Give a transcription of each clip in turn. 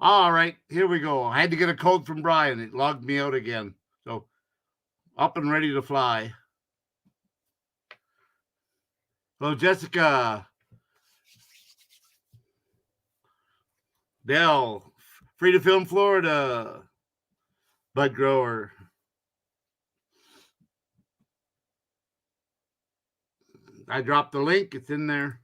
All right, here we go. I had to get a code from Brian. It logged me out again. So up and ready to fly. Hello, Jessica. Dell. Free to Film Florida. Bud Grower. I dropped the link. It's in there.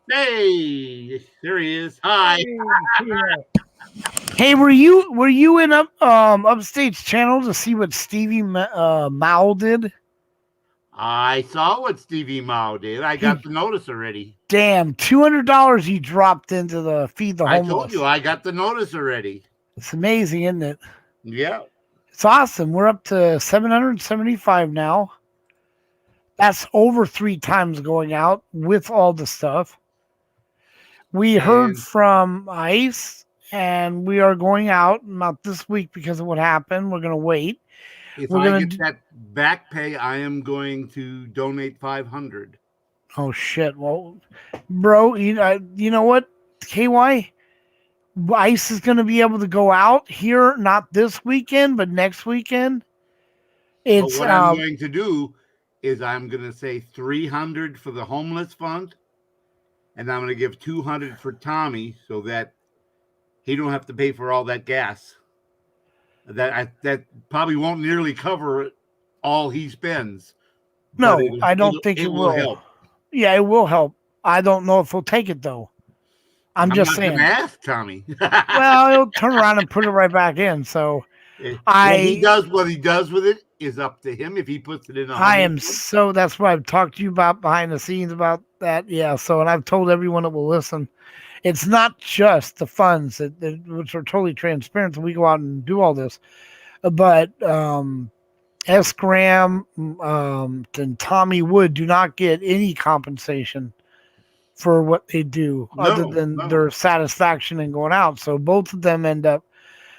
Hey, there he is. Hi. Hey, were you in Upstate's channel to see what Stevie Mao did? I saw what Stevie Mao did. I got the notice already. Damn, $200 he dropped into the Feed the Homeless. I told you I got the notice already. It's amazing, isn't it? Yeah. It's awesome. We're up to 775 now. That's over 3 times going out with all the stuff. We heard from ICE, and we are going out, not this week because of what happened. We're going to wait. If I get that back pay, I am going to donate 500. Oh, shit. Well, bro, you know what, KY? ICE is going to be able to go out here, not this weekend, but next weekend. But what I'm going to do is I'm going to say 300 for the homeless fund, and I'm going to give 200 for Tommy so that he don't have to pay for all that gas. That probably won't nearly cover all he spends. No, I don't think it will help. Yeah, it will help. I don't know if he'll take it though. I'm just saying. I'm not gonna ask Tommy. Well, he'll turn around and put it right back in. So what he does with it is up to him. If he puts it in, that's what I've talked to you about behind the scenes about that. Yeah. So, and I've told everyone that will listen, it's not just the funds which are totally transparent. So we go out and do all this, but S. Graham and Tommy Wood do not get any compensation for what they do other than their satisfaction in going out. So both of them end up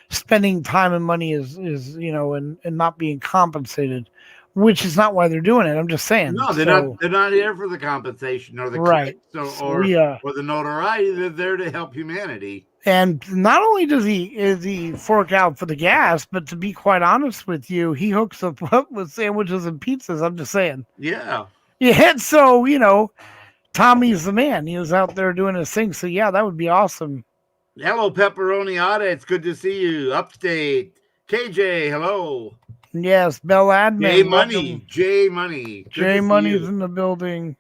spending time and money and not being compensated, which is not why they're doing it. I'm just saying. No, they're not here for the compensation or the clicks or the notoriety. They're there to help humanity. And not only is he fork out for the gas, but to be quite honest with you, he hooks up with sandwiches and pizzas. I'm just saying. Yeah. Yeah. So Tommy's the man. He was out there doing his thing. So yeah, that would be awesome. Hello, Pepperoni Otta. It's good to see you. Upstate. KJ, hello. Yes, Bell Admin. J Money. J Money's in the building.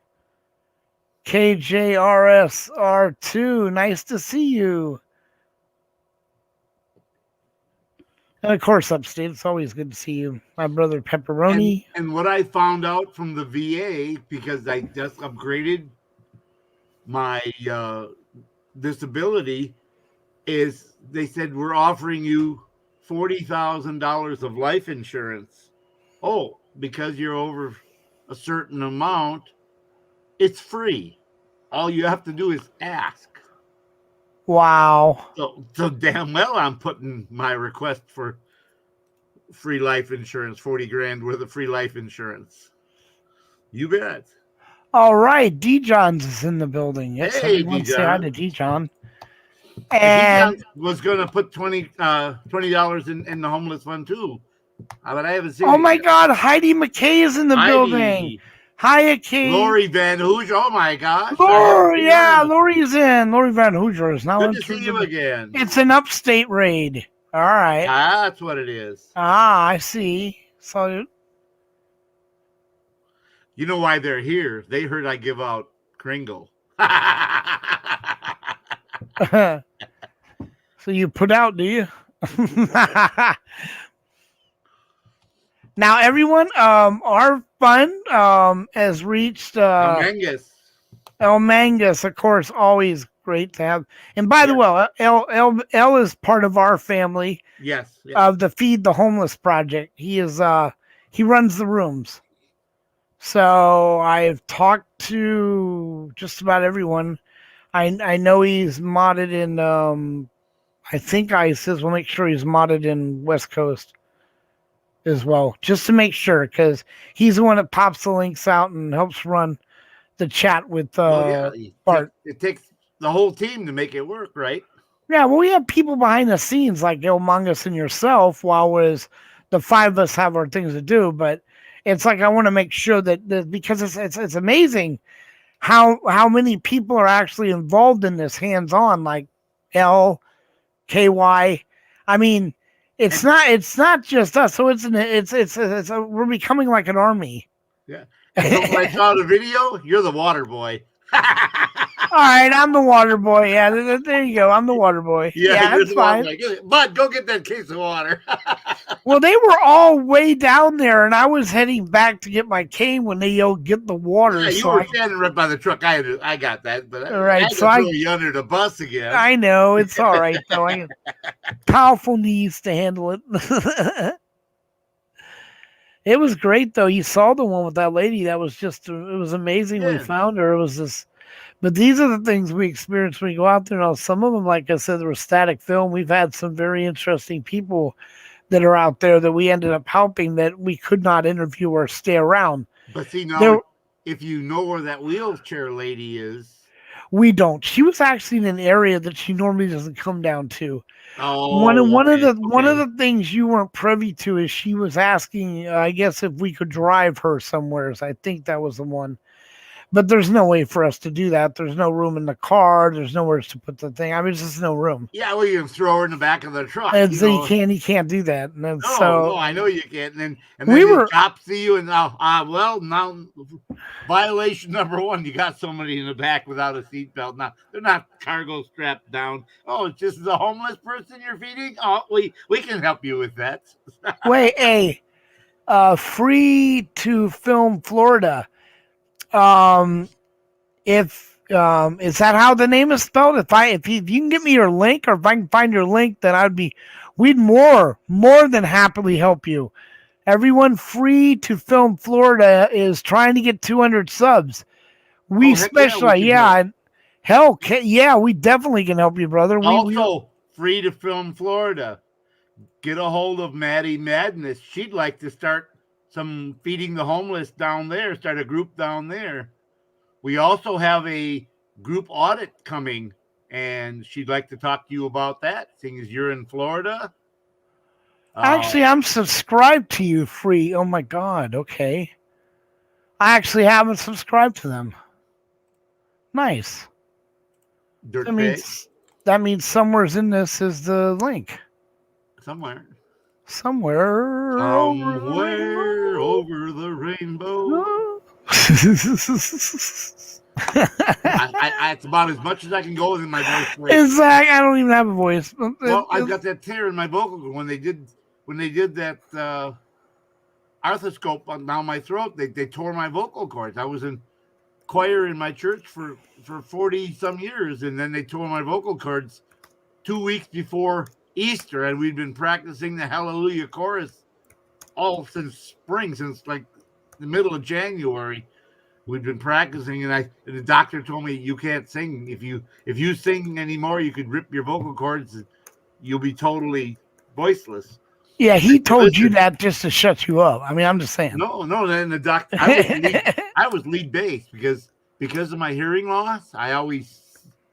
KJRSR2. Nice to see you. And of course, Upstate. It's always good to see you. My brother Pepperoni. And what I found out from the VA, because I just upgraded my disability, is they said we're offering you $40,000 of life insurance. Oh, because you're over a certain amount, it's free. All you have to do is ask. Wow. So damn well I'm putting my request for free life insurance, 40 grand worth of free life insurance. You bet. All right, D Johns is in the building. Yes, hey, D say hi to D John. And was going to put $20 in the homeless fund too, but I haven't seen. Oh my God, Heidi McKay is in the building. Hi, Kate. Lori Van Hoosier. Oh my gosh. Lori's in. Lori Van Hoosier is now. Good to see you again. It's an upstate raid. All right. That's what it is. I see. So. You know why they're here? They heard I give out Kringle. So you put out, do you? Now, everyone, our fund has reached El Mangus, of course, always great to have. And by the way, El is part of our family. Yes. of the Feed the Homeless project. He runs the rooms. So I've talked to just about everyone. I know he's modded in I think ISIS. We'll make sure he's modded in West Coast as well, just to make sure, because he's the one that pops the links out and helps run the chat with Bart. It takes the whole team to make it work, right? Yeah, well, we have people behind the scenes like Ilmongus and yourself, while whereas the five of us have our things to do. But it's like I want to make sure that because it's amazing how many people are actually involved in this hands-on, like L, KY. I mean, it's not just us. So we're becoming like an army. Yeah. So when I saw the video, you're the water boy. All right, I'm the water boy. Yeah, there you go. I'm the water boy. Yeah, that's fine. Bud, go get that case of water. Well, they were all way down there, and I was heading back to get my cane when they yelled, "Get the water!" Yeah, you were standing right by the truck. I got that, but right, I throw you under the bus again. I know it's all right though. I have powerful knees to handle it. It was great though. You saw the one with that lady. That was just it was amazing. Yeah. We found her. It was this. But these are the things we experience when we go out there. Now, some of them, like I said, were static film. We've had some very interesting people that are out there that we ended up helping that we could not interview or stay around. But see, now, if you know where that wheelchair lady is. We don't. She was actually in an area that she normally doesn't come down to. Oh, one of the things you weren't privy to is she was asking, I guess, if we could drive her somewhere. I think that was the one. But there's no way for us to do that. There's no room in the car. There's nowhere to put the thing. I mean, there's just no room. Yeah, well, you can throw her in the back of the truck. And so you can't do that. And then, no, I know you can't. And then the cops see you, and now violation number one, you got somebody in the back without a seatbelt. Now they're not cargo strapped down. Oh, it's just a homeless person you're feeding. Oh, we can help you with that. Wait, Free to Film Florida. If is that how the name is spelled? If you can get me your link, or if I can find your link, then we'd more than happily help you. Everyone, Free to Film Florida is trying to get 200 subs. We specialize, we definitely can help you, brother. Free to Film Florida. Get a hold of Maddie Madness. She'd like to start some feeding the homeless down there, start a group down there. We also have a group audit coming, and she'd like to talk to you about that, seeing as you're in Florida. Actually, I'm subscribed to you, Free. Oh my God. Okay. I actually haven't subscribed to them. Nice. That means somewhere's in this is the link. Somewhere over the rainbow. It's about as much as I can go with my voice. Exactly. I don't even have a voice. Well, I've got that tear in my vocal cord. When they did that arthroscope down my throat, they tore my vocal cords. I was in choir in my church for 40 some years, and then they tore my vocal cords 2 weeks before Easter, and we'd been practicing the Hallelujah chorus all since spring, since like the middle of January. We'd been practicing, and the doctor told me, you can't sing. If you sing anymore, you could rip your vocal cords, and you'll be totally voiceless. Yeah, he told you that just to shut you up. I mean, I'm just saying. No. Then the doctor, I was lead bass because of my hearing loss. I always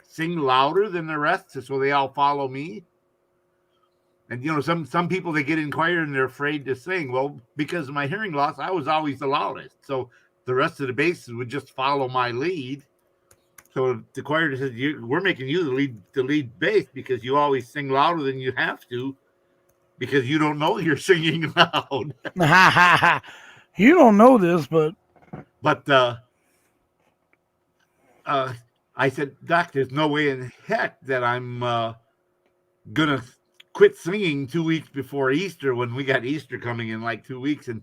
sing louder than the rest, so they all follow me. And some people, they get in choir and they're afraid to sing. Well, because of my hearing loss, I was always the loudest. So the rest of the basses would just follow my lead. So the choir says, "We're making you the lead bass because you always sing louder than you have to, because you don't know you're singing loud." You don't know this, but I said, "Doc, there's no way in heck that I'm gonna quit singing 2 weeks before Easter, when we got Easter coming in like 2 weeks, and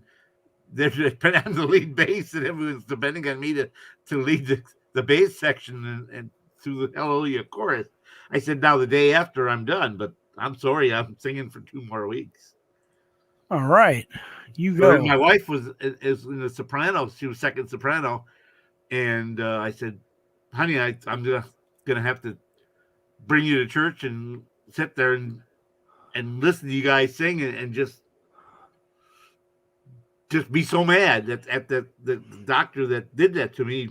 they're depending on the lead bass, and everyone's depending on me to lead the bass section and through the Hallelujah chorus." I said, "Now the day after I'm done, but I'm sorry, I'm singing for 2 more weeks. All right, you So go. then my wife is in the soprano. She was second soprano, and I said, "Honey, I'm gonna have to bring you to church and sit there and listen to you guys sing and just be so mad at the doctor that did that to me.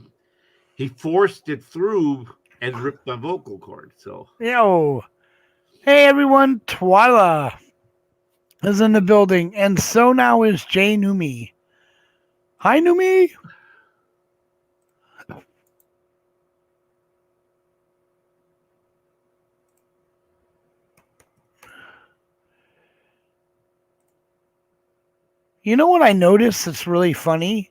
He forced it through and ripped my vocal cord. So Yo, hey everyone, Twyla is in the building, and so now is Jay Numi. Hi, Numi. You know what I noticed that's really funny?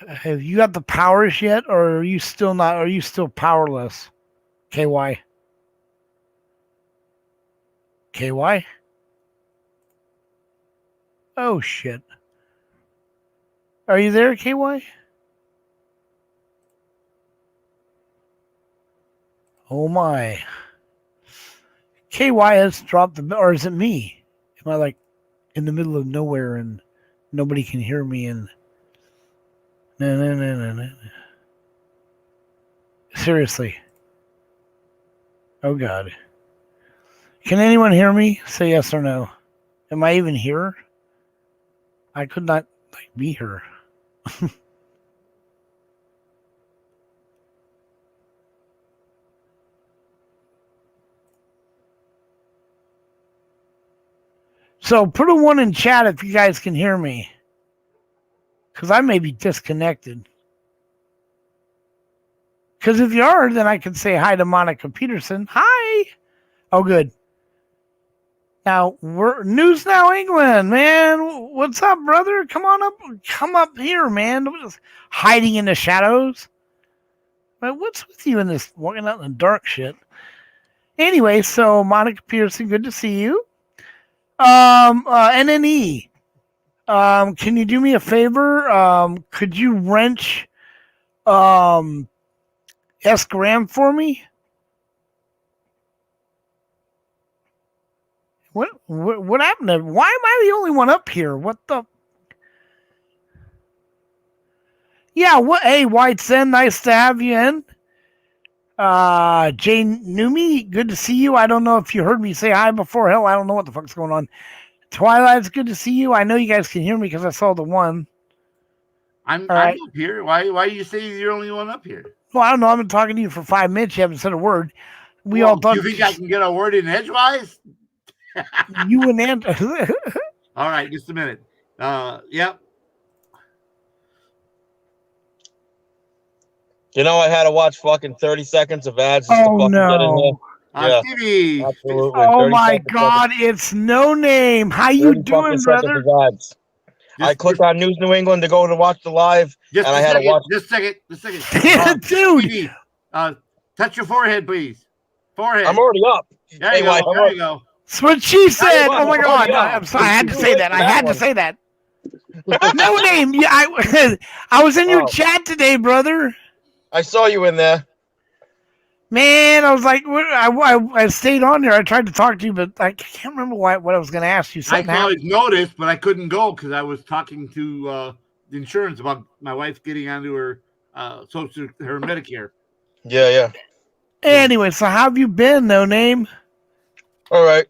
Have you got the powers yet, or are you still not? Are you still powerless? KY. KY? Oh, shit. Are you there, KY? Oh, my. KY has dropped the... Or is it me? Am I, like, in the middle of nowhere and nobody can hear me and... No. Seriously. Oh, God. Can anyone hear me? Say yes or no. Am I even here? I could not be here. So put a 1 in chat if you guys can hear me. Because I may be disconnected. Because if you are, then I can say hi to Monica Peterson. Hi! Oh, good. Now, we're News Now England, man. What's up, brother? Come on up. Come up here, man. Hiding in the shadows. But what's with you in this walking out in the dark shit? Anyway, so Monica Peterson, good to see you. NNE. Can you do me a favor? Could you wrench S. Graham for me? What happened to, why am I the only one up here? What the? Yeah, what? Hey, White Sen, nice to have you in. Jane Numi, good to see you. I don't know if you heard me say hi before. Hell, I don't know what the fuck's going on. Twilight's good to see you. I know you guys can hear me because I saw the 1. I'm up here. Why you say you're the only one up here? Well, I don't know. I've been talking to you for 5 minutes. You haven't said a word. We all thought. You think I can get a word in edgewise? You and Andrew. All right, just a minute. Yep. You know, I had to watch fucking 30 seconds of ads just to fucking get in here. Yeah, TV. Absolutely. Oh my God, it's No Name. How you doing, brother? I clicked on News New England to go to watch the live, and I had to watch. Just a second. Dude. TV, touch your forehead, please. Forehead. I'm already up. There you go. There you go. That's what she said. Oh my God. No, I'm sorry. I had to say that. I had to say that. No Name. Yeah, I was in your chat today, brother. I saw you in there. Man, I was like, I stayed on there. I tried to talk to you, but I can't remember what I was going to ask you. I saw it noticed, but I couldn't go because I was talking to the insurance about my wife getting onto her her Medicare. Yeah. Anyway, so how have you been, No Name? All right.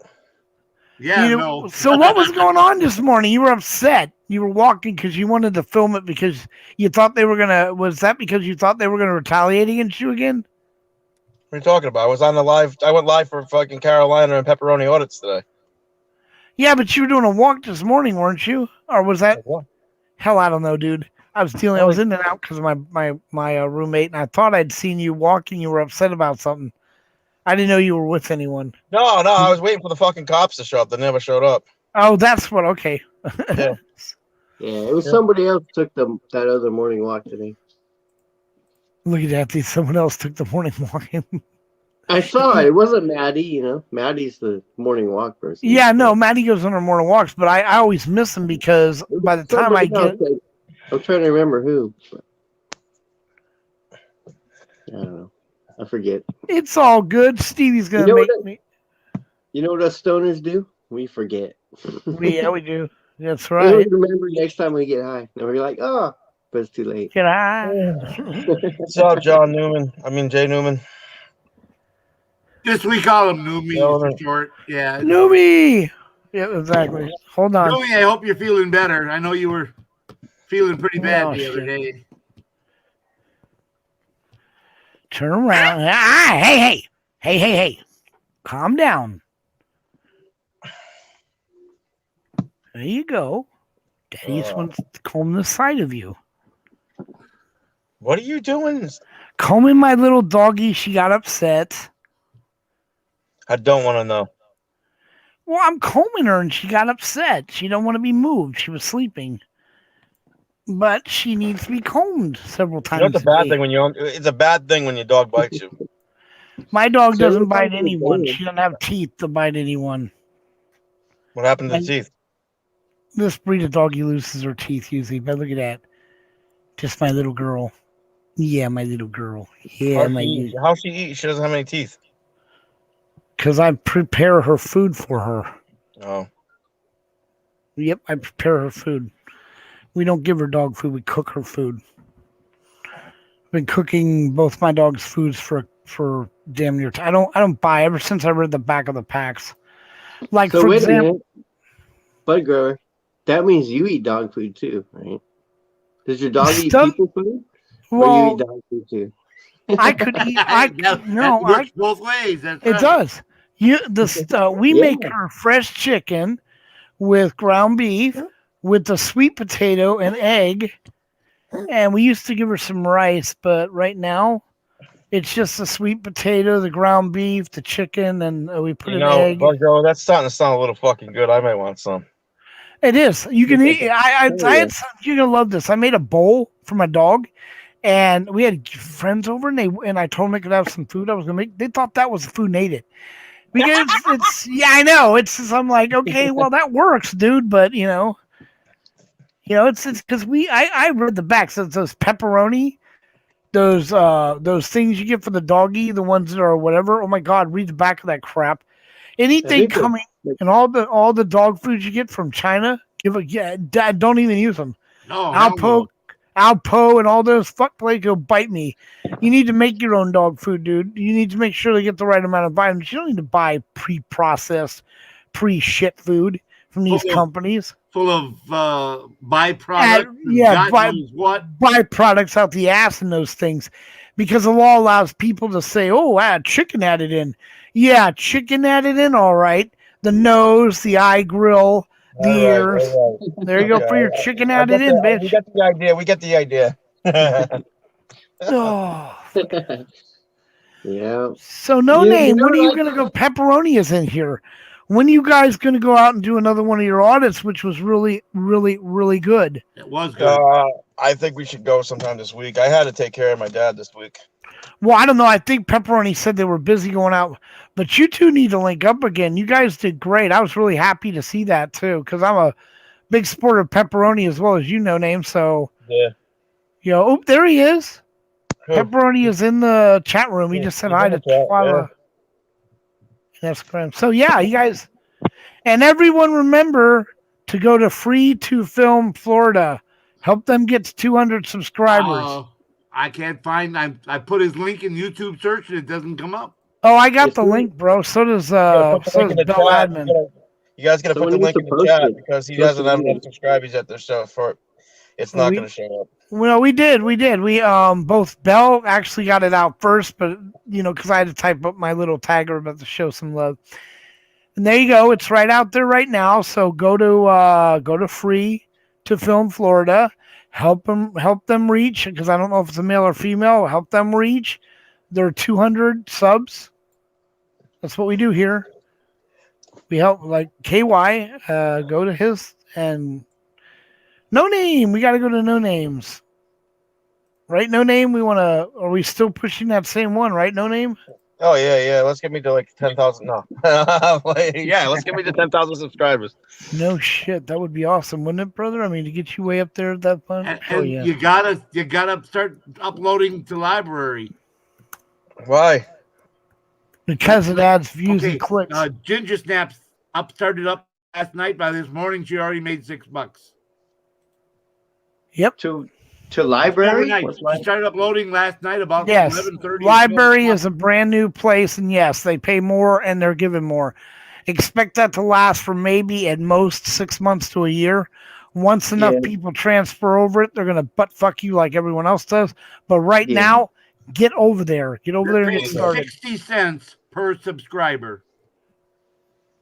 Yeah, no. So what was going on this morning? You were upset. You were walking because you wanted to film it because you thought they were going to... Was that because you thought they were going to retaliate against you again? What are you talking about? I was on the live. I went live for fucking Carolina and Pepperoni Audits today. Yeah, but you were doing a walk this morning, weren't you? Or was that... Hell, I don't know, dude. I was in and out because of my roommate, and I thought I'd seen you walking. You were upset about something. I didn't know you were with anyone. No, I was waiting for the fucking cops to show up. They never showed up. Oh, that's what. Okay. Yeah. Yeah, it was somebody else took that other morning walk today. Look at that. Someone else took the morning walk. I saw it. It wasn't Maddie, you know. Maddie's the morning walk person. Yeah, no, Maddie goes on her morning walks, but I always miss them because by the time I get... I'm trying to remember who. But I don't know. I forget. It's all good. Stevie's gonna You know make what- me. You know what us stoners do? We forget. Yeah, we do. That's We right. remember next time we get high. And we're like, oh, but it's too late. Can I? What's up, John Newman? I mean, Jay Newman. Just we call him Noomy Gentlemen. for short. Yeah. Newbie. Yeah, exactly. Hold on. Noomy, I hope you're feeling better. I know you were feeling pretty bad Oh, the other shit. day. Turn around. Hey. Calm down. There you go. Daddy just wants to comb the side of you. What are you doing? Combing my little doggy. She got upset. I don't want to know. Well, I'm combing her and she got upset. She don't want to be moved. She was sleeping. But she needs to be combed several You times know, it's a a bad day. thing when you. It's a bad thing when your dog bites you. My dog Several doesn't bite times a anyone. day. She doesn't have teeth to bite anyone. What happened to And- the teeth? This breed of doggy loses her teeth usually, but look at that. Just my little girl. Yeah, my little girl. Yeah, How she eat? She doesn't have any teeth. because I prepare her food for her. Oh, Yep, I prepare her food. We don't give her dog food. We cook her food. I've been cooking both my dog's foods for damn near. I don't buy ever since I read the back of the packs. Like So for wait a example, minute. Bud grower. That means you eat dog food too, right? Does your dog eat Stuff- people food? Or you well, eat dog food too? I could eat. That works both ways. That's It right. does. We Yeah. make her fresh chicken with ground beef, with the sweet potato and egg, and we used to give her some rice, but right now it's just the sweet potato, the ground beef, the chicken, and we put an egg. Buggo, that's starting to sound a little fucking good. I might want some. It is. You can eat. I had some, you're gonna love this. I made a bowl for my dog, and we had friends over, and I told them they could have some food I was gonna make. They thought that was the food and ate it. Because it's yeah, I know. It's just, I'm like, okay, well that works, dude. But it's because I read the back. So it's those pepperoni, those things you get for the doggy, the ones that are whatever. Oh my God, read the back of that crap. Anything think that- coming and all the dog foods you get from China, Dad, don't even use them. No, hell no. Alpo and all those fuck plays go bite me. You need to make your own dog food, dude. You need to make sure they get the right amount of vitamins. You don't need to buy pre-processed, pre-shit food from these Okay. companies. Full of byproducts. yeah, God knows what. Byproducts out the ass and those things. Because the law allows people to say, oh, chicken added in. Yeah, chicken added in, all right. The nose, the eye grill, the ears. There you go for your chicken added in, bitch. We get the idea. We get the idea. Oh. Yeah. So no You name. know, When are you like- gonna go? Pepperoni is in here. When are you guys gonna go out and do another one of your audits, which was really, really, really good? It was good. I think we should go sometime this week. I had to take care of my dad this week. Well, I don't know. I think Pepperoni said they were busy going out, but you two need to link up again. You guys did great. I was really happy to see that too, because I'm a big supporter of Pepperoni as well as you know, name. So Yeah. oh, there he is. Who? Pepperoni is in the chat room. He Yeah, just said he's hi in to the chat, Twyla. That's correct. So yeah, you guys, and everyone remember to go to Free to Film Florida. Help them get to 200 subscribers. I can't find. I put his link in YouTube search and it doesn't come up. Oh, I got It's the free. link, bro. So does Put the so link does in the Bell chat. Admin. You guys gotta put the Someone link needs in to the post chat it. because he Social doesn't have media. enough subscribers yet. So it's Well, not we- gonna show up. Well, we did. We both Bell actually got it out first, but because I had to type up my little tagger about to show some love. And there you go. It's right out there right now. So go to Free to Film Florida. Help them reach, because I don't know if it's a male or female. Help them reach their 200 subs. That's what we do here. We help, like KY. Go to his, and No Name. We got to go to No Names. Right, No Name. Are we still pushing that same one? Right, No Name. Oh yeah. Let's get me to like 10,000. No. Yeah, let's get me to 10,000 subscribers. No shit, that would be awesome, wouldn't it, brother? I mean, to get you way up there at that point. And, Oh and yeah. you gotta start uploading to library. Why? Because it adds views Okay, and clicks. Ginger Snaps started up last night. By this morning, she already made $6. Yep. To library? Overnight. What's She library? started uploading last night about Yes. 11:30. Library is a brand new place, and yes, they pay more and they're giving more. Expect that to last for maybe at most 6 months to a year. Once enough people transfer over it, they're gonna butt fuck you like everyone else does. But right now, get over there. Get over there and get started. 60 cents per subscriber.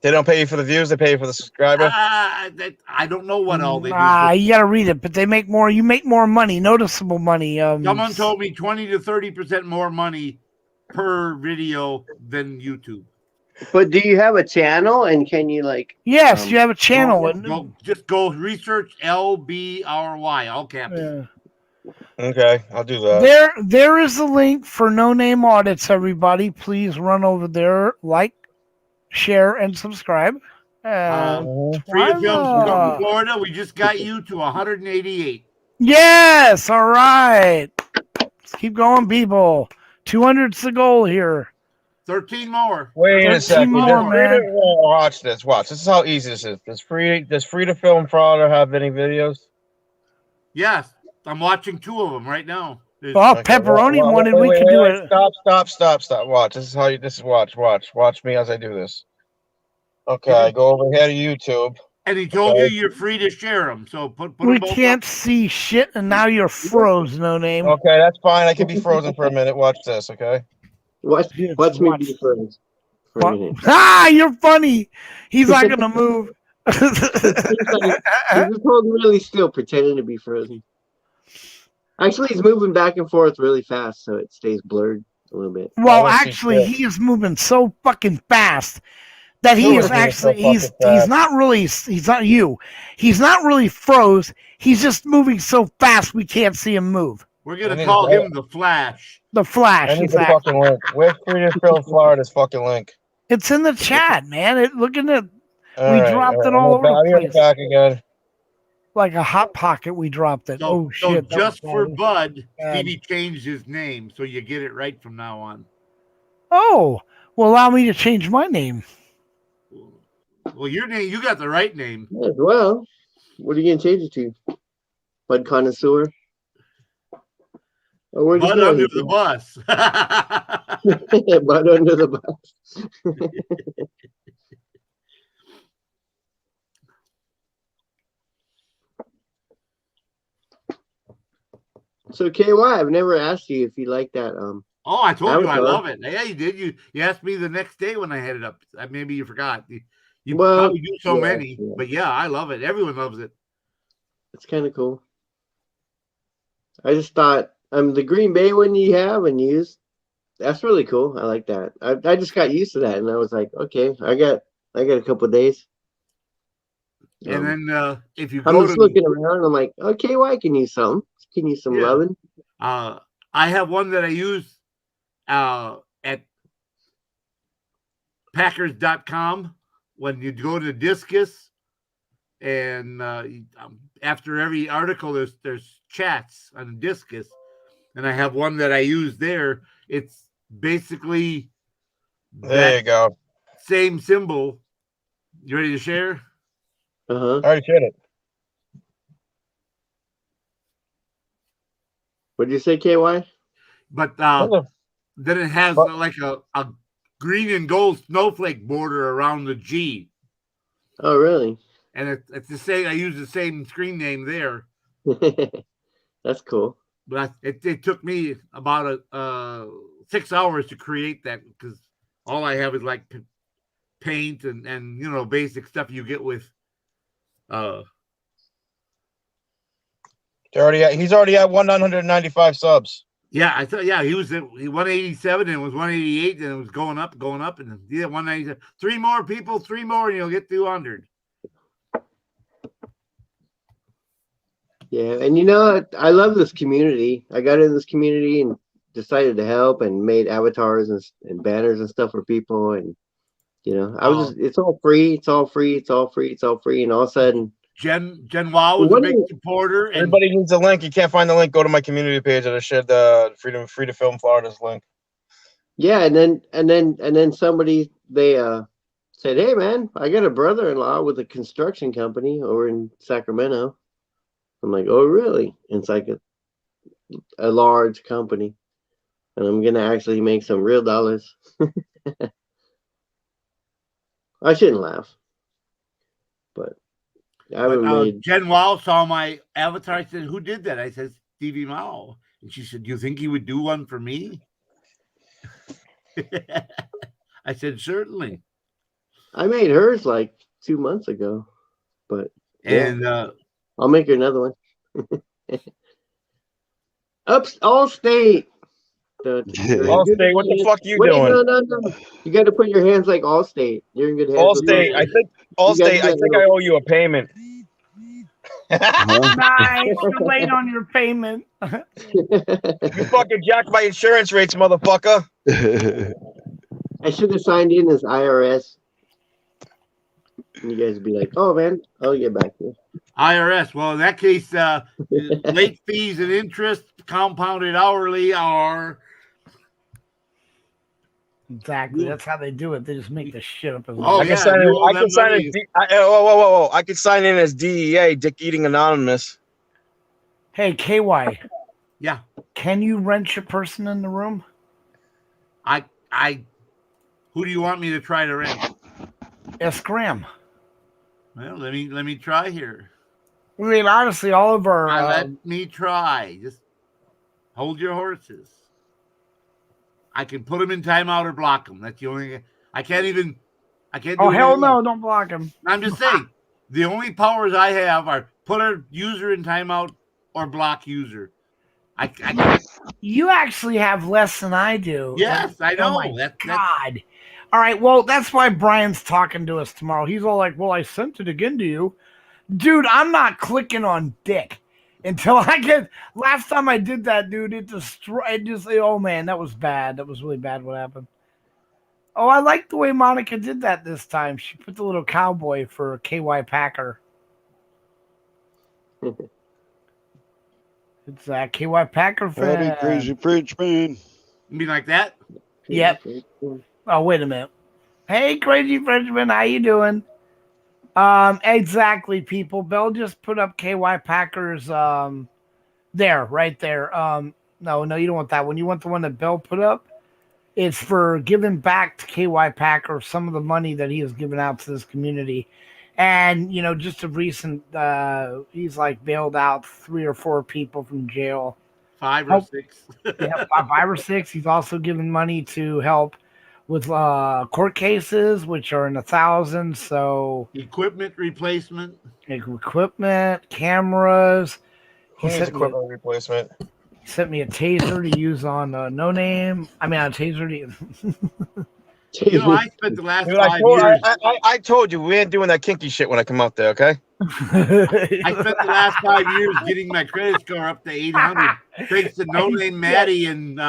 They don't pay you for the views; they pay you for the subscriber. I don't know what all they do. You gotta read it, but they make more. You make more money, noticeable money. Someone told me 20 to 30% more money per video than YouTube. But do you have a channel, and can you like? Yes, you have a channel. Just go research LBRY, all caps. Yeah. Okay, I'll do that. There is a link for No Name Audits. Everybody, please run over there, like, share, and subscribe. Freedom Films from Florida. We just got you to 188. Yes, all right. Let's keep going, people. 200's the goal here. 13 more. Wait a second. Man. Watch this. Watch. This is how easy this is. Does Free to Film Florida have any videos? Yes, I'm watching 2 of them right now. Well, Pepperoni wanted we could do it. Stop. Watch. This is how you. This is watch. Watch me as I do this. Okay, go over here to YouTube. And he told you you're free to share them. So put we them both can't up. see shit, and now you're froze. No name. Okay, that's fine. I can be frozen for a minute. Watch this. Okay. Watch me be frozen for a minute. You're funny. He's not gonna move. He's just holding really still, pretending to be frozen. Actually, he's moving back and forth really fast, so it stays blurred a little bit. Well, actually, he is moving so fucking fast that he is actually he's not really froze. He's just moving so fast we can't see him move. We're gonna call him the Flash. The Flash. I need the fucking link. Where's Free to Film Florida's fucking link? It's in the chat, man. Look at it. We dropped it all over the place. Back again. Like a hot pocket, we dropped it. So shit! Just for Bud, Stevie changed his name, so you get it right from now on. Oh, well, allow me to change my name. Well, your name, you got the right name. Yeah, well, what are you gonna change it to? Bud Connoisseur. Bud under the bus. Bud under the bus. So KY, I've never asked you if you like that. Oh, I told you I Avatar. love it. Yeah, you did. You asked me the next day when I had it up. Maybe you forgot. You probably do so many, but yeah, I love it. Everyone loves it. It's kind of cool. I just thought the Green Bay one you have and use, that's really cool. I like that. I just got used to that, and I was like, okay, I got a couple of days. And then if you I'm go just looking around, I'm like, okay, well, I can use some. Can use some loving. I have one that I use at Packers.com when you go to Discus, and after every article, there's chats on Discus, and I have one that I use there. It's basically there you go. Same symbol. You ready to share? I already shared it. What did you say, KY? But then it has like a green and gold snowflake border around the G. Oh, really? And it's the same. I use the same screen name there. That's cool. But it took me about 6 hours to create that because all I have is like paint and basic stuff you get with. He's already at 195 subs. Yeah, I thought. Yeah, he was at 187 and it was 188 and it was going up, and yeah, 197. 3 more people, 3 more, and you'll get 200. Yeah, and I love this community. I got in this community and decided to help and made avatars and banners and stuff for people, and I was it's all free, it's all free, and all of a sudden. Jen Wow was a big supporter. And everybody needs a link. You can't find the link. Go to my community page. I shared the Free to Film Florida's link. Yeah, and then somebody they said, "Hey man, I got a brother-in-law with a construction company over in Sacramento." I'm like, "Oh really?" And it's like a large company, and I'm gonna actually make some real dollars. I shouldn't laugh, but I But haven't made. Jen Wall saw my avatar. I said, "Who did that?" I said, "Stevie Mao." And she said, "Do you think he would do one for me?" I said, "Certainly." I made hers like 2 months ago, but And I'll make her another one. Allstate. Allstate, what the fuck you Wait, doing? no. You got to put your hands like Allstate. You're in good hands with Allstate, I think Allstate, I think I owe you a payment. Nice. You're late on your payment. You fucking jacked my insurance rates, motherfucker. I should have signed in as IRS. And you guys would be like, "Oh man, I'll get back to you." IRS. Well, in that case, late fees and interest compounded hourly are. Exactly. That's how they do it. They just make the shit up. As Oh, I yeah, can sign in. you owe I them can sign money. whoa. I can sign in as DEA, Dick Eating Anonymous. Hey, KY. Yeah. Can you wrench a person in the room? Who do you want me to try to rent? Yes, Graham. Well, let me try here. I mean, honestly, all of our. Let me try. Just hold your horses. I can put them in timeout or block them. That's the only. I can't do oh, hell anything no. else. Don't block him. I'm just saying. The only powers I have are put a user in timeout or block user. I can't. You actually have less than I do. Yes, I know. Oh my God. All right. Well, that's why Brian's talking to us tomorrow. He's all like, "Well, I sent it again to you." Dude, I'm not clicking on dick until I get. Last time I did that, dude, it destroyed. Oh man, that was bad. That was really bad. What happened? Oh, I like the way Monica did that this time. She put the little cowboy for KY Packer. It's KY Packer fan. Howdy, Crazy Frenchman. You mean like that? Yep. Oh, wait a minute. Hey, Crazy Frenchman, how you doing? Exactly, people. Bell just put up KY Packers there, right there. No, you don't want that one. You want the one that Bell put up? It's for giving back to KY Packer some of the money that he has given out to this community. And, you know, just a recent, he's like bailed out 3 or 4 people from jail. 5 or 6. Yeah, 5 or 6. He's also given money to help with court cases, which are in the thousands. So equipment replacement, cameras. He needs equipment replacement. He sent me a taser to use on No Name. I mean, a taser to. You know, I spent the last 5 years. I told you we ain't doing that kinky shit when I come out there, okay? I spent the last 5 years getting my credit score up to 800, thanks to No Name Maddie and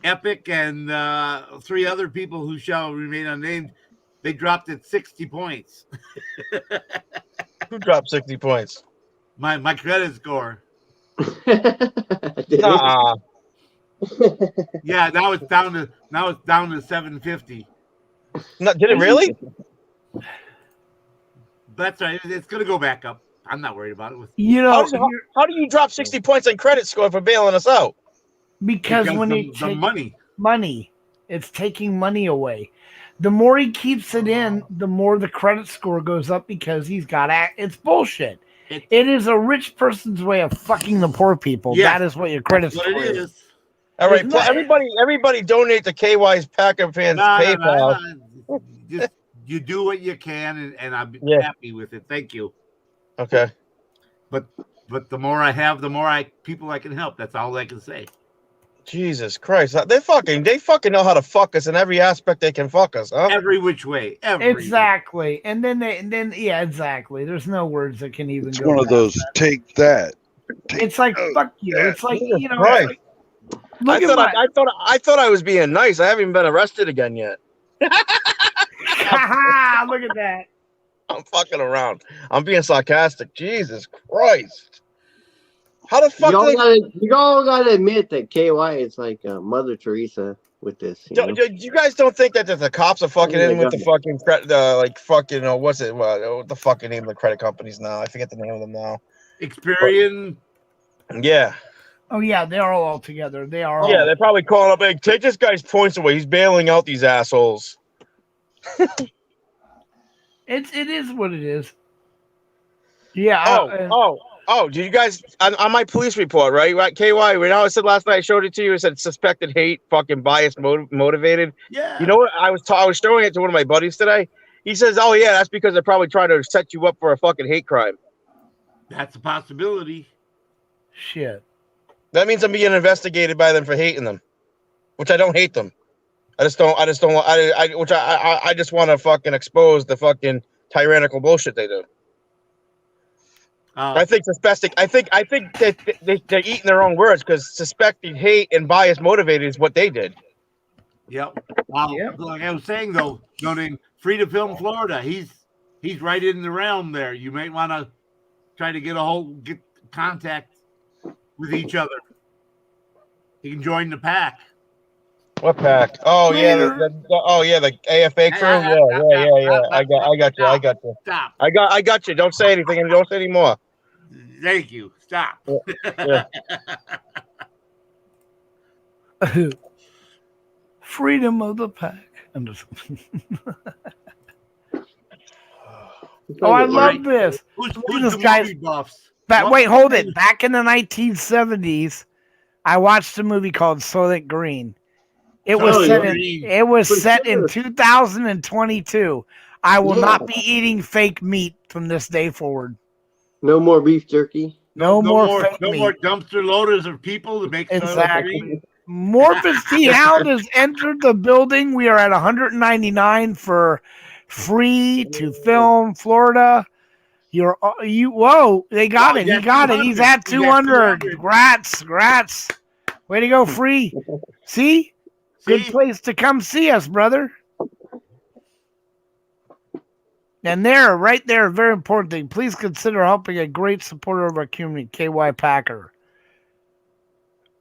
Epic and 3 other people who shall remain unnamed. They dropped it 60 points. Who dropped 60 points? My credit score. Yeah, now it's down to 750. No, did it really? That's right. It's gonna go back up. I'm not worried about it. You know, how do you drop 60 points on credit score for bailing us out? Because when the money, it's taking money away. The more he keeps it in, the more the credit score goes up because he's got it's bullshit. It is a rich person's way of fucking the poor people. Yes, that is what your credit score is. All right, everybody donate to KY's Packer fans PayPal. Just you do what you can, and I'm happy with it. Thank you. Okay. But the more I have, the more people I can help. That's all I can say. Jesus Christ, they fucking know how to fuck us in every aspect they can fuck us, huh? Every which way. Exactly. And then exactly. There's no words that can even. It's go one of those. that. Take that. It's like fuck you. It's like you know. Right. Like, I thought I was being nice. I haven't even been arrested again yet. Look at that. I'm fucking around. I'm being sarcastic. Jesus Christ. How the fuck you all gotta admit that KY is like Mother Teresa with this. You guys don't think that the cops are fucking in with the fucking what's it? What the fucking name of the credit companies now? I forget the name of them now. Experian. Yeah. Oh yeah, they are all together. They are. Yeah, all... they're probably calling up. Like, take this guy's points away. He's bailing out these assholes. It is what it is. Yeah. Did you guys on my police report, right? KY, when I said last night, I showed it to you. It said suspected hate, fucking bias motivated. Yeah. You know what? I was showing it to one of my buddies today. He says, "Oh yeah, that's because they're probably trying to set you up for a fucking hate crime." That's a possibility. Shit. That means I'm being investigated by them for hating them, which I don't hate them. I just want to fucking expose the fucking tyrannical bullshit they do. I think that they're eating their own words because suspecting hate and bias motivated is what they did. Yep. Like I was saying though, Freedom Film Florida, he's right in the realm there. You might want to try to get contact with each other. He can join the pack. What pack? Oh yeah, the AFA crew. Yeah. I got you. Stop. I got you. Don't say anything and don't say any more. Thank you. Stop. Yeah. Freedom of the pack. I'm just... Oh, I love this. Who's this the guy's movie buffs? wait, hold it. Back in the 1970s, I watched a movie called Soylent Green. It was set in 2022. I will not be eating fake meat from this day forward. No more beef jerky. No more dumpster loaders of people to make exactly. Morphus T. Hound has entered the building. We are at 199 for free to film Florida. Whoa, they got it. He got it. He's at 200. Grats. Way to go, free. See? Good place to come see us, brother. And right there, very important thing. Please consider helping a great supporter of our community, KY Packer.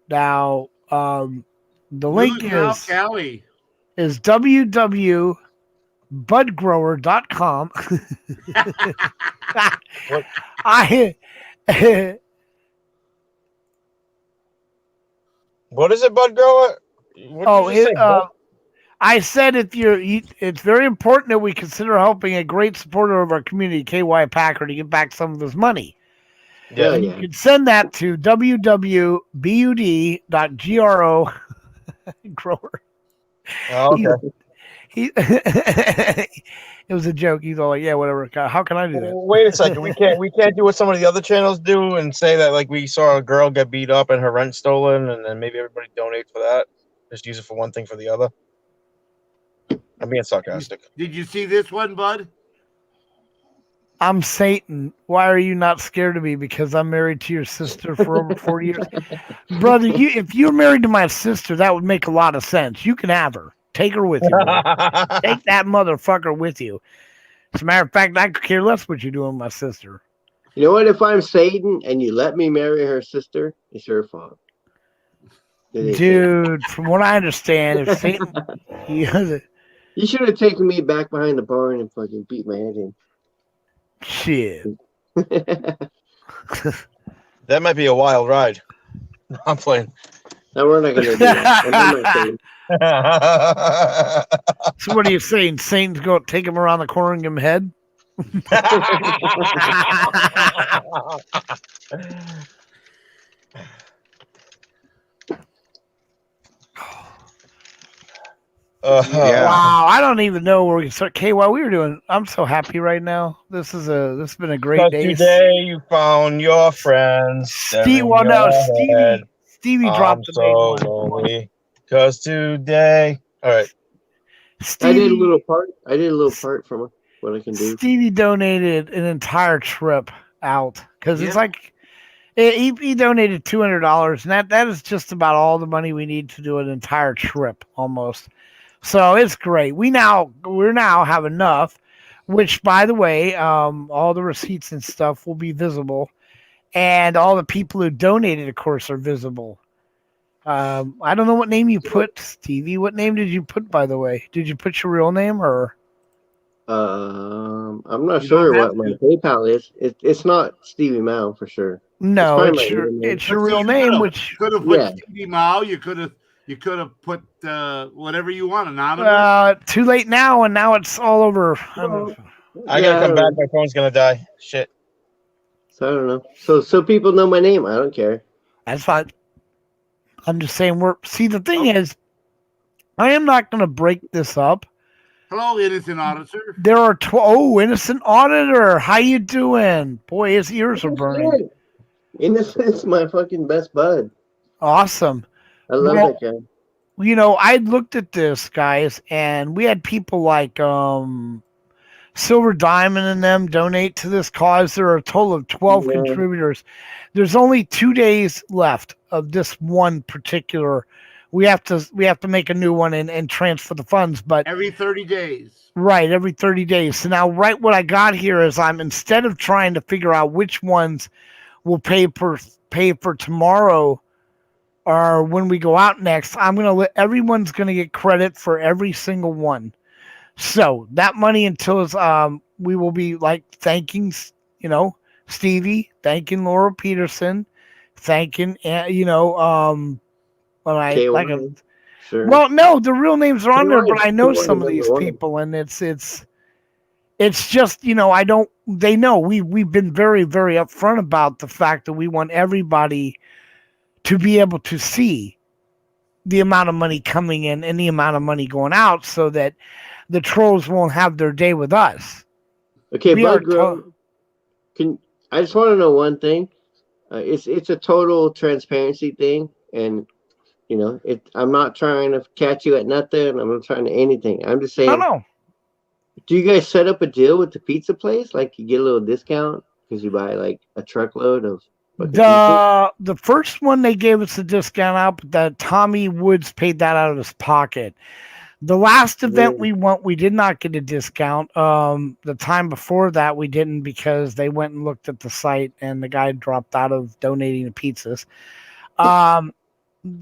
Now, the link is www.budgrower.com. What is it, Bud Grower? I said it's very important that we consider helping a great supporter of our community, KY Packer, to get back some of his money. Yeah. You can send that to www.bud.gro grower. Oh, okay. It was a joke. He's all like, "Yeah, whatever. How can I do that?" Wait a second. We can't do what some of the other channels do and say that like we saw a girl get beat up and her rent stolen, and then maybe everybody donate for that. Just use it for one thing for the other. I'm being sarcastic. Did you see this one, Bud? I'm Satan. Why are you not scared of me? Because I'm married to your sister for over 40 years. Brother, if you're married to my sister, that would make a lot of sense. You can have her. Take her with you. Take that motherfucker with you. As a matter of fact, I could care less what you do with my sister. You know what? If I'm Satan and you let me marry her sister, it's your fault. Dude, from what I understand, if Satan... You should have taken me back behind the barn and fucking beat my head in. Shit. That might be a wild ride. No, I'm playing. No, we're not going to do that. So what are you saying? Satan's going to take him around the corner and give him head? Wow, I don't even know where we can start. KY, we were doing. I'm so happy right now. This has been a great day. Today you found your friends. Stevie dropped the big one. Lonely. Because today, all right. Stevie, I did a little part from what I can do. Stevie donated an entire trip out because it's like he donated $200, and that is just about all the money we need to do an entire trip almost. So it's great. We now have enough, which by the way, all the receipts and stuff will be visible, and all the people who donated, of course, are visible. I don't know what name you put, Stevie. What name did you put, by the way? Did you put your real name or? I'm not You sure don't have what my to. PayPal is. It's not Stevie Mao for sure. No, probably it's my your real name. it's your But see, real you name, could which put Yeah. Stevie Mao. You could have put whatever you want, anonymous. too late now, and now it's all over. Well, I yeah, gotta I come don't back. know. My phone's gonna die. Shit. So I don't know. So people know my name. I don't care. That's fine. I'm just saying see the thing is, I am not gonna break this up. Hello, innocent auditor. There are innocent auditor. How you doing? Boy, his ears are burning. Innocent's my fucking best bud. Awesome. I love Well, that guy. You know, I looked at this, guys, and we had people like Silver Diamond and them donate to this cause. There are a total of 12 Yeah. contributors. There's only 2 days left of this one particular. We have to make a new one and transfer the funds, but Every 30 days. right, every 30 days. So now what I got here is I'm instead of trying to figure out which ones will pay for tomorrow or when we go out next, I'm going to let everyone's going to get credit for every single one. So that money until we will be like thanking, Stevie, thanking Laura Peterson, thanking, K1, sure. well, no, the real names are on there, but I know K1 some of is these number one. people, and it's just, they know we've been very, very upfront about the fact that we want everybody to be able to see the amount of money coming in and the amount of money going out so that the trolls won't have their day with us. Okay, We are Bud Grow, I just want to know one thing. It's a total transparency thing, and I'm not trying to catch you at nothing. I'm not trying to anything. I'm just saying. No. Do you guys set up a deal with the pizza place? Like you get a little discount because you buy like a truckload of pizza? The first one they gave us a discount out, but that Tommy Woods paid that out of his pocket. The last event we went, we did not get a discount. The time before that, we didn't because they went and looked at the site and the guy dropped out of donating the pizzas.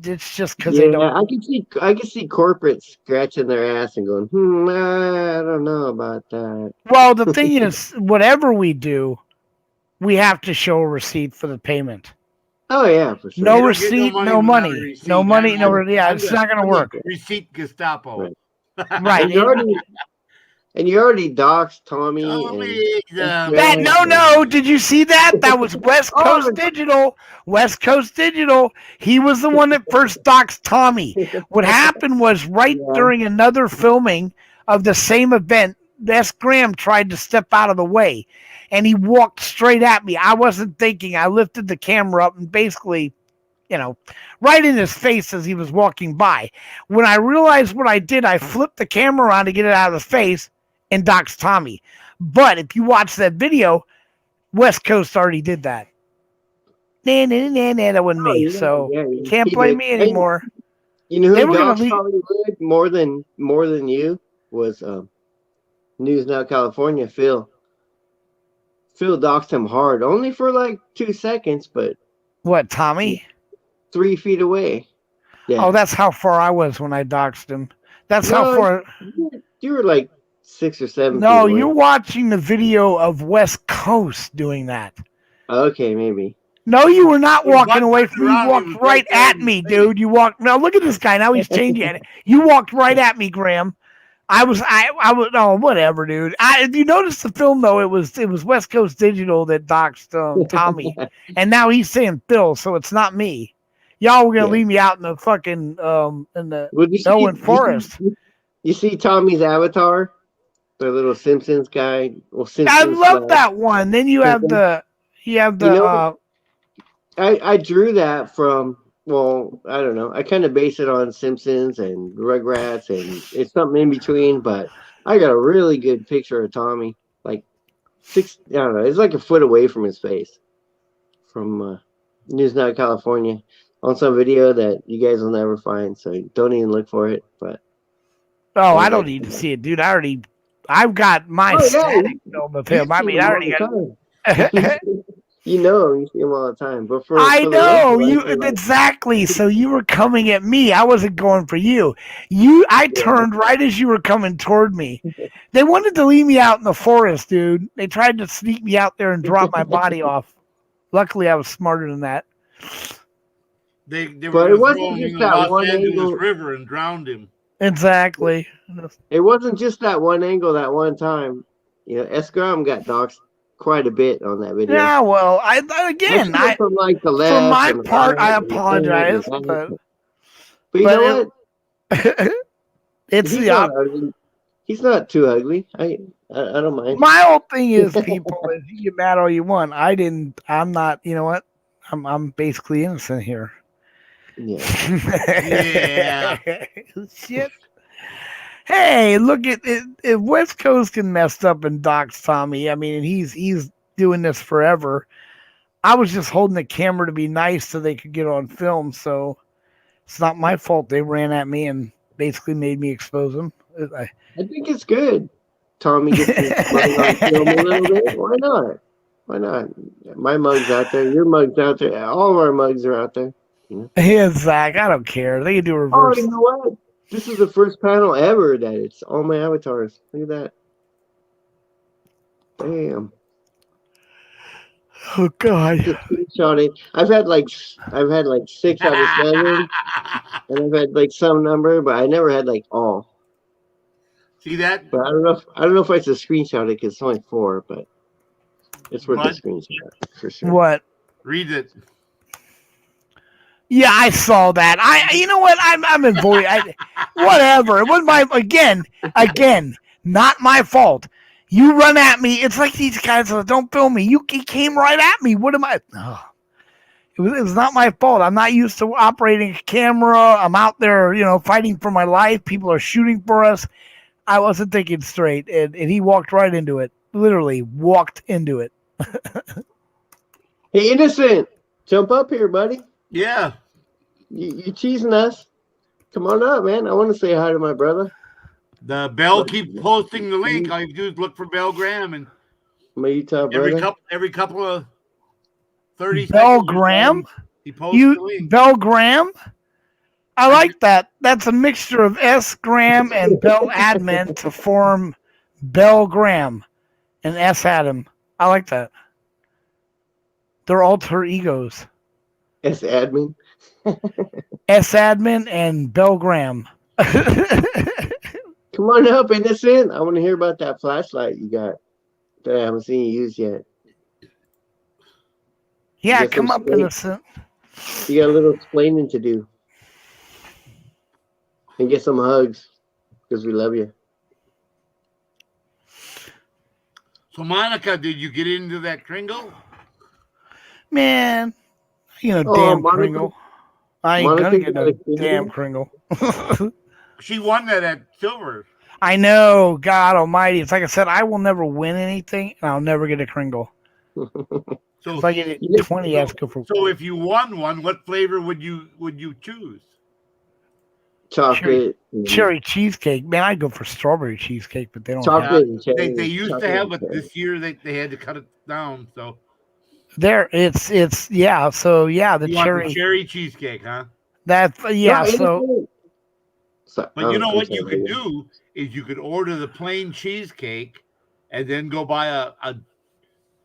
It's just because they don't. I can see corporate scratching their ass and going, I don't know about that. Well, the thing is, whatever we do, we have to show a receipt for the payment. Oh yeah, for sure. No receipt, no money, no money, no. Yeah, it's not going to work. Receipt Gestapo. Right. And you already doxed Tommy. No. Did you see that? That was West Coast Digital. West Coast Digital. He was the one that first doxed Tommy. What happened was during another filming of the same event, S. Graham tried to step out of the way, and he walked straight at me. I wasn't thinking. I lifted the camera up and basically, right in his face as he was walking by. When I realized what I did, I flipped the camera around to get it out of his face and doxed Tommy. But if you watch that video, West Coast already did that. That wasn't me. So you can't blame me anymore. You know who doxed Hollywood more than you was News Now California, Phil. Phil doxed him hard, only for like 2 seconds, but what, Tommy? 3 feet away. Yeah. Oh, that's how far I was when I doxed him. That's how far. You were like 6 or 7 feet No, away. you're watching the video of West Coast doing that. Okay, maybe. No, you were not walking away from me. You walked right at me, dude. You walked. Now look at this guy. Now he's changing it. You walked right at me, Graham. I was. Oh, whatever, dude. If you notice the film though, it was West Coast Digital that doxed Tommy, and now he's saying Phil, so it's not me. Y'all were gonna leave me out in the fucking Elwyn Forest. You see Tommy's avatar, the little Simpsons guy. Well, I love that one. Then you have the. I drew that from. Well, I don't know. I kind of base it on Simpsons and Rugrats, and it's something in between. But I got a really good picture of Tommy, like I don't know. It's like a foot away from his face, from News Now California, on some video that you guys will never find. So don't even look for it. But I don't need to see it, dude. I've got my static film of him. I mean, I already got. You know him, you see him all the time. But for I for the rest know of us, you we're like, exactly. So you were coming at me. I wasn't going for you. I turned right as you were coming toward me. They wanted to leave me out in the forest, dude. They tried to sneak me out there and drop my body off. Luckily, I was smarter than that. They were But going it to wasn't throw him just in the that Los one Angeles angle. River and drowned him. Exactly. It wasn't just that one angle that one time. You know, Escrom got doxxed quite a bit on that video. Yeah. Well, I Especially from like the for left my and the part, right I and the front and apologize, the back. but But you know what? it's He's the not ugly. He's not too ugly. I don't mind. my whole thing is, people, is you get mad all you want. I'm not. You know what? I'm basically innocent here. Yeah. Yeah. Shit. Hey, look at it. If West Coast can messed up and dox Tommy, I mean, he's doing this forever. I was just holding the camera to be nice so they could get on film. So it's not my fault they ran at me and basically made me expose them. I think it's good. Tommy gets his mug on film a little bit. Why not? Why not? My mug's out there. Your mug's out there. All of our mugs are out there. Yeah, Zach, I don't care. They can do Oh, reverse. you know what? This is the first panel ever that it's all my avatars. Look at that. Damn. Oh God. Just screenshotting. I've had like 6 out of 7, and I've had like some number, but I never had like all. See that? But I don't know if I should screenshot it because it's only 4, but it's worth What? a screenshot for sure. What? Read it. Yeah, I saw that. You know what? I'm in void. Whatever. It was my again, not my fault. You run at me. It's like these guys don't film me. He came right at me. What am I? Oh. It was not my fault. I'm not used to operating a camera. I'm out there, fighting for my life. People are shooting for us. I wasn't thinking straight, and he walked right into it. Literally walked into it. Hey, Innocent, jump up here, buddy. Yeah. You teasing us? Come on up, man. I want to say hi to my brother. The Bell keep posting the link. All you do is look for Bell Graham, and My Utah brother. every couple of 30 Bell seconds, Graham? he posts the link. Bell Graham? I like that. That's a mixture of S. Graham and Bell Admin to form Bell Graham and S. Adam. I like that. They're alter egos. S admin. S. Admin and Bell Graham. Come on up, Innocent. I want to hear about that flashlight you got that I haven't seen you use yet. Yeah, Get come some up, straight. Innocent. You got a little explaining to do. And get some hugs because we love you. So, Monica, did you get into that Kringle? Man, damn Monica- Kringle. I ain't Monica gonna get got no a Kringle? damn Kringle. She won that at Silver. I know, God almighty. It's like I said, I will never win anything, and I'll never get a Kringle. So, If I get it 20, I have to go for so if you won one, what flavor would you choose? Chocolate. cherry cheesecake. Man, I'd go for strawberry cheesecake, but they don't have Chocolate and cherry. They used chocolate to have, and but cherry. this year they had to cut it down. So there. It's yeah. So yeah, the you want cherry. the cherry cheesecake, huh? That yeah. No, So Innocent. But you know I'm what you sorry, could yeah. do is you could order the plain cheesecake and then go buy a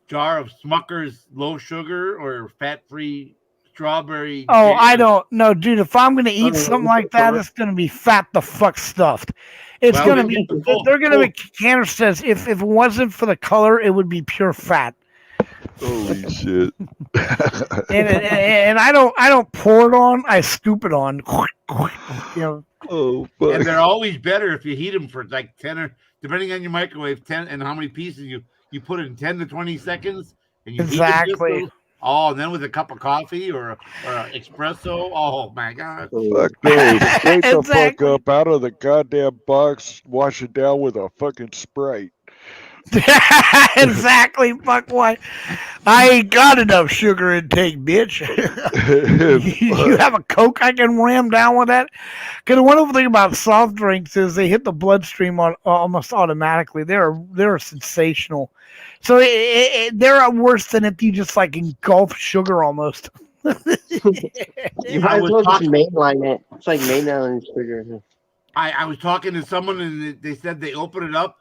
jar of Smucker's low sugar or fat-free strawberry. oh, jam. I don't know, dude. If I'm gonna eat Oh, something it's like that, okay. it's gonna be fat the fuck stuffed. It's Well, gonna then be. get the They're gonna full- make Canner says if it wasn't for the color, it would be pure fat. Holy shit. And I don't pour it on. I scoop it on. Oh, And fuck. they're always better if you heat them for like 10 or depending on your microwave, 10 and how many pieces you put in 10 to 20 seconds. And you heat them just Exactly. so- oh, and then with a cup of coffee or an espresso. Oh my God. Fuck no. Straight the fuck Exactly. up out of the goddamn box, wash it down with a fucking Sprite. Exactly. Fuck why. I ain't got enough sugar intake, bitch. You have a Coke I can ram down with that? Because the wonderful thing about soft drinks is they hit the bloodstream almost automatically. They're sensational. So they're worse than if you just like engulf sugar almost. You might as well just mainline it. It's like mainline sugar. I was talking to someone and they said they opened it up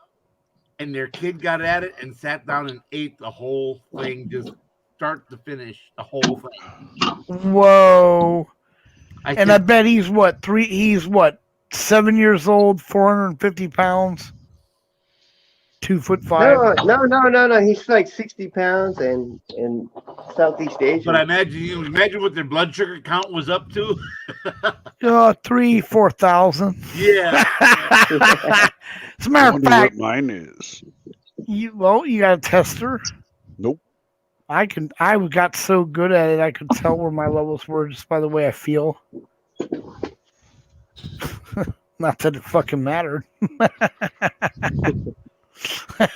and their kid got at it and sat down and ate the whole thing, just start to finish, the whole thing. Whoa. I And I bet he's what, 7 years old, 450 pounds, 2'5". No. He's like 60 pounds and Southeast Asian. But I imagine what their blood sugar count was up to. 4,000. Yeah. As a matter of Wonder fact, what mine is. you got a tester. Nope. I got so good at it, I could tell where my levels were just by the way I feel. Not that it fucking mattered.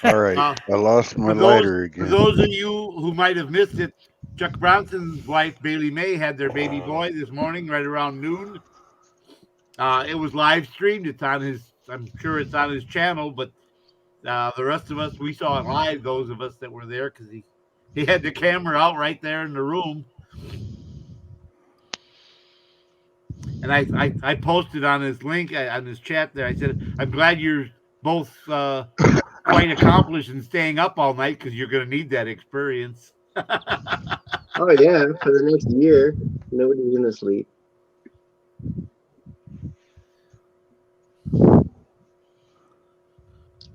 All right. I lost my lighter For again. those of you who might have missed it, Chuck Bronson's wife, Bailey May, had their baby boy this morning right around noon. It was live streamed. It's on I'm sure it's on his channel, but the rest of us, we saw it live, those of us that were there, because he had the camera out right there in the room. And I posted on his link, on his chat there, I said, I'm glad you're both quite accomplished in staying up all night because you're going to need that experience. Oh yeah, for the next year, nobody's gonna sleep.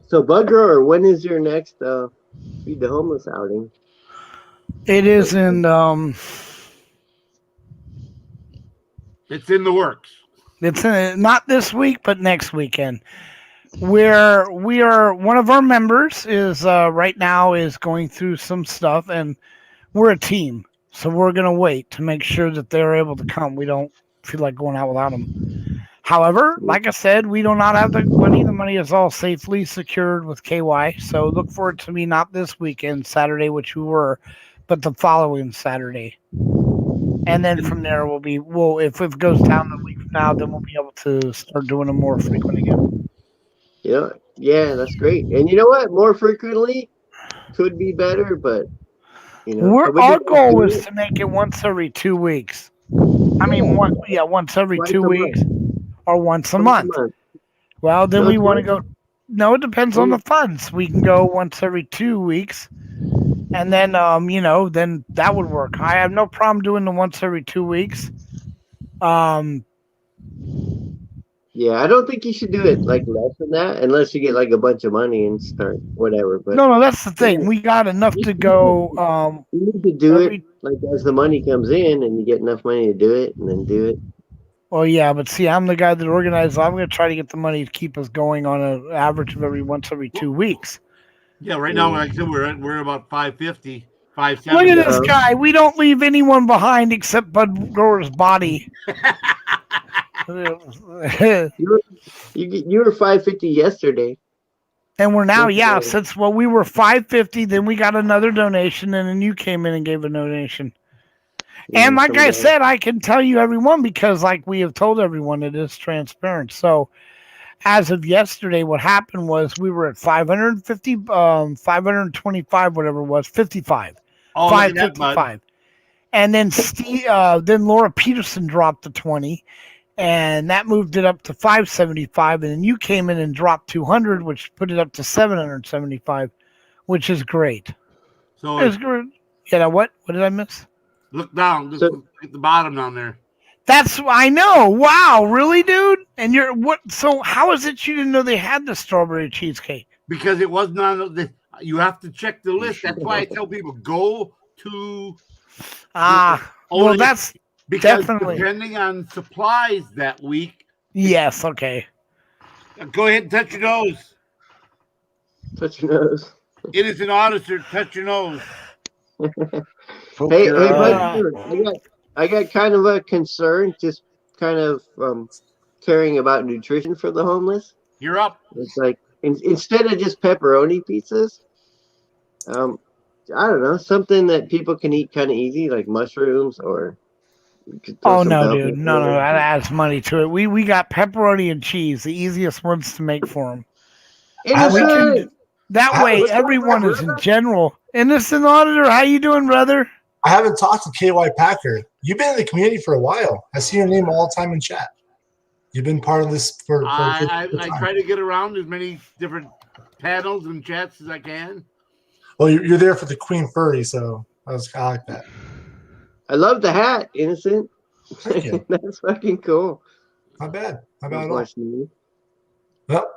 So, Bud Grower, when is your next Feed the Homeless outing? It is in It's in the works. It's not this week, but next weekend. Where we are, one of our members is right now is going through some stuff, and we're a team, so we're gonna wait to make sure that they're able to come. We don't feel like going out without them. However, like I said, we do not have the money. The money is all safely secured with KY. So look forward to me not this weekend, Saturday, which we were, but the following Saturday. And then from there, if it goes down the week from now, then we'll be able to start doing them more frequent again. Yeah, that's great. And you know what? More frequently could be better, but our goal is to make it once every 2 weeks. I mean, once every 2 weeks or once a month. Well, then we want to go. No, it depends on the funds. We can go once every 2 weeks. And then, then that would work. I have no problem doing the once every 2 weeks. Yeah, I don't think you should do it like less than that, unless you get like a bunch of money and start whatever. But no, that's the thing. We got enough to go. You need to do it like as the money comes in, and you get enough money to do it, and then do it. Well, yeah, but see, I'm the guy that organizes. I'm going to try to get the money to keep us going on an average of once every 2 weeks. Yeah, right now, like I said, we're about 550, 570. Look at this guy. We don't leave anyone behind except Bud Grower's body. You were 550 yesterday. And we're now, we were 550, then we got another donation, and then you came in and gave a donation. And like I said, I can tell you everyone because like we have told everyone, it is transparent. So as of yesterday, what happened was we were at 550, 525, whatever it was, 55. 555. And then then Laura Peterson dropped to 20. And that moved it up to 575, and then you came in and dropped 200, which put it up to 775, which is great. So it's good. What did I miss? Look down. Look at the bottom down there. I know. Wow, really, dude? And so how is it you didn't know they had the strawberry cheesecake? Because it wasn't on you have to check the list. That's why I tell people go to well, that's because definitely depending on supplies that week. Yes, okay. Go ahead and touch your nose. Touch your nose. It is an auditor. Touch your nose. Hey, I got kind of a concern, just kind of caring about nutrition for the homeless. You're up. It's like instead of just pepperoni pizzas, I don't know, something that people can eat kind of easy, like mushrooms, or you could throw Oh some no, bell dude, no, pepper. that adds money to it. We got pepperoni and cheese, the easiest ones to make for them. Innocent. That I way, haven't- everyone is in general. Innocent auditor, how you doing, brother? I haven't talked to KY Packer. You've been in the community for a while. I see your name all the time in chat. You've been part of this for a I good time. try to get around as many different panels and chats as I can. Well, you're there for the Queen Furry, so I like that. I love the hat, Innocent. Thank you. That's fucking cool. Not bad. Not bad Love at all. watching you. Well,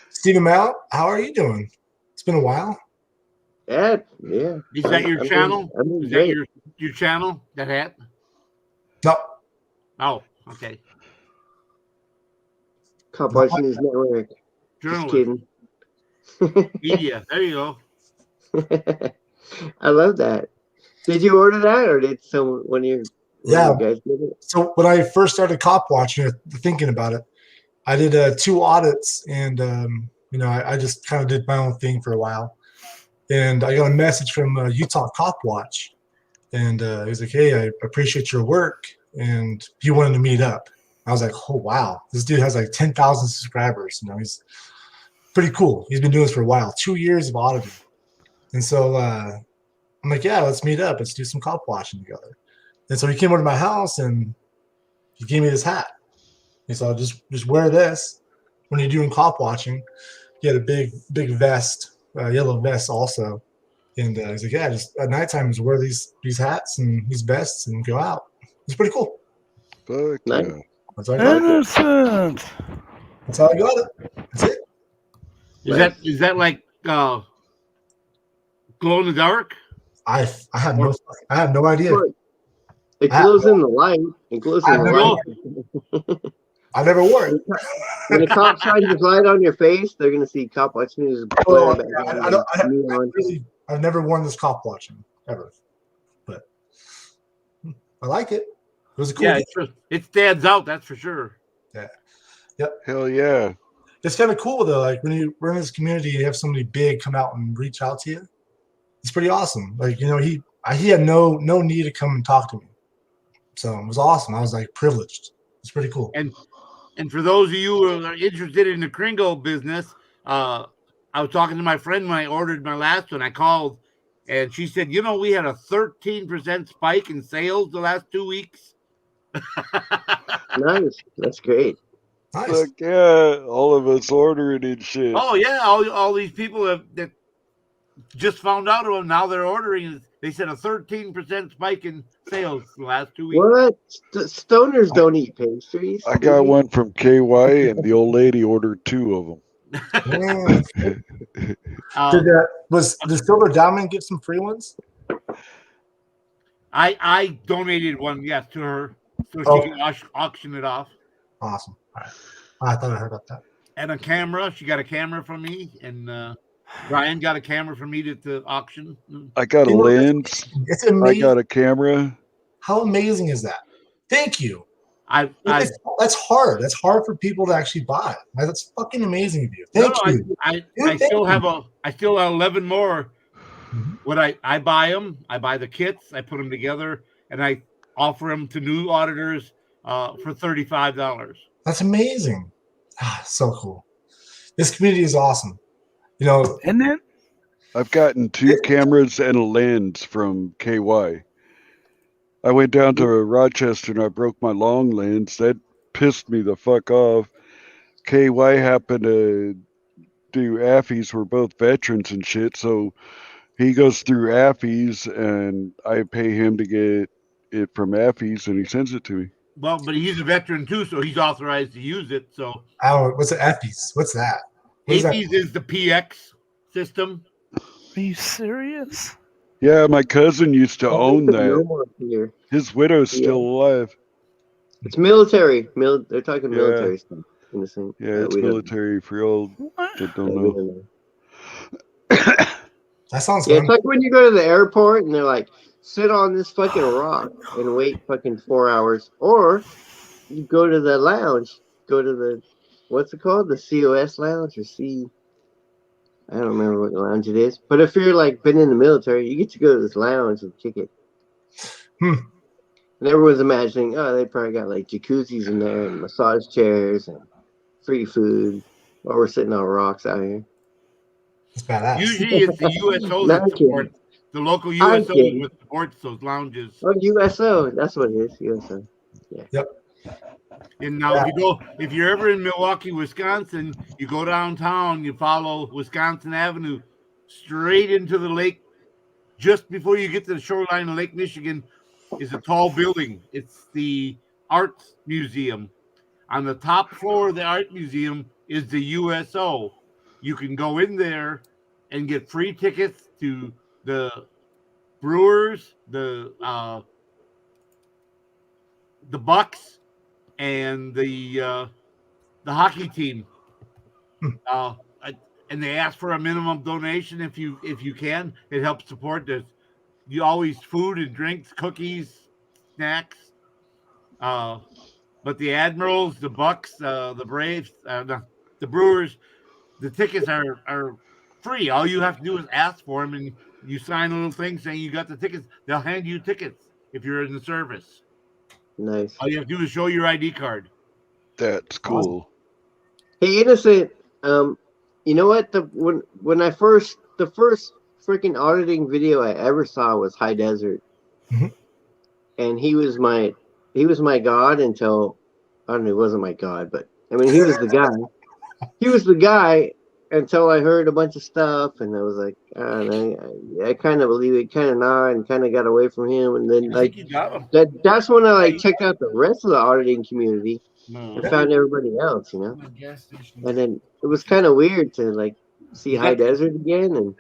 Stephen Mallett, how are you doing? It's been a while. Yeah. Is that your I'm channel? doing Is that great. your channel? That hat? No, Oh, okay. Cop Watch News Network. Just Journalist kidding. media. There you go. I love that. Did you order that, or did one of your Yeah. guys did it? So when I first started cop watching, thinking about it, I did 2 audits, and I just kind of did my own thing for a while. And I got a message from Utah Cop Watch, and he was like, "Hey, I appreciate your work," and he wanted to meet up. I was like, "Oh wow, this dude has like 10,000 subscribers. He's pretty cool. He's been doing this for a while, 2 years of auditing." And so I'm like, "Yeah, let's meet up. Let's do some cop watching together." And so he came over to my house and he gave me this hat. He said, just wear this when you're doing cop watching. He had a big vest, yellow vest also. And he's like, "Yeah, just at nighttime, just wear these hats and these vests and go out." It's pretty cool. Fuck Nice. yeah. That's how I got it. Innocent. That's how I got it. That's it. Is that like glow in the dark? I have no idea. It glows in the light. It glows in I the know. light. I never wore it. When a cop shines his light on your face, they're gonna see Cop Watch News. Oh, glare back I don't. neon. I've never worn this cop watching ever, but I like it. It was a cool. Yeah, it stands out. That's for sure. Hell yeah. It's kind of cool though. Like when you're in this community, you have somebody big come out and reach out to you. It's pretty awesome. Like he had no need to come and talk to me, so it was awesome. I was like privileged. It's pretty cool. And for those of you who are interested in the Kringle business, I was talking to my friend when I ordered my last one. I called, and she said, we had a 13% spike in sales the last 2 weeks. Nice. That's great. Nice. Fuck yeah. All of us ordering and shit. Oh yeah, all these people that just found out about them, now they're ordering. They said a 13% spike in sales the last 2 weeks. What? Stoners don't eat pastries. I got one from KY, and the old lady ordered 2 of them. Did Silver Diamond get some free ones? I donated one, yes, to her so she can auction it off. Awesome. All right. I thought I heard about that. And a camera. She got a camera from me, and Brian got a camera from me to auction. I got a lens. It's I amazing. got a camera. How amazing is that? Thank you. That's hard. That's hard for people to actually buy. That's fucking amazing of you. Thank you. I still have 11 more. When I buy them, I buy the kits, I put them together, and I offer them to new auditors for $35. That's amazing. So cool. This community is awesome. Isn't it? I've gotten 2 cameras and a lens from KY. I went down to Rochester and I broke my long lens. That pissed me the fuck off. KY happened to do AFIs. We're both veterans and shit, so he goes through AFIs and I pay him to get it from AFIs and he sends it to me. Well, but he's a veteran too, so he's authorized to use it. So What's the EFIs? What's that? What is that? AFIs is the PX system. Are you serious? Yeah, my cousin used to own that. No more here. His widow's still alive. It's military. They're talking Yeah. military stuff. In the same. Yeah, it's we don't- military for y'all that don't we know. don't know. That sounds Yeah, fun. it's like when you go to the airport and they're like, sit on this fucking rock and wait fucking 4 hours. Or you go to the lounge, go to the, what's it called? The COS lounge or I don't remember what lounge it is. But if you're like been in the military, you get to go to this lounge and kick it. Hmm. And everyone's imagining, oh, they probably got like jacuzzis in there and massage chairs and free food while we're sitting on rocks out here. It's badass. Usually it's the USO No, that I'm kidding. supports the local I'm USO kidding. that supports those lounges. Oh, USO. That's what it is. USO. And now if you're ever in Milwaukee, Wisconsin, you go downtown, you follow Wisconsin Avenue straight into the lake. Just before you get to the shoreline of Lake Michigan is a tall building. It's the Arts Museum. On the top floor of the Art Museum is the USO. You can go in there and get free tickets to the Brewers, the Bucks, and the hockey team. And they ask for a minimum donation if you can. It helps support this. You always food and drinks, cookies, snacks. But the Admirals, the Bucks, the Braves, the Brewers, the tickets are free. All you have to do is ask for them, and you sign a little thing saying you got the tickets. They'll hand you tickets if you're in the service. Nice. All you have to do is show your ID card. That's cool. Hey, Innocent. You know what? When the first freaking auditing video I ever saw was High Desert, Mhm. and he was my god until I don't know. He wasn't my god, but I mean he was the guy. He was the guy until I heard a bunch of stuff, and I was like, I don't know. I kind of believe it, kind of not, and kind of got away from him, and then I like think you got them. that's when I like checked out the rest of the auditing community and found everybody else, you know. And then it was kind of weird to like see High Desert again, and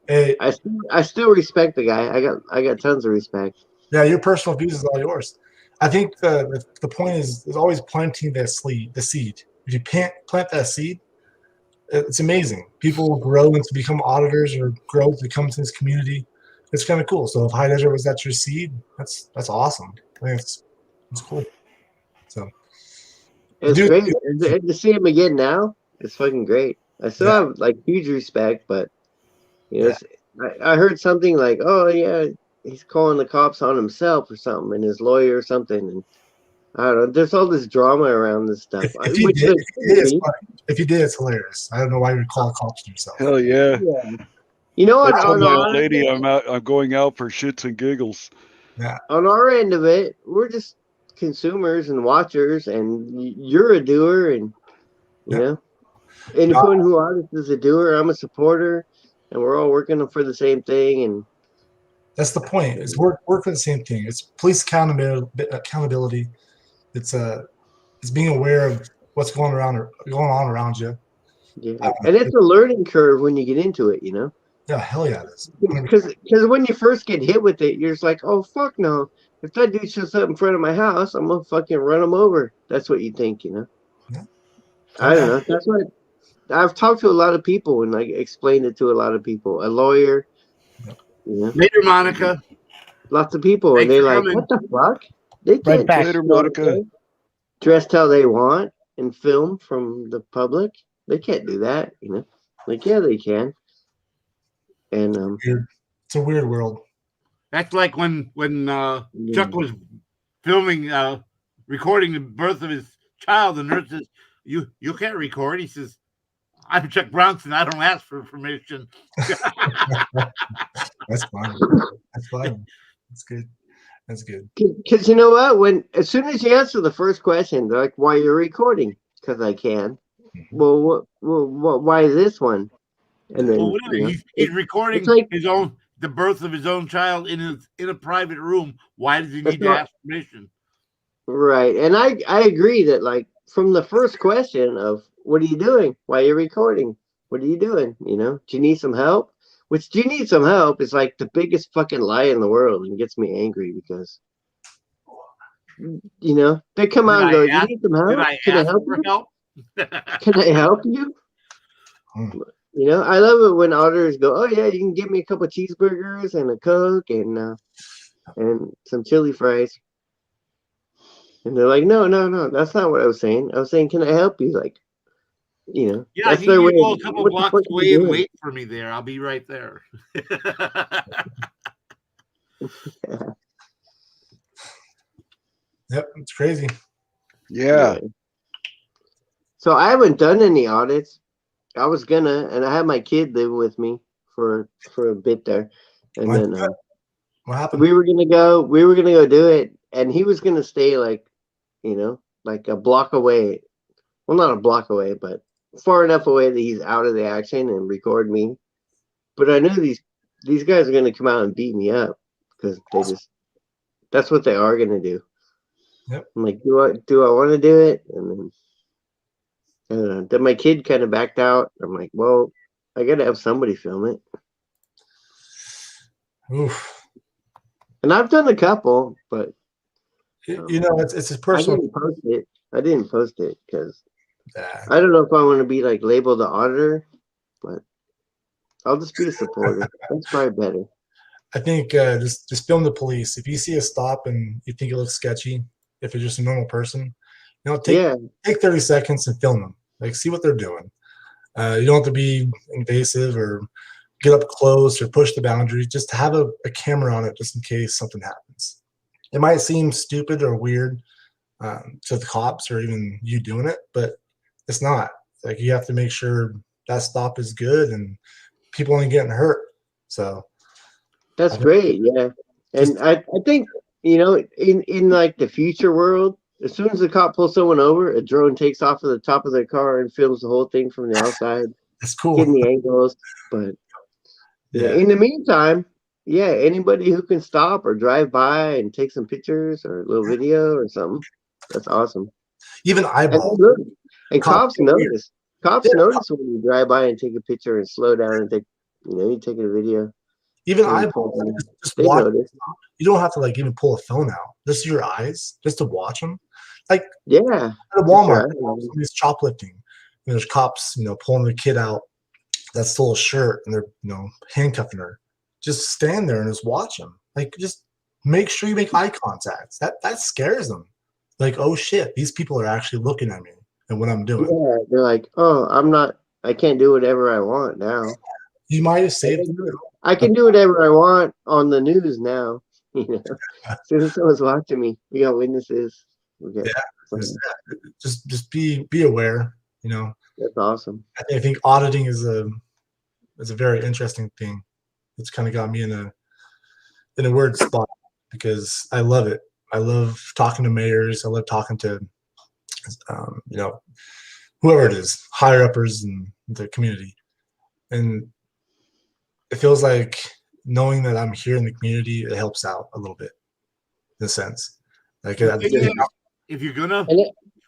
Hey, I still respect the guy. I got tons of respect. yeah, your personal views is all yours. I think the point is always planting the seed. If you plant that seed, it's amazing. People will grow into become auditors or grow to become to this community. It's kind of cool. So if High Desert was that your seed, that's awesome. I think it's cool. So It's Dude, great. And to see him again now, it's fucking great. I still Yeah. have like huge respect, but you know, I heard something like, oh yeah, he's calling the cops on himself or something, and his lawyer or something, and I don't know. There's all this drama around this stuff. if you did, it's funny. If you did, it's hilarious. I don't know why you would call cops on yourself. Hell yeah. You know what? I told On my our, old lady I'm going out for shits and giggles. on our end of it, we're just consumers and watchers, and you're a doer, and you know, anyone who audits is a doer. I'm a supporter, and we're all working for the same thing. And That's the point. It's work for the same thing. It's police accountability. It's being aware of what's going on around you. yeah, and it's a learning curve when you get into it, you know. Yeah, hell yeah, it is. Because when you first get hit with it, you're just like, oh fuck no! If that dude shows up in front of my house, I'm gonna fucking run him over. That's what you think, you know. Yeah. I don't know. That's what I've talked to a lot of people and like explained it to a lot of people. A lawyer, you know, Later, Monica. lots of people, Thanks and they're for like, coming. what the fuck? They can't back. Later, Monica. dressed how they want and film from the public. They can't do that, you know. Like, yeah, they can. And It's a weird world. That's like when Chuck was filming, recording the birth of his child. The nurse says, "You can't record." He says, "I'm Chuck Bronson. I don't ask for permission." That's fine. That's fine. That's good. That's good. Because you know what? As soon as you answer the first question, they're like, "Why you're recording?" Because I can. Well, why this one? And then Well, whatever. you know, He's recording it's like- the birth of his own child in a private room. Why does he That's need to not- ask permission? right. And I agree that like from the first question of what are you doing? Why are you recording? What are you doing? You know, do you need some help? Which do you need some help is like the biggest fucking lie in the world and gets me angry because you know they come out and go, "You need some help? Did I Can I ask help for you? help? Can I help you?" You know, I love it when auditors go, "Oh yeah, you can get me a couple of cheeseburgers and a Coke and some chili fries." And they're like, "No, that's not what I was saying. I was saying, can I help you? Like, you know, Yeah, I that's need their you way. to go a Of, couple what the blocks fuck away you and doing? wait for me there. I'll be right there. Yep, it's crazy. Yeah. So I haven't done any audits. I was gonna, and I had my kid living with me for a bit there, and What, then what happened? we were gonna go do it, and he was gonna stay like, you know, like a block away. Well, not a block away, but far enough away that he's out of the action and record me. But I knew these guys are gonna come out and beat me up because they just that's what they are gonna do. Yep. I'm like, do I want to do it? And then I don't know. Then my kid kind of backed out. I'm like, well, I gotta have somebody film it. Oof. And I've done a couple, but You know, it's a I personal. didn't post it. I didn't post it because Yeah. I don't know if I want to be like labeled the auditor, but I'll just be a supporter. That's probably better. I think just film the police. If you see a stop and you think it looks sketchy, if it's just a normal person, you know, take 30 seconds and film them. Like, see what they're doing. You don't have to be invasive or get up close or push the boundary. Just have a camera on it just in case something happens. It might seem stupid or weird to the cops or even you doing it, but it's not. Like, you have to make sure that stop is good and people aren't getting hurt. So That's great, yeah. And I think, you know, in like the future world, as soon as the cop pulls someone over, a drone takes off of the top of their car and films the whole thing from the outside, that's cool. getting the angles. But Yeah. in the meantime, yeah, anybody who can stop or drive by and take some pictures or a little video or something, that's awesome. Even eyeball. And, look, and Cops cops notice. Cops Yeah. notice when you drive by and take a picture and slow down and take, you know, you taking a video. Even When you eyeballs. pull in, Just they watch. notice. You don't have to like even pull a phone out. Just your eyes, just to watch them. Like Yeah. at a Walmart, Sure. somebody's shoplifting. And there's cops, you know, pulling the kid out that stole a shirt, and they're, you know, handcuffing her. Just stand there and just watch them. Like, just make sure you make eye contact. That scares them. Like, oh shit, these people are actually looking at me and what I'm doing. Yeah, they're like, oh, I can't do whatever I want now. You might have saved. I can do whatever I want on the news now. You know, as soon as someone's watching me, we got witnesses. Just be aware. You know, that's awesome. I think auditing is a very interesting thing. It's kind of got me in a weird spot because I love it. I love talking to mayors. I love talking to, you know, whoever it is, higher uppers in the community, and it feels like knowing that I'm here in the community, it helps out a little bit, in a sense. Like, if you're gonna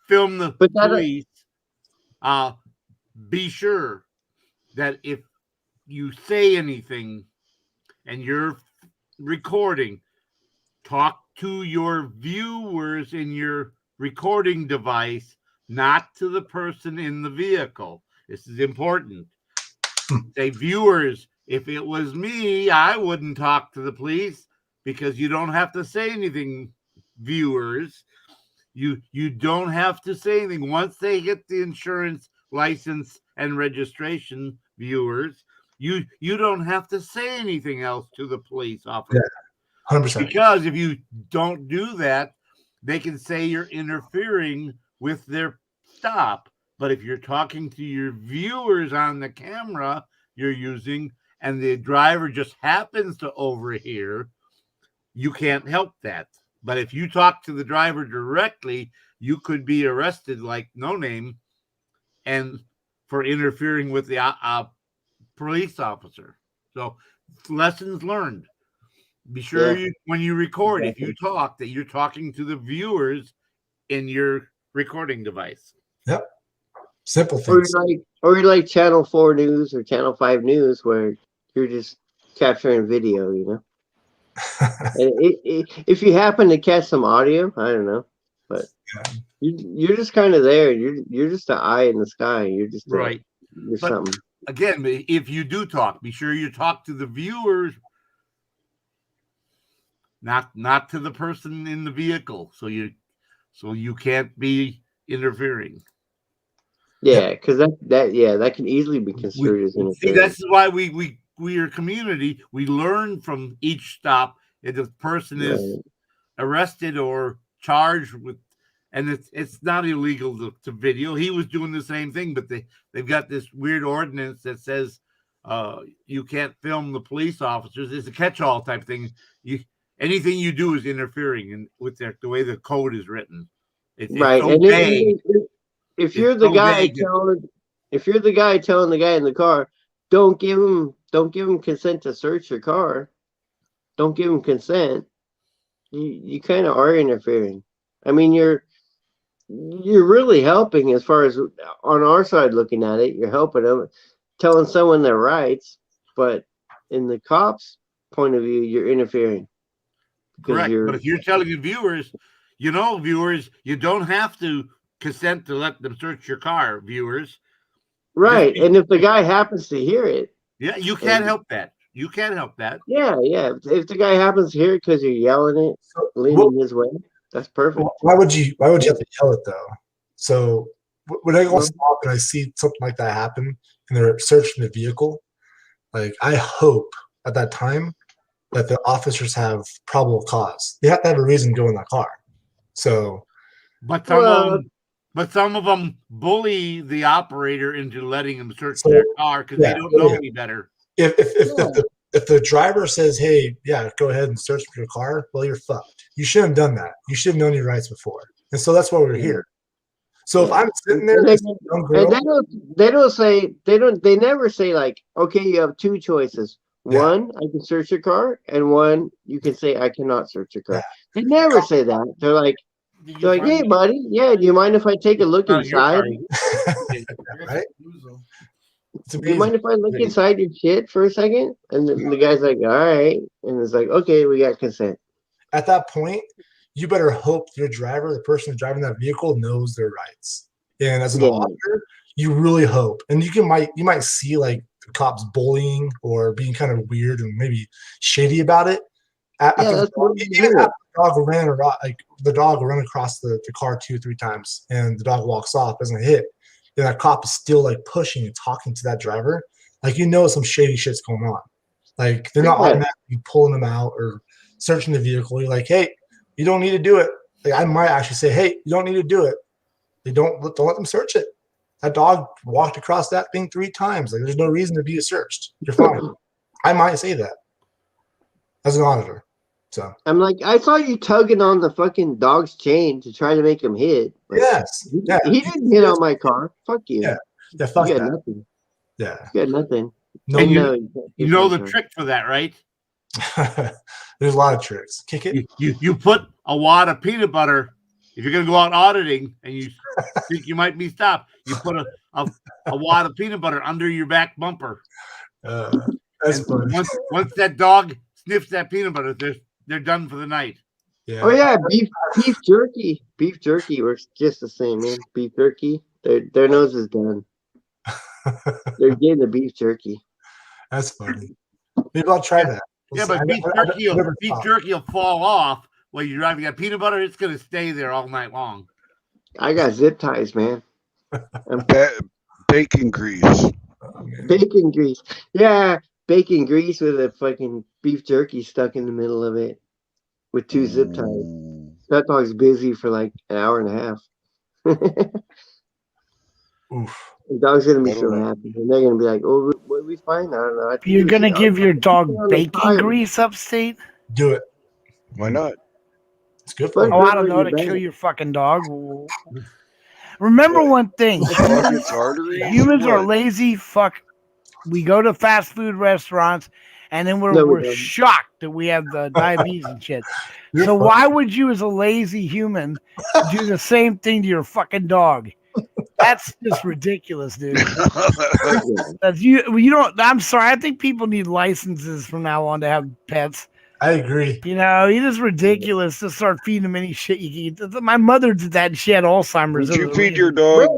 film the police, be sure that if you say anything and you're recording, talk to your viewers in your recording device, not to the person in the vehicle. This is important. Say, viewers, if it was me, I wouldn't talk to the police, because you don't have to say anything, viewers. You don't have to say anything. Once they get the insurance license and registration, viewers, you don't have to say anything else to the police officer. Yeah, 100%. Because if you don't do that, they can say you're interfering with their stop. But if you're talking to your viewers on the camera you're using, and the driver just happens to overhear, you can't help that. But if you talk to the driver directly, you could be arrested like No Name, and for interfering with the police officer. So, lessons learned. Be sure when you record, if you talk, that you're talking to the viewers in your recording device. Yep. Simple things. Or you're like Channel 4 News or Channel 5 News, where you're just capturing video, you know? And if you happen to catch some audio, I don't know, but you're just kind of there. You're just an eye in the sky. You're just right. You're something. Again, if you do talk, be sure you talk to the viewers, not to the person in the vehicle, so you can't be interfering. Yeah, because that can easily be construed as See, interference. that's why we are a community. We learn from each stop if the person is arrested or charged with, and it's not illegal to video. He was doing the same thing, but they've got this weird ordinance that says you can't film the police officers. It's a catch-all type thing. Anything you do is interfering with the way the code is written. It's Right, so and vague. if you're It's the so guy vague. telling the guy in the car, don't give him consent to search your car. Don't give him consent. You kind of are interfering. I mean, you're really helping as far as on our side looking at it. You're helping them, telling someone their rights, but in the cops' point of view, you're interfering. Correct. But if you're telling the viewers, you don't have to consent to let them search your car, viewers. Right. And if the guy happens to hear it. Yeah, you can't help that. You can't help that. Yeah. If the guy happens to hear it because you're yelling it, leaning his way, that's perfect. Why would you have to yell it though? So when I go stop and I see something like that happen and they're searching the vehicle, like I hope at that time that the officers have probable cause. They have to have a reason to go in that car. So, but some of them bully the operator into letting them search their car because they don't know any better. If the driver says, "Hey, go ahead and search for your car," well, you're fucked. You shouldn't have done that. You should have known your rights before. And so that's why we're here. So if I'm sitting there, they never say like, okay, you have two choices. One, I can search your car, and one, you can say I cannot search your car. Yeah. They never say that. They're like, hey, buddy, do you mind if I take a look inside? Right? Do you mind if I look inside your shit for a second? And the guy's like, all right. And it's like, okay, we got consent. At that point, you better hope your driver, the person driving that vehicle, knows their rights. And as an officer, you really hope. And you might see like the cops bullying or being kind of weird and maybe shady about it. Even after the dog will run across the car 2-3 times and the dog walks off, doesn't hit, and that cop is still like pushing and talking to that driver, like some shady shit's going on. Like they're not automatically pulling them out or searching the vehicle. You're like, hey, you don't need to do it. Like I might actually say, hey, you don't need to do it. They don't let them search it. That dog walked across that thing 3 times. Like there's no reason to be searched. You're fine. I might say that as an auditor. So I'm like, I saw you tugging on the fucking dog's chain to try to make him hit. Yes. He didn't hit on my car. Fuck you. Yeah, fuck you got that. nothing. Yeah. You got nothing. No, you know the trick for that, right? There's a lot of tricks. Kick it. You put a wad of peanut butter. If you're going to go out auditing and you think you might be stopped, you put a wad of peanut butter under your back bumper. That's funny. Once that dog sniffs that peanut butter, they're done for the night. Yeah. Oh yeah, beef jerky. Beef jerky works just the same, man. Beef jerky, their nose is done. They're getting the beef jerky. That's funny. Maybe I'll try that. Yeah, but beef jerky will fall off while you're driving. That peanut butter, it's gonna stay there all night long. I got zip ties, man. Bacon grease. Bacon grease. Yeah, bacon grease with a fucking beef jerky stuck in the middle of it with 2 zip ties. That dog's busy for like an hour and a half. Oof. The dog's gonna be so happy, and they're gonna be like, "Oh, what did we find? I don't know." You're gonna give your dog bacon grease upstate? Do it. Why not? It's good for you. I don't know, to kill your fucking dog. Remember one thing: humans are lazy. Fuck. We go to fast food restaurants, and then we're shocked that we have the diabetes and shit. So why would you, as a lazy human, do the same thing to your fucking dog? That's just ridiculous, dude. That's you don't. I'm sorry. I think people need licenses from now on to have pets. I agree. It is ridiculous to start feeding them any shit you can eat. My mother did that and she had Alzheimer's. Did you feed your dog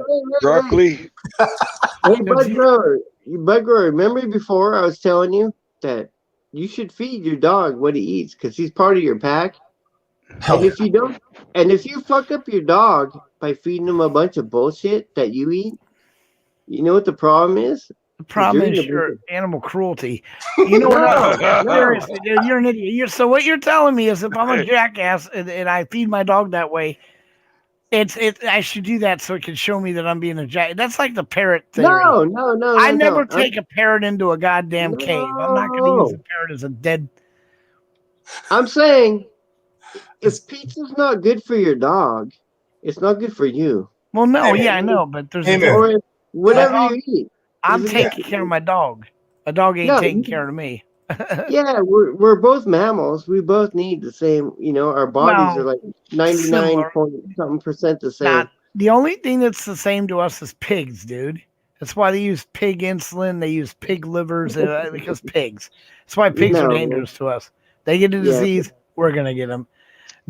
broccoli? Hey, Bud Grower, remember before I was telling you that you should feed your dog what he eats because he's part of your pack? And if you don't, and if you fuck up your dog by feeding him a bunch of bullshit that you eat, You know what the problem is? The problem You're is in the your business. animal cruelty. You know what? No, no. Seriously, dude, you're an idiot. So what you're telling me is if I'm a jackass and I feed my dog that way, I should do that so it can show me that I'm being a jack. That's like the parrot theory. No. I never take a parrot into a goddamn cave. I'm not going to use a No. parrot as a dead. I'm saying if pizza's not good for your dog, it's not good for you. Well, no, Hey, yeah, I know, but there's a hey, man. difference. Or whatever Yeah. you eat. I'm Isn't taking it? care of my dog. A dog ain't No, taking you- care of me. Yeah, we're both mammals. We both need the same. Our bodies are Well, like 99 similar. point something percent the same. Not the only thing that's the same to us is pigs, dude. That's why they use pig insulin. They use pig livers because pigs. That's why pigs are No. dangerous to us. They get a Yeah. disease, we're gonna get them.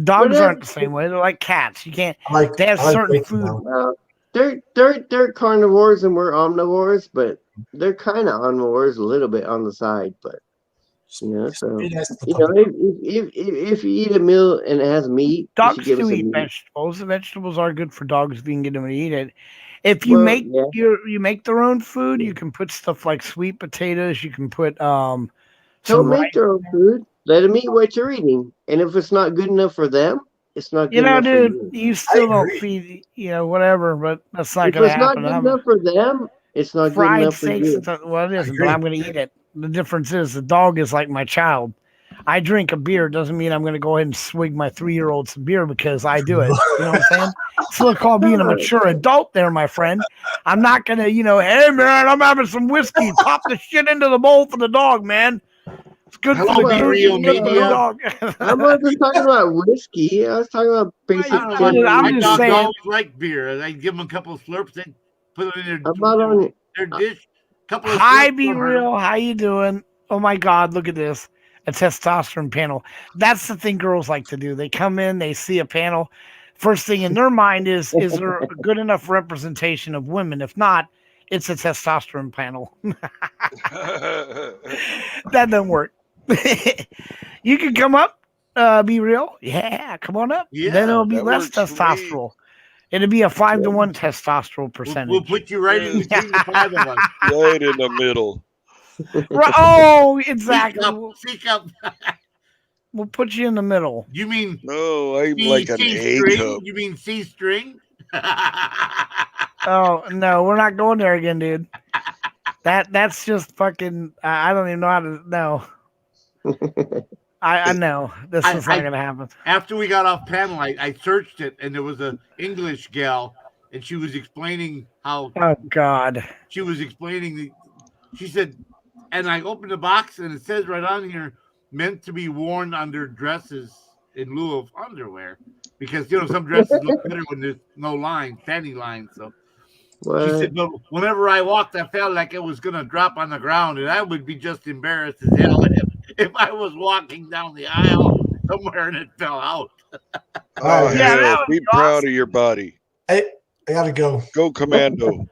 Dogs Whatever. aren't the same way. They're like cats. You can't. I like, They have I like certain bacon, food. though. Well, they're carnivores and we're omnivores, but they're kind of omnivores a little bit on the side. But so Be nice to the puppy. if you eat a meal and it has meat, you Dogs should give do us a eat meat. vegetables. The vegetables are good for dogs if you can get them to eat it. If you Well, make yeah. you make their own food, you can put stuff like sweet potatoes. You can put Don't some rice. make their own food. Let them eat what you're eating, and if it's not good enough for them, it's not good enough dude, for you. you still don't agree. feed, whatever, but that's not If gonna it's not happen. good I'm enough for them, it's not good fried enough for steaks. you. And well, it isn't, but agree. I'm gonna eat it. The difference is the dog is like my child. I drink a beer doesn't mean I'm gonna go ahead and swig my 3-year-old some beer because I do it. You know what I'm saying? It's still called being a mature adult there, my friend. I'm not gonna, hey man, I'm having some whiskey. Pop the shit into the bowl for the dog, man. It's good for Hello, the Be cooch, Real it's good for the Media. dog. I wasn't talking about whiskey. I was talking about basic. I'm My just dogs saying- always like beer. I give them a couple of slurps, they put it in I'm not on it. their dish. Couple of Hi, slurps Be don't hurt 'em. Real. How you doing? Oh my God, look at this. A testosterone panel. That's the thing girls like to do. They come in, they see a panel. First thing in their mind is there a good enough representation of women? If not, it's a testosterone panel. That doesn't work. You can come up, Be Real. Yeah, come on up. Yeah, then it'll be that less works for me. testosterone. It'll be a 5-to-1 testosterone percentage. We'll put you right in between the five of us. Right in the middle. Right, oh, exactly. Speak up. We'll put you in the middle. You mean No, I'm C, like an C A string? cup. You mean C string? Oh no, we're not going there again, dude. That's just fucking. I don't even know how to know. I know this is not gonna happen. After we got off panel, I searched it, and there was an English gal, and she was explaining how Oh God. she was explaining. She said, and I opened the box, and it says right on here, meant to be worn under dresses in lieu of underwear, because some dresses look better when there's no line, fanny line. So she What? said, but whenever I walked, I felt like it was gonna drop on the ground, and I would be just embarrassed as hell if I was walking down the aisle somewhere and it fell out. Oh, Yeah, that hell, would be be proud awesome. of your body. Hey, I gotta go. Go commando.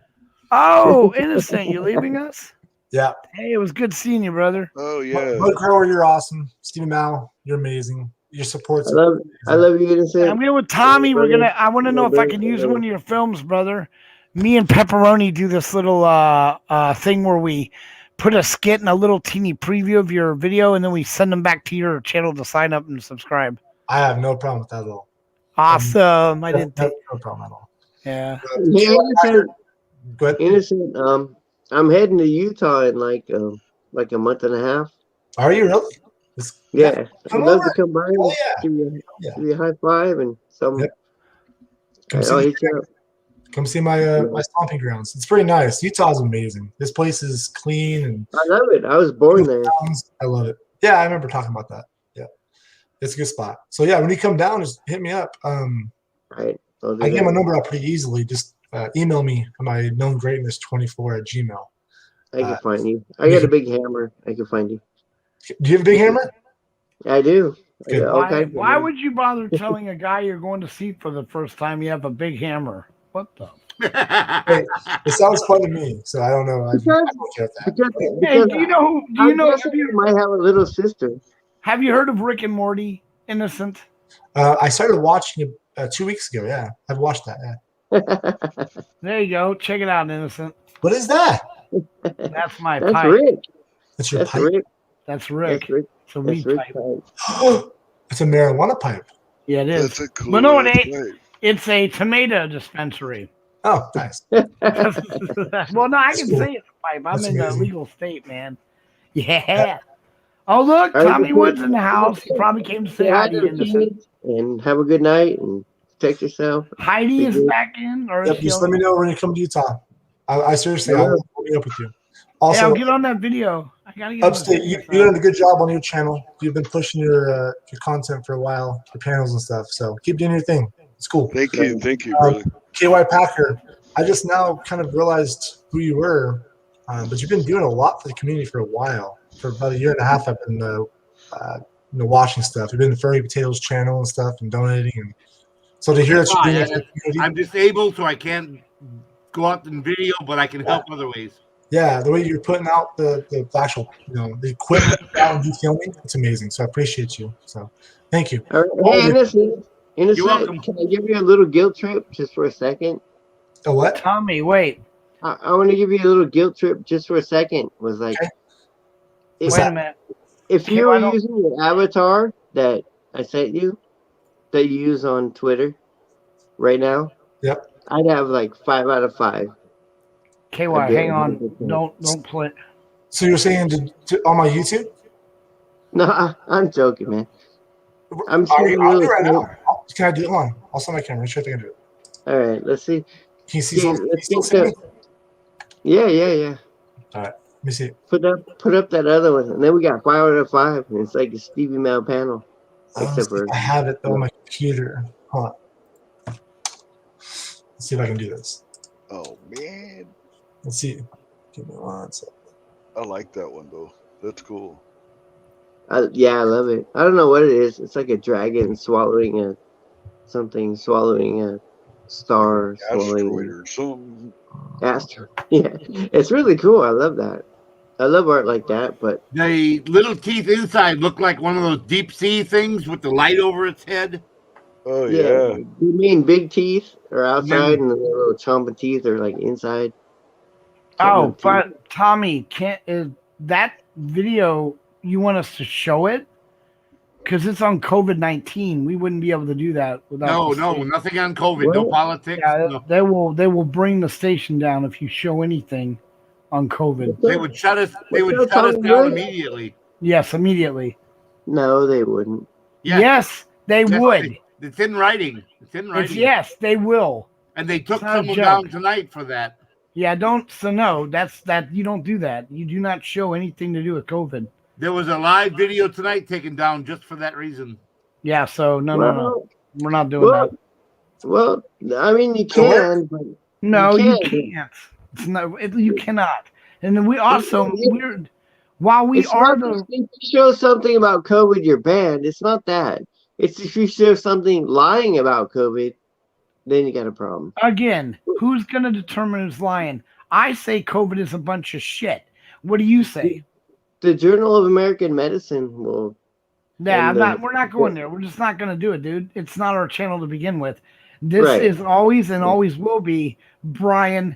Oh, Innocent, you leaving us? Yeah. Hey, it was good seeing you, brother. Oh, yeah. Bud Grower, you're awesome. Stephen Mal, you're amazing. Your support's I love you, innocent. I'm here with Tommy. I want to know if I brother. can use one of your films, brother. Me and Pepperoni do this little thing where we put a skit and a little teeny preview of your video, and then we send them back to your channel to sign up and subscribe. I have no problem with that at all. Awesome. I didn't think. No problem at all. Yeah. Yeah, innocent. Go ahead. Innocent. I'm heading to Utah in like a month and a half. Are you really? Yeah, Come I'd love over. to come by and Oh, yeah. give you a high five and some. Yep. Come I'll see, hit you up. come see my my stomping grounds. It's pretty nice. Utah's amazing. This place is clean and I love it. I was born there. I love it. Yeah, I remember talking about that. Yeah, it's a good spot. So yeah, when you come down, just hit me up. Right. I'll do I get that. my number out pretty easily. Just email me on my knowngreatness24@gmail. I can find you. I got a big hammer. I can find you. Do you have a big hammer? I do. I Good. got all Why, kinds of why hammers. would you bother telling a guy you're going to see for the first time you have a big hammer? What the? Hey, it sounds fun to me, so I don't know. I don't care with that. Because, Hey, because do you know? Do I'm you know? guessing you might have a little sister. Have you heard of Rick and Morty? Innocent. I started watching it 2 weeks ago. Yeah, I've watched that. Yeah. There you go. Check it out, Innocent. What is that? That's my That's pipe. Rick. That's your That's pipe. Rick. That's Rick. That's Rick. It's a That's weed Rick's pipe. pipe. It's a marijuana pipe. Yeah, it is. That's a cool. But no, it ain't. pipe. It's a tomato dispensary. Oh, nice. Well, no, I can say it's a pipe. I'm That's in the amazing. legal state, man. Yeah. Oh, look, All right, Tommy well, Wood's in the house. He probably came to say hi to you, Innocent. and have a good night and protect yourself. Heidi is back in, or Yep, is she just let me know when you come to Utah. I seriously, Yeah. I'll meet up with you. Hey, Also, I'll get on that video. I gotta get on Upstate, that you're doing a good job on your channel. You've been pushing your content for a while, your panels and stuff. So keep doing your thing. It's cool. Thank you, brother. KY Packer, I just now kind of realized who you were, but you've been doing a lot for the community for a while. For about a year and a half, I've been watching stuff. You've been in the Furry Potatoes channel and stuff and donating. And so to hear that you're doing it for the community, I'm disabled, so I can't go out in video, but I can help other ways. yeah, the way you're putting out the actual, the equipment out and you filming, it's amazing. So I appreciate you. So thank you. All right. Hey, Innocent, You're welcome. can I give you a little guilt trip just for a second? A what? Tommy, wait. I want to give you a little guilt trip just for a second. Was like, Okay. if, Wait a minute. if Okay, you why were don't- using your avatar that I sent you, that you use on Twitter right now, Yep. I'd have like 5 out of 5. KY, I did. hang on. Don't play. So you're saying on my YouTube? No, I'm joking, man. I'm I'll do it really right now. Can I do it? Hold on. I'll set my camera. Sure, I can do it. All right, let's see. Can you see Yeah, something? let's Can you get still see me? Yeah. Let me see. Put up that other one, and then we got 5 out of 5, and it's like a Stevie Mail panel. Except for I have it on my computer. Hold on. Let's see if I can do this. Oh man, Let's see. Give me 1 second. I like that one though. That's cool. yeah, I love it. I don't know what it is. It's like a dragon swallowing a star, swallowing Asteroid or something. asteroid. Yeah, it's really cool. I love that. I love art like that, but The little teeth inside look like one of those deep sea things with the light over its head. Oh yeah. yeah. You mean big teeth are outside, and the little chompa teeth are like inside? Oh, Teeth. but Tommy, is that video you want us to show it? Because it's on COVID-19. We wouldn't be able to do that without. No, the no, station. nothing on COVID. No What? politics. Yeah, no. they will bring the station down if you show anything on COVID. They would shut us. They would What's shut up, us Tommy down Wood? immediately. Yes, immediately. No, they wouldn't. Yeah, Yes, they Yes, would. It's in writing. It's in writing. Yes, they will. And they took It's not a someone joke. down tonight for that. Yeah, that you don't do that. You do not show anything to do with COVID. There was a live video tonight taken down just for that reason. Yeah, so no. We're not doing Well, that. well, I mean, you can, but No, you you can't. can't. It's not, you cannot. And then we also while we it's are not the if you show something about COVID, you're banned. It's not that. It's if you show something lying about COVID, then you got a problem. again, who's gonna determine who's lying? I say COVID is a bunch of shit. What do you say? The Journal of American Medicine will. Yeah, And, we're not going there. We're just not gonna do it, dude. It's not our channel to begin with. This Right. is always and always will be Brian's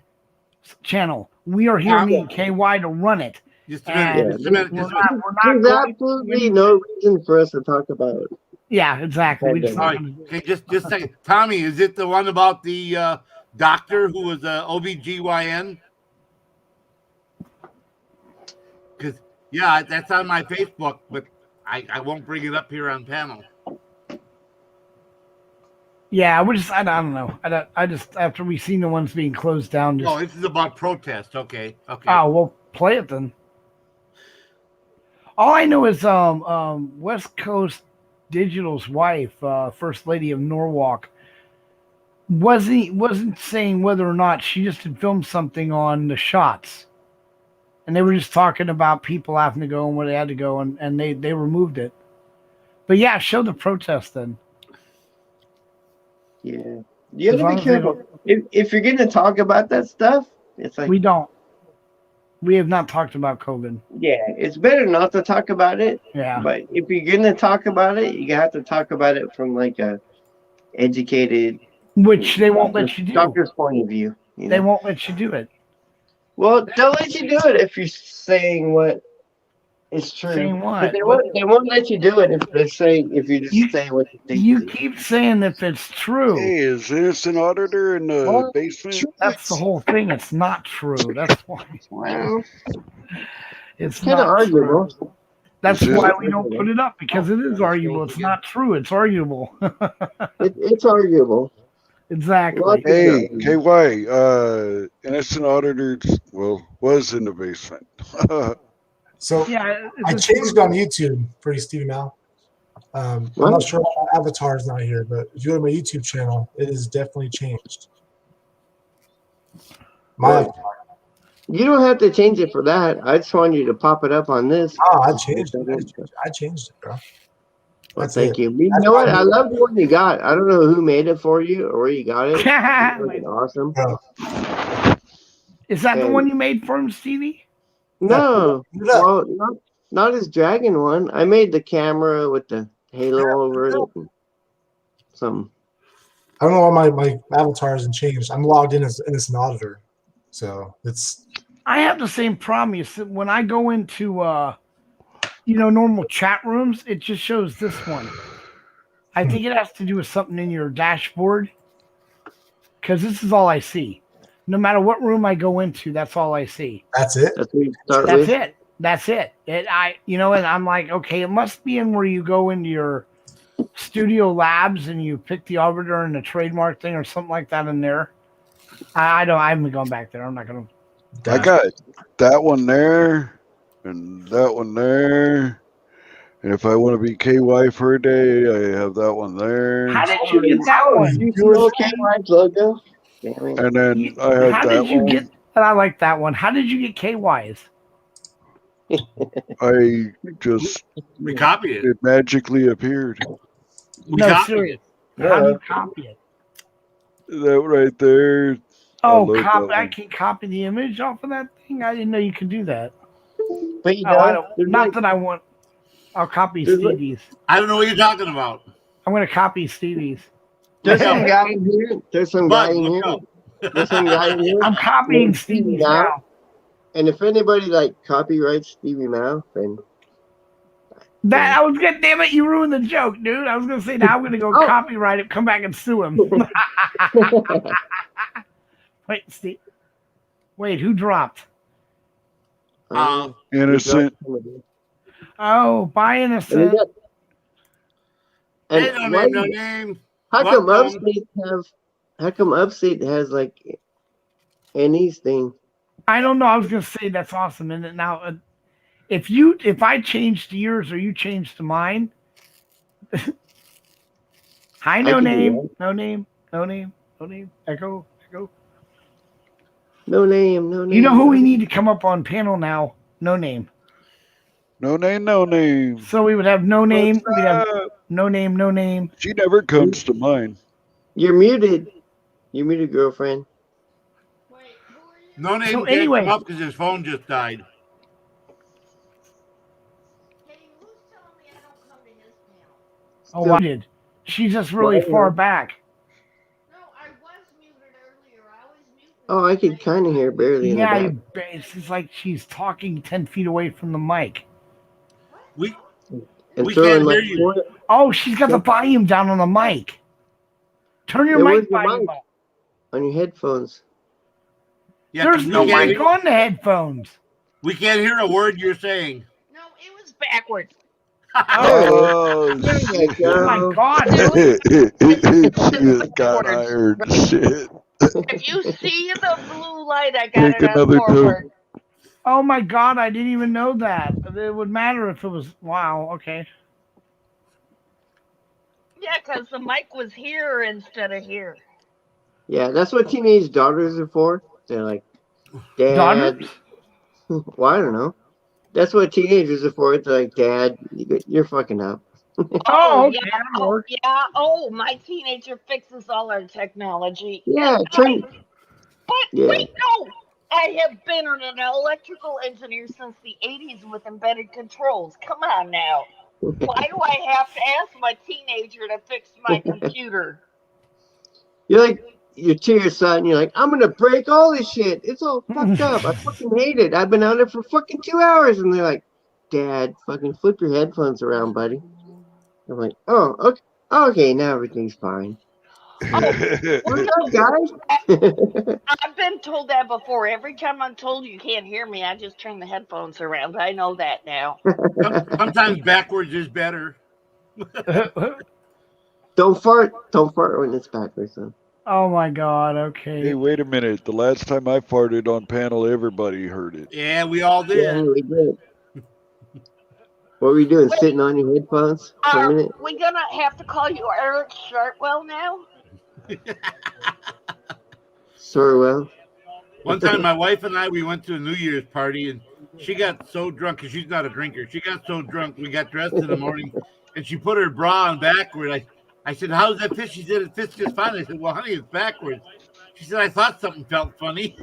channel. We are here, me and KY, to run it. Just a And minute. Just a minute. we're Just a minute. not There's going absolutely no reason for us to talk about it. Yeah, exactly. We just All not right. gonna do it. Okay, just a second. Tommy, is it the one about the doctor who was a OBGYN? Because, yeah, that's on my Facebook, but I won't bring it up here on panel. Yeah, I don't know. I just after we seen the ones being closed down, just Oh, this is about protest. Okay. Okay. oh, well, play it then. All I know is West Coast Digital's wife, First Lady of Norwalk, wasn't saying whether or not she just had filmed something on the shots, and they were just talking about people having to go and where they had to go, and they removed it. But yeah, show the protest then. Yeah, you As have to long be as they careful. If you're gonna talk about that stuff, it's like We don't. We have not talked about COVID. yeah, it's better not to talk about it. Yeah. But if you're gonna talk about it, you have to talk about it from like a educated which they won't let you do. Doctor's point of view. You They know? won't let you do it. Well, they'll let you do it if you're saying what is true. Saying But what? they won't let you do it if they're saying if you're just You- saying what you think. You keep saying if it's true. Hey, is Innocent Auditor in the Well, basement? That's the whole thing. It's not true. That's why. Well, It's kind of not true. arguable. That's Is it? why we don't put it up, because it is arguable. It's not true. It's arguable. It's arguable. Exactly. Hey, KY, Innocent Auditor, well, was in the basement. So Yeah. I changed it on YouTube for you, Stevie Mal. I'm not sure why my avatar is not here, but if you go to my YouTube channel, it is definitely changed. My avatar. You don't have to change it for that. I just want you to pop it up on this. Oh, I changed it. I changed it, bro. Well, That's thank it. you. You That's know what? why I love the one you got. I don't know who made it for you or where you got it. It's Is fucking awesome. Bro, that the And- one you made for him, Stevie? No, put it up. well, not his dragon one. I made the camera with the halo over it. And some. I don't know why my avatar hasn't changed. I'm logged in as Innocent Auditor. So it's I have the same problem. You see, when I go into normal chat rooms, it just shows this one. I think it has to do with something in your dashboard, because this is all I see. No matter what room I go into, that's all I see. that's it. That's what you start That's with. it. That's it. And I'm like, okay, it must be in where you go into your Studio Labs and you pick the arbiter and the trademark thing or something like that in there. I haven't gone back there. I'm not gonna. I got that one there and that one there. And if I want to be KY for a day, I have that one there. How did you get that one? You see KY's logo? Damn it. And then I have How that did you one. get? I like that one. How did you get KYs? I just, We copied it. it magically appeared. We No, copied serious. it. How do you copy it? That right there. Oh, love copy! that I one. can copy the image off of that thing. I didn't know you could do that. But you Oh, I know, don't. there's Not like- that I want. I'll copy There's like- Stevie's. I don't know what you're talking about. I'm gonna copy Stevie's. there's Yeah. some guy in here. There's some guy Bud, in look here. up. There's some guy in here. I'm copying Named Stevie Stevie's Mao. now. And if anybody like copyrights Stevie Mao, then That I was gonna. Damn it! You ruined the joke, dude. I was gonna say now I'm gonna go Oh. copyright it. Come back and sue him. Wait, Steve. Wait, who dropped? Innocent. Oh, by And, Innocent. we got- Hey, and no why- name, no name. how come Welcome. Upstate have? How come Upstate has like Annie's thing? I don't know. I was gonna say that's awesome. And now, if I change to yours or you change to mine, hi, no can do name, that. no name, no name, no name. Echo. No name, no name. You know who we need to come up on panel now? No name. No name, no name. So we would have no name. What's We'd have up? no name, no name. She never comes to mind. You're muted. You're muted, girlfriend. No name So can't anyway- come up because his phone just died. Oh, I did. She's just really Well, far back. Oh, I could kind of hear barely in Yeah, the back. it's just like she's talking 10 feet away from the mic. We And we throwing can't like hear you. Oh, she's got the volume down on the mic. Turn your Yeah, mic where's the volume mic? up. on your headphones. Yeah, There's 'cause no we can't mic hear- on the headphones. We can't hear a word you're saying. No, it was backwards. Oh, There you shit. Oh my go. God. She just got iron. Shit. If you see the blue light, I got Take it on another forward. Oh my God, I didn't even know that. It would matter if it was, wow, okay. Yeah, because the mic was here instead of here. Yeah, that's what teenage daughters are for. They're like, Dad. Daughters? Well, I don't know. That's what teenagers are for. They're like, Dad, you're fucking up. Oh, okay. yeah. that'll Oh, work. yeah. Oh, my teenager fixes all our technology. Yeah, And turn. But Yeah. wait, no. I have been an electrical engineer since the 80s with embedded controls. Come on now. Why do I have to ask my teenager to fix my computer? You're like, you to your son, you're like, I'm gonna break all this shit. It's all fucked up. I fucking hate it. I've been on it for fucking 2 hours. And they're like, Dad, fucking flip your headphones around, buddy. I'm like, oh, okay. Okay, now everything's fine. What's up, guys? I've been told that before. Every time I'm told you can't hear me, I just turn the headphones around. I know that now. Sometimes backwards is better. Don't fart. Don't fart when it's backwards, though. Oh my God. Okay. Hey, wait a minute. The last time I farted on panel, everybody heard it. Yeah, we all Yeah, did. we did. What were you doing? Wait. Sitting on your headphones for a Are minute? we gonna have to call you Eric Shartwell now? Sure, well. One time, my wife and I, we went to a New Year's party, and she got so drunk, because she's not a drinker. She got so drunk, we got dressed in the morning, and she put her bra on backward. I said, how's that fit? She said, it fits just fine. I said, well, honey, it's backwards. She said, I thought something felt funny.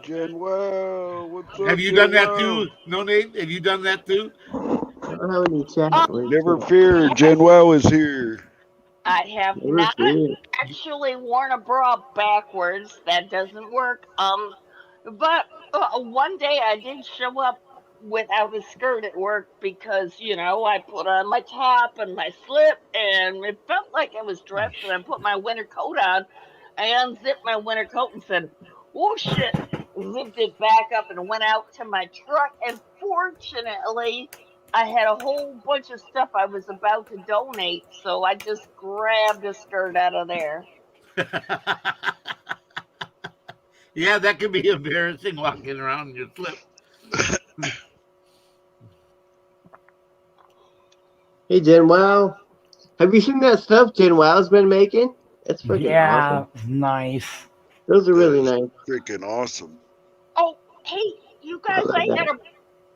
Jen, wow, what's up? Have you Jen done that Wow? too? No, Nate? Have you done that too? I don't have any chat. Never fear, Jen Wow is here. I have Never not fear. actually worn a bra backwards. That doesn't work. But one day I did show up without a skirt at work because, you know, I put on my top and my slip and it felt like I was dressed, and I put my winter coat on. I unzipped my winter coat and said, oh shit, zipped it back up and went out to my truck. And fortunately, I had a whole bunch of stuff I was about to donate, so I just grabbed a skirt out of there. Yeah, that could be embarrassing walking around in your slip. Hey, Jen Wow. Have you seen that stuff Jen Wow's been making? It's freaking Yeah. awesome. Nice. Those are really That is nice. freaking awesome. Oh, hey, you I guys, love that.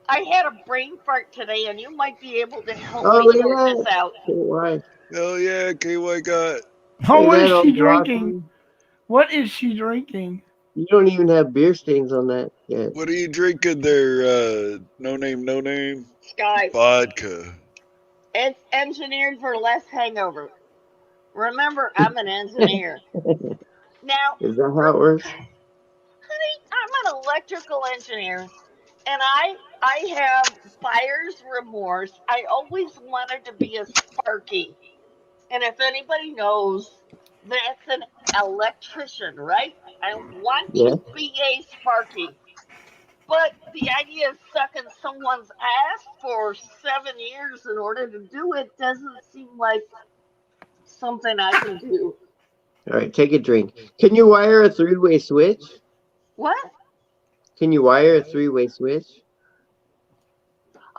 I had a brain fart today, and you might be able to help Oh, me look sort at this that. out. Why? Hell yeah, KY got. Oh, Hey, what is that she old drinking? broccoli. What is she drinking? You don't even have beer stains on that yet. What are you drinking there? No name. Guys, Vodka. it's engineered for less hangover. Remember, I'm an engineer. Now, Is that how it works? honey, I'm an electrical engineer, and I have buyer's remorse. I always wanted to be a Sparky. And if anybody knows, that's an electrician, right? I want Yeah. to be a Sparky. But the idea of sucking someone's ass for 7 years in order to do it doesn't seem like something I can do. All right, take a drink. Can you wire a three-way switch? What? Can you wire a three-way switch?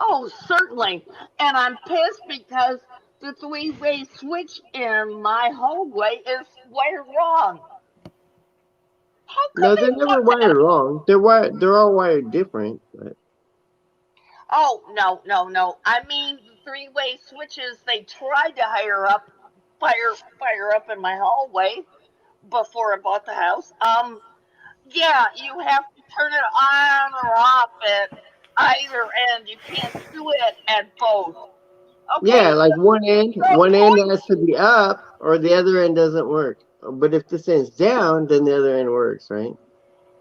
Oh, certainly. And I'm pissed because the three-way switch in my hallway is wired wrong. How No, could they're they never fuck that wired up? wrong. They're all wired different. But Oh, no. I mean, the three-way switches they tried to fire up in my hallway before I bought the house. Yeah, you have to turn it on or off at either end. You can't do it at both. Okay, yeah, like one end point. has to be up, or the other end doesn't work. But if this end's down, then the other end works, right?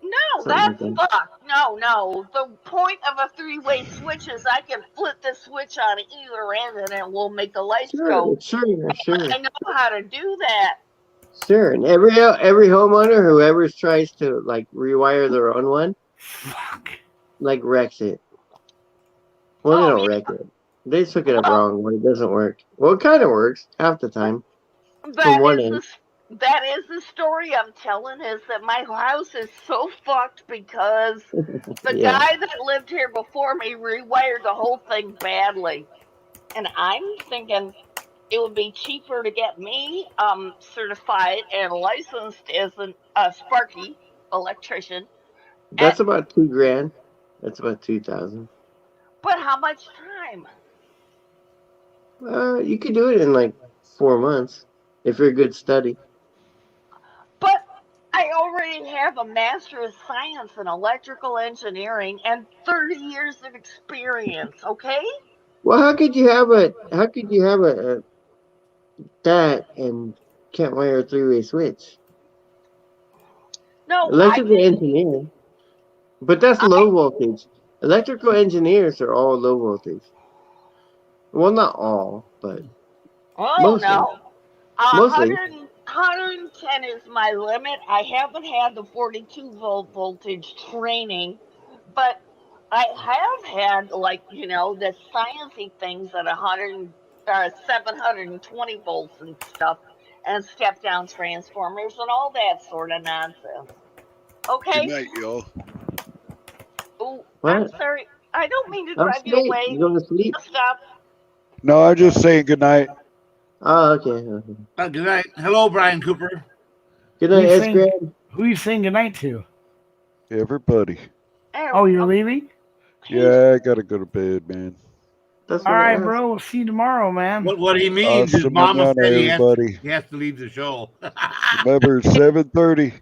No, Something like that's that. fucked. No. The point of a three-way switch is I can flip the switch on either end and it will make the lights go. Sure. I know how to do that. Sure. And every homeowner, whoever tries to like rewire their own one, Fuck. like wrecks it. Well, they Oh, don't yeah. wreck it. They took it up Well, wrong, or it doesn't work. Well, it kind of works half the time from one end. That is the story I'm telling, is that my house is so fucked because the Yeah. guy that lived here before me rewired the whole thing badly. And I'm thinking it would be cheaper to get me certified and licensed as a Sparky electrician. That's about $2,000. That's about 2,000. But how much time? You could do it in like 4 months if you're a good study. But I already have a Master of Science in Electrical Engineering and 30 years of experience, okay? Well, how could you have a that and can't wire a three-way switch? No, Electrical engineer, but that's low voltage. Electrical engineers are all low voltage. Well, not all, but oh mostly. no. Mostly. 110 is my limit. I haven't had the 42 volt voltage training, but I have had, like, you know, the sciencey things at 720 volts and stuff, and step down transformers and all that sort of nonsense. Okay. Good night, y'all. Oh, What? I'm sorry. I don't mean to I'm drive you asleep. away. You going to sleep? Stop. No, I'm just saying good night. Oh, okay. Good night. Hello, Brian Cooper. Good Who night, you S. saying- Graham. Who are you saying goodnight to? Everybody. Oh, you're leaving? Yeah, I gotta go to bed, man. That's All what I right, asked. bro. We'll see you tomorrow, man. What he means is Hasta Mama mañana, said everybody. he has to leave the show. Remember, 7:30,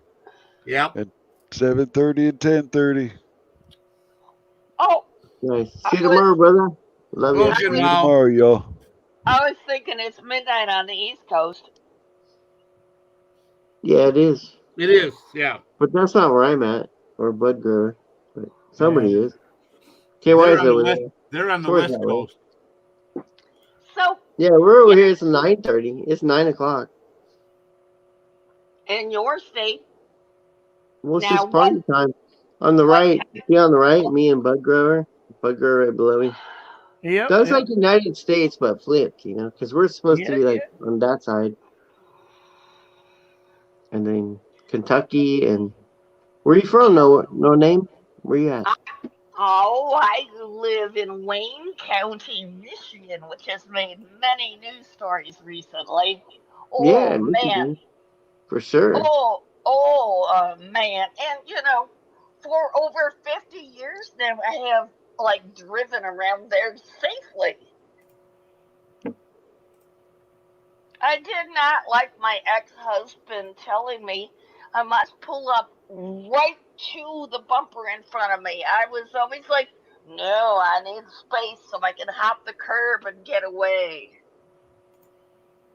Yep. 7:30, and 10:30. Oh, Nice. See you tomorrow, brother. Love you. Okay, See you now. tomorrow, y'all. I was thinking it's midnight on the East Coast. Yeah, it is. It is, yeah. But that's not where I'm at, or Bud Grower. But somebody Yeah. is. KY They're is on the over west, there. they're on the Towards West that way. Coast. So, Yeah, we're over here. It's 9:30. It's 9 o'clock. in your state, Well, it's Now, just party time. On the what- right, see on the right, me and Bud Grower right below me. Yep. That's yep. like United States, but flipped, you know, because we're supposed to Yeah, be like on that side. And then Kentucky and where you from? No name. Where you at? oh, I live in Wayne County, Michigan, which has made many news stories recently. Oh, Yeah, man. Michigan, for sure. Man. And, you know, for over 50 years now, I have, like, driven around there safely. I did not like my ex-husband telling me I must pull up right to the bumper in front of me. I was always like, no, I need space so I can hop the curb and get away.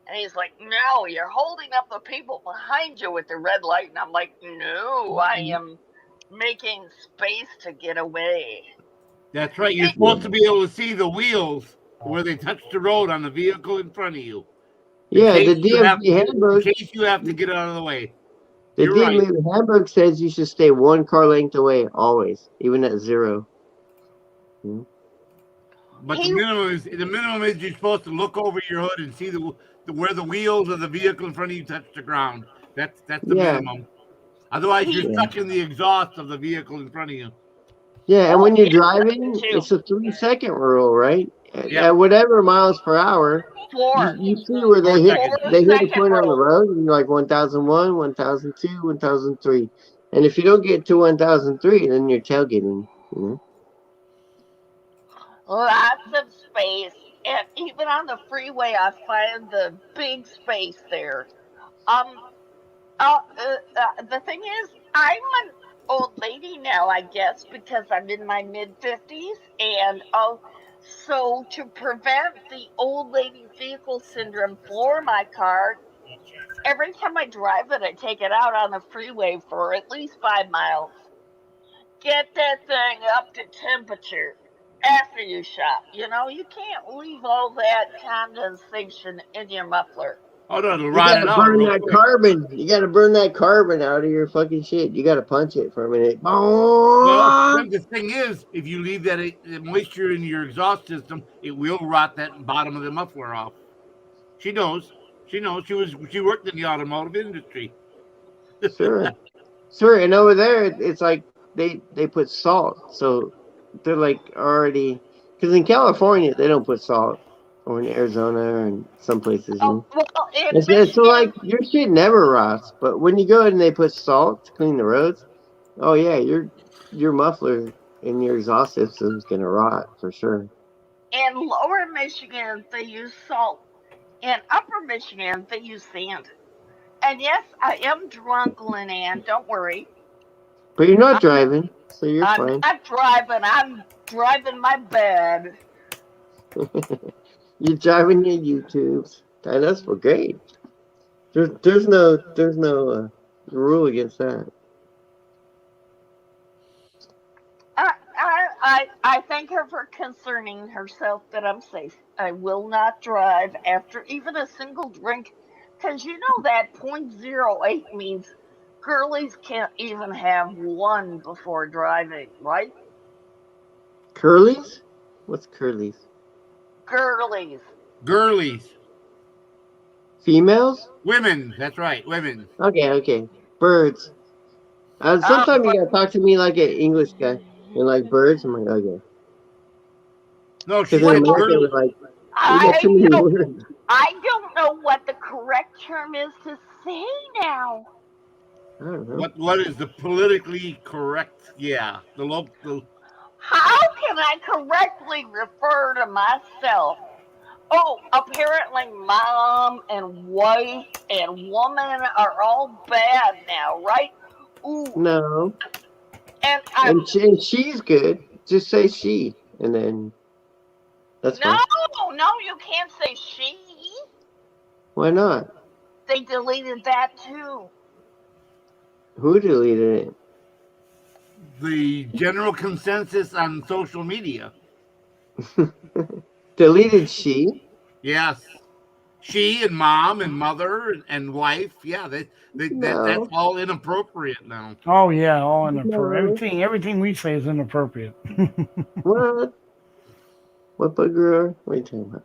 And he's like, no, you're holding up the people behind you with the red light. And I'm like, no, I am making space to get away. That's right. You're supposed to be able to see the wheels where they touch the road on the vehicle in front of you. Yeah, the In DMV handbook. case you have to get out of the way. The You're right. DMV handbook says you should stay 1 car length away always, even at 0. But the minimum is you're supposed to look over your hood and see where the wheels of the vehicle in front of you touch the ground. That's the Yeah. minimum. Otherwise, you're Yeah. stuck in the exhaust of the vehicle in front of you. Yeah, and when you're driving, too. it's a 3-second rule, right? Yeah. At whatever miles per hour, 4. you see where they 4 hit seconds. they hit a 4 point on the second road, and you're like 1001, 1002, 1003. And if you don't get to 1003, then you're tailgating. You know? Lots of space. And even on the freeway, I find the big space there. The thing is, I'm an old lady now, I guess, because I'm in my mid-50s. And so to prevent the old lady vehicle syndrome for my car, every time I drive it, I take it out on the freeway for at least 5 miles. Get that thing up to temperature after you shop. You know, you can't leave all that condensation in your muffler. Oh no, it'll You rot it gotta out. burn real that quick. carbon. You gotta burn that carbon out of your fucking shit. You gotta punch it for a minute. Well, then the thing is, if you leave that moisture in your exhaust system, it will rot that bottom of the muffler off. She knows. She knows. She worked in the automotive industry. Sure. Sure. And over there, it's like they put salt. So they're like already, because in California, they don't put salt, or in Arizona and some places. You know? Well, in It's Michigan, so like your shit never rots. But when you go and they put salt to clean the roads, oh yeah, your muffler in your exhaust system is gonna rot for sure. in lower Michigan, they use salt. In upper Michigan, they use sand. And yes, I am drunk, Linan, don't worry. But you're not driving, so you're I'm fine. not driving, I'm driving my bed. You're driving your YouTubes, and that's for great. There's no rule against that. I thank her for concerning herself that I'm safe. I will not drive after even a single drink, because you know that .08 means girlies can't even have one before driving, right? Curlies? What's curlies? Girlies. Girlies. Females? Women. That's right. Women. Okay. Birds. Sometimes you gotta talk to me like an English guy. You like birds? I'm like, okay. No, she Because in said America, girl. we're like, we got too many words. I don't know what the correct term is to say now. I don't know. What is the politically correct? Yeah, the local. How can I correctly refer to myself? Oh, apparently mom and wife and woman are all bad now, right? Ooh, No. and I'm And she's good. Just say she. And then that's no, fine. no, you can't say she. Why not? They deleted that too. Who deleted it? The general consensus on social media. Deleted she? Yes, she and mom and mother and wife. Yeah, that's No. all inappropriate now. Oh yeah, all inappropriate. No. Everything we say is inappropriate. What? What bugger? What are you talking about?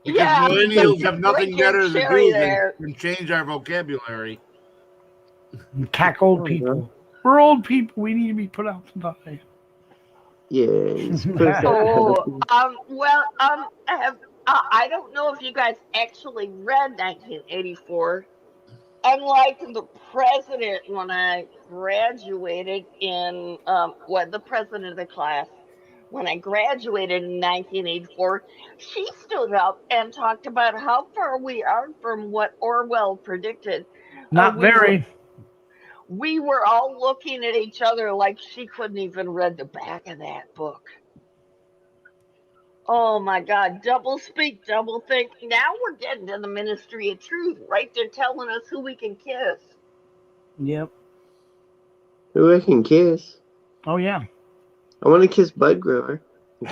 Because Yeah, millennials have nothing better to do there. than change our vocabulary. Attack old people. We're old people. We need to be put out to die. Yeah, he's put us Oh, well, I don't know if you guys actually read 1984. Unlike the president when I graduated in, the president of the class, when I graduated in 1984, she stood up and talked about how far we are from what Orwell predicted. Not very. We were all looking at each other like she couldn't even read the back of that book. Oh my God, double speak, double think. Now we're getting to the ministry of truth, right? They're telling us who we can kiss. Yep. Who I can kiss? Oh yeah. I want to kiss Bud Grower.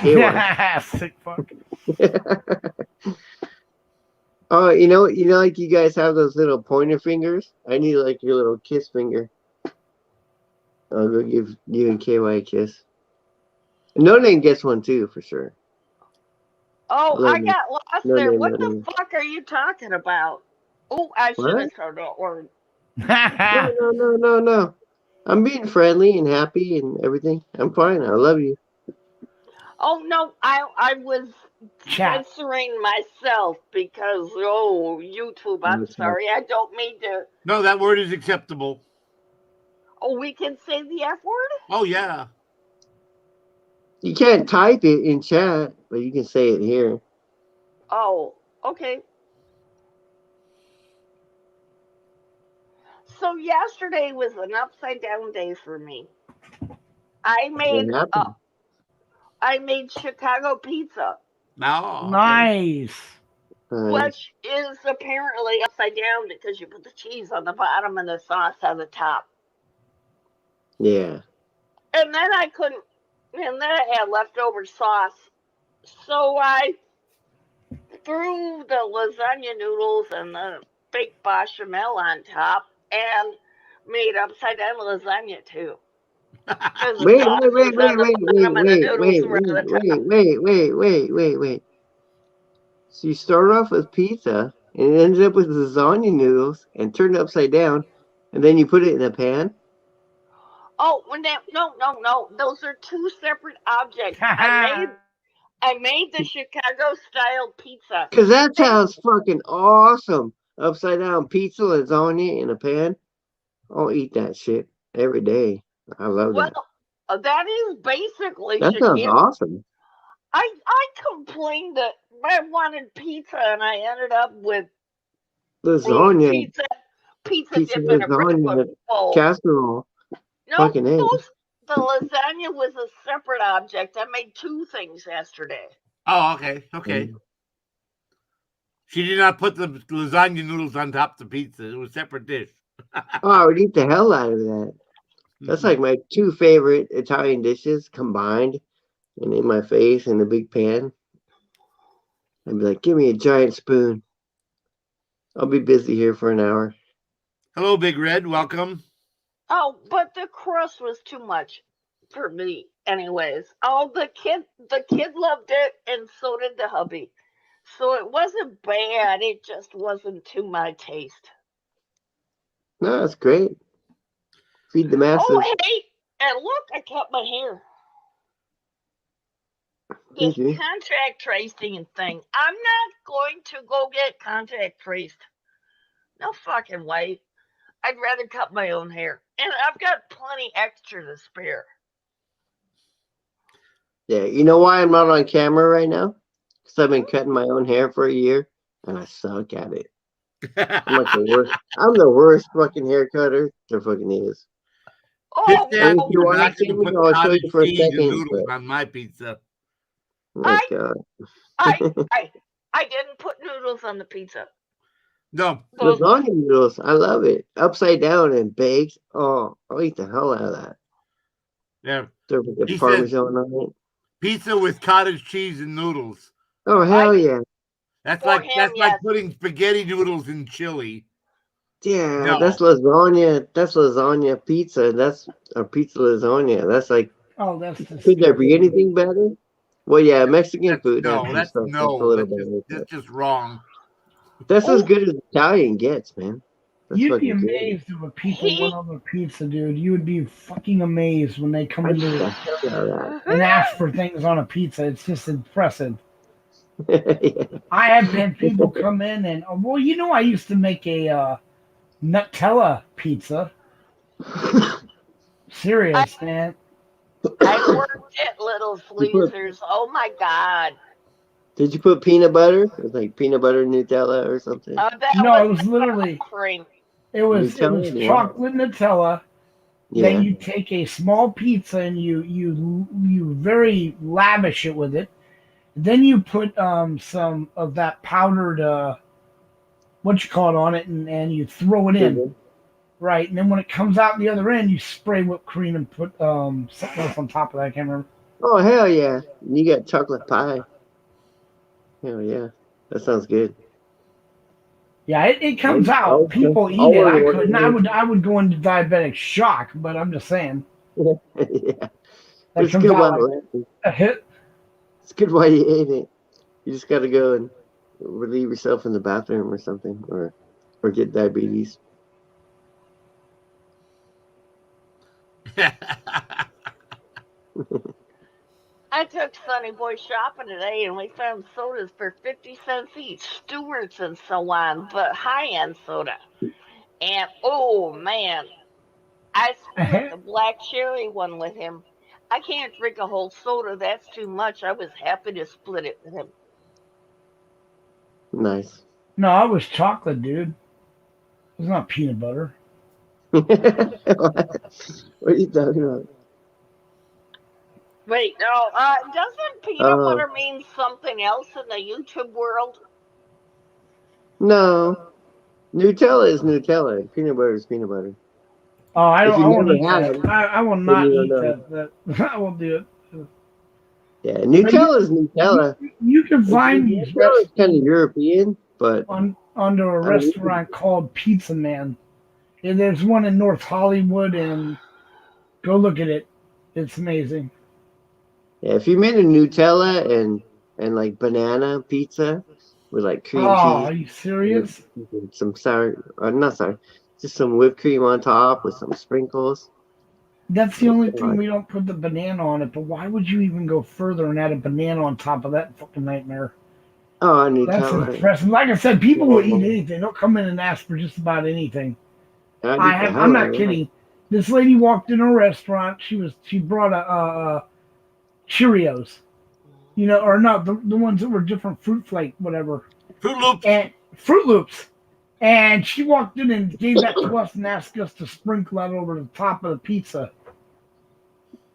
Sick fuck. Oh, like you guys have those little pointer fingers. I need like your little kiss finger. I'll go give you and KY a kiss. No Name gets one too for sure. Oh, I got lost there. What the fuck are you talking about? Oh, I should have started or. No. I'm being friendly and happy and everything. I'm fine. I love you. Oh no, I was censoring myself because YouTube. I'm sorry, I don't mean to. No, that word is acceptable. Oh, we can say the F word? Oh yeah. You can't type it in chat, but you can say it here. Oh, okay. So yesterday was an upside down day for me. I made Chicago pizza. Oh, okay. Nice. Which is apparently upside down because you put the cheese on the bottom and the sauce on the top. Yeah. And then I had leftover sauce. So I threw the lasagna noodles and the baked bechamel on top and made upside down lasagna too. Wait. So you start off with pizza and it ends up with lasagna noodles and turned it upside down, and then you put it in a pan? Oh, no. Those are two separate objects. I made the Chicago style pizza. Because that sounds fucking awesome. Upside down pizza, lasagna in a pan. I'll eat that shit every day. I love that. Well, that is basically that sounds awesome. I complained that I wanted pizza and I ended up with lasagna. Pizza dip in a breakfast bowl. Casserole. No, the lasagna was a separate object. I made two things yesterday. Oh, okay. Okay. She did not put the lasagna noodles on top of the pizza. It was a separate dish. Oh, I would eat the hell out of that. That's like my two favorite Italian dishes combined and in my face in a big pan. I'd be like, give me a giant spoon. I'll be busy here for an hour. Hello, Big Red. Welcome. Oh, but the crust was too much for me, anyways. Oh, the kid loved it, and so did the hubby. So it wasn't bad. It just wasn't to my taste. No, that's great. Feed the Oh, masses. hey, and look, I cut my hair. This Thank you. contact tracing thing. I'm not going to go get contact traced. No fucking way. I'd rather cut my own hair. And I've got plenty extra to spare. Yeah, you know why I'm not on camera right now? Because I've been cutting my own hair for a year and I suck at it. I'm like the worst. I'm the worst fucking hair cutter there fucking is. Oh, Pit And Dad, if you you're want not to see going to me, put I'll show cottage you for a cheese and second. noodles But, on my pizza. oh my I- God. I didn't put noodles on the pizza. No. Those, Lasagna noodles. I love it. Upside down and baked. Oh, I'll eat the hell out of that. Yeah. Throw the He said- Parmesan on it. Pizza with cottage cheese and noodles. Oh, hell yeah. That's For like him, that's like yes. putting spaghetti noodles in chili. Yeah, No. that's lasagna. That's lasagna pizza. That's a pizza lasagna. That's like, Oh, that's could there be disgusting. anything better? Well, yeah, Mexican food has some That's stuff that's a little better. that's just wrong. That's as good as Italian gets, man. That's You'd be fucking good. amazed if people went on their pizza, dude. You would be fucking amazed when they come I into eat the it hell out of and ask for things on a pizza. It's just impressive. that. Yeah. I have had people come in and, well, you know, I used to make a Nutella pizza. Serious, man. I worked at Little Fleezers. Oh my God. Did you put peanut butter? It was like peanut butter Nutella or something. That No, it was literally, offering. it was Nutella? Wow. chocolate Nutella. Yeah. Then you take a small pizza and you very lavish it with it. Then you put some of that powdered what you call it on it, and you throw it in, right? And then when it comes out the other end, you spray whipped cream and put something else on top of that. I can't remember. Oh, hell yeah. You got chocolate pie. Hell yeah. That sounds good. Yeah, it comes I'll- out. People eat I'll it. I order couldn't. it. I would go into diabetic shock, but I'm just saying. Yeah. That It's comes good out while like it lasts. a hit. It's good while you ate it. You just got to go and relieve yourself in the bathroom or something, or get diabetes. I took Sonny Boy shopping today and we found sodas for 50 cents each, Stewart's and so on, but high-end soda. And oh man, I split the black cherry one with him. I can't drink a whole soda, that's too much. I was happy to split it with him. Nice. No, I was chocolate, dude. It's not peanut butter. What are you talking about? Wait, no, doesn't peanut butter mean something else in the YouTube world? No. Nutella is Nutella. Peanut butter is peanut butter. Oh, I If don't. you I won't never eat had that. it, I will not you eat don't that. I won't do it. Yeah, Nutella is Nutella. You can find these Nutella is kind of European, but under a restaurant called Pizza Man. And there's one in North Hollywood, and go look at it. It's amazing. yeah, if you made a Nutella and like banana pizza with like cream Oh, cheese, are you serious? some sour, not sour, just some whipped cream on top with some sprinkles. That's the only thing we don't put the banana on it. But why would you even go further and add a banana on top of that fucking nightmare? Oh, That's Nutella. impressive. Like I said, people will eat anything. They'll come in and ask for just about anything. I'm not kidding. This lady walked in a restaurant. She brought a Cheerios, you know, or not the ones that were different fruit flake, whatever. Fruit Loops. And Fruit Loops. And she walked in and gave that to us and asked us to sprinkle that over the top of the pizza.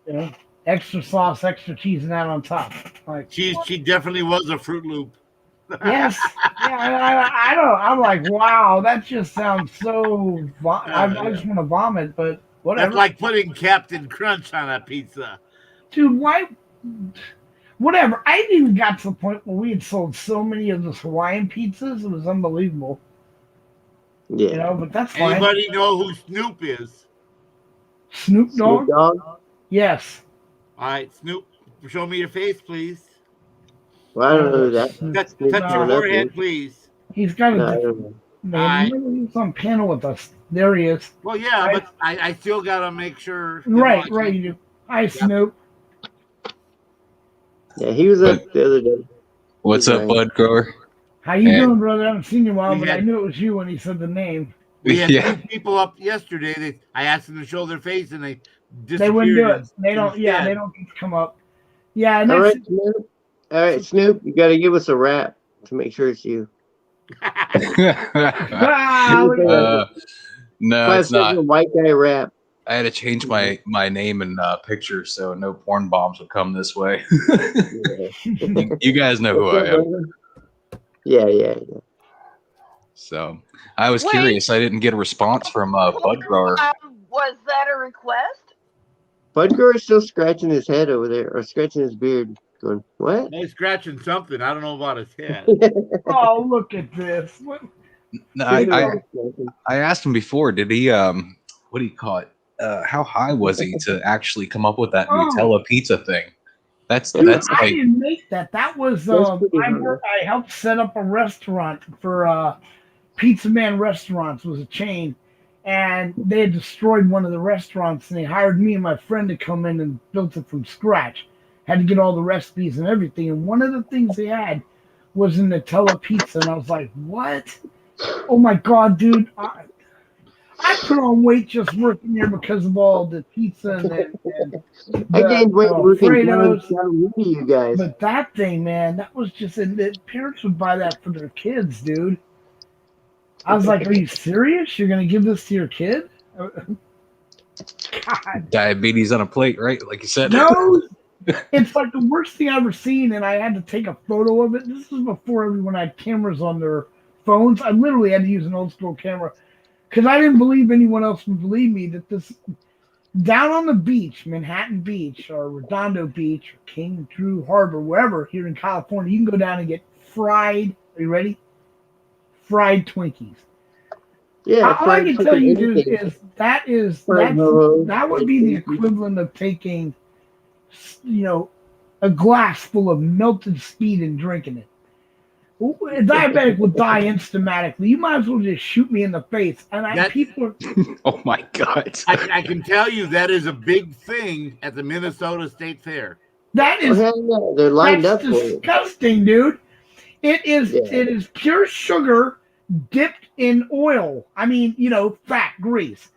You know? extra sauce, extra cheese, and that on top. Like, She definitely was a Fruit Loop. yes, yeah. I don't. I'm like, wow, that just sounds so. I just want to vomit, but whatever. That's like putting Captain Crunch on a pizza. Dude, why? Whatever. I even got to the point where we had sold so many of those Hawaiian pizzas, it was unbelievable. Yeah. You know, but that's fine. Anybody know who Snoop is? Snoop Dogg? Snoop Dogg? Yes. All right, Snoop, show me your face, please. Well, I don't know who that. Touch Snoop your Dogg. forehead, please. He's got a No, I different don't know. man. Remember he was on panel with us. There he is. Well, yeah, but I still gotta make sure. Right, you do. Hi, Snoop. Yeah, he was up the other day. What's up, Bud Grower? How you And- doing, brother? I haven't seen you in a while, We but I had- knew it was you when he said the name. We had Yeah. 2 people up yesterday. I asked them to show their face, and they disappeared. They wouldn't do it. They don't. instead. Yeah, they don't get to come up. Yeah, and All that's right, Snoop. All right, Snoop, you got to give us a rap to make sure it's you. ah, look at that. No, 5 it's not. second white guy rap. I had to change my name and picture so no porn bombs would come this way. Yeah. You guys know who I am. Yeah. So I was Wait. curious. I didn't get a response from Bud Grower. Was that a request? Bud Grower's still scratching his head over there, or scratching his beard, going, what? He's scratching something. I don't know about his head. Oh, look at this. What? No, I asked him before. Did he what do you call it? How high was he to actually come up with that Oh. Nutella pizza thing? That's Dude, I like didn't make that. That was pretty I helped set up a restaurant for Pizza Man Restaurants was a chain, and they had destroyed one of the restaurants, and they hired me and my friend to come in and built it from scratch. Had to get all the recipes and everything, and one of the things they had was a Nutella pizza, and I was like, "What? Oh my god, dude!" I put on weight just working there because of all the pizza and I gained weight working Alfredos. down with you guys. But that thing, man, that was just, and the parents would buy that for their kids, dude. I was like, are you serious? You're going to give this to your kid? God. diabetes on a plate, right? Like you said. No. It's like the worst thing I've ever seen, and I had to take a photo of it. This was before everyone had cameras on their phones. I literally had to use an old school camera because I didn't believe anyone else would believe me that this down on the beach, Manhattan Beach or Redondo Beach or King Drew Harbor, wherever here in California, you can go down and get fried. Are you ready? Fried Twinkies. Yeah, All I fried can tell you, chicken, dude, anything. that would be the equivalent of taking, a glass full of melted speed and drinking it. A diabetic will die instantly. You might as well just shoot me in the face. And people are, Oh my god. I can tell you that is a big thing at the Minnesota State Fair. that Oh, is hell yeah, they're lined up that's for it. disgusting, dude. It is Yeah. it is pure sugar dipped in oil. I mean, fat, grease.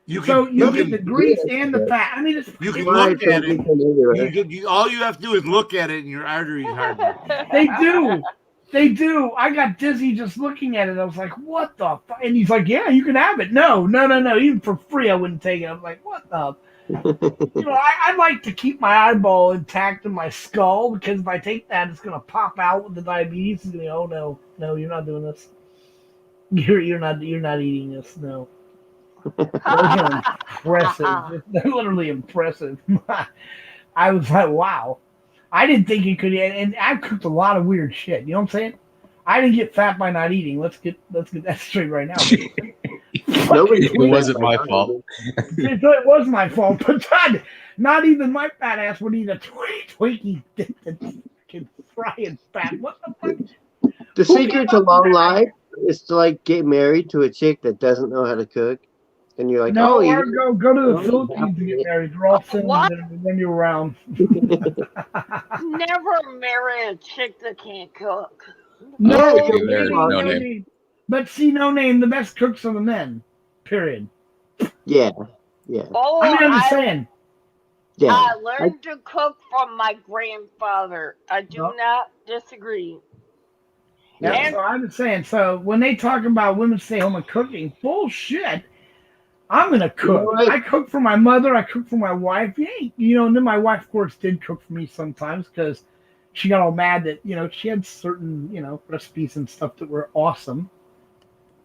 You So can, you you get can, the grease and the fat. I mean, it's you can Fried look at it. chicken everywhere. All you have to do is look at it, and your arteries harden. They do. They do. I got dizzy just looking at it. I was like, what the fuck? And he's like, yeah, you can have it. No. Even for free, I wouldn't take it. I'm like, what the? I'd like to keep my eyeball intact in my skull because if I take that, it's going to pop out with the diabetes. It's going to go, oh, no, you're not doing this. You're not eating this. No. Those are impressive. They're literally impressive. I was like, wow. I didn't think you could, and I cooked a lot of weird shit. You know what I'm saying? I didn't get fat by not eating. Let's get that straight right now. Nobody It wasn't my fault. It was my fault, but God, not even my fat ass would eat a Twinkie dipped in frying fat. What the fuck? The secret to long life is to get married to a chick that doesn't know how to cook, and you're like, No, oh, or go to the Oh, Philippines to get married. They're all single What? and then you're around. Never marry a chick that can't cook. No, Yeah, you're there, no no name. name. But see, no name. The best cooks are the men. Period. yeah. Oh, I mean, I'm just I, saying. Yeah. I learned to cook from my grandfather. I do No. not disagree. Yeah, And- so I'm just saying. So when they talk about women stay home and cooking, bullshit. I'm gonna cook. what? I cook for my mother. I cook for my wife. Yeah, and then my wife, of course, did cook for me sometimes because she got all mad that she had certain recipes and stuff that were awesome.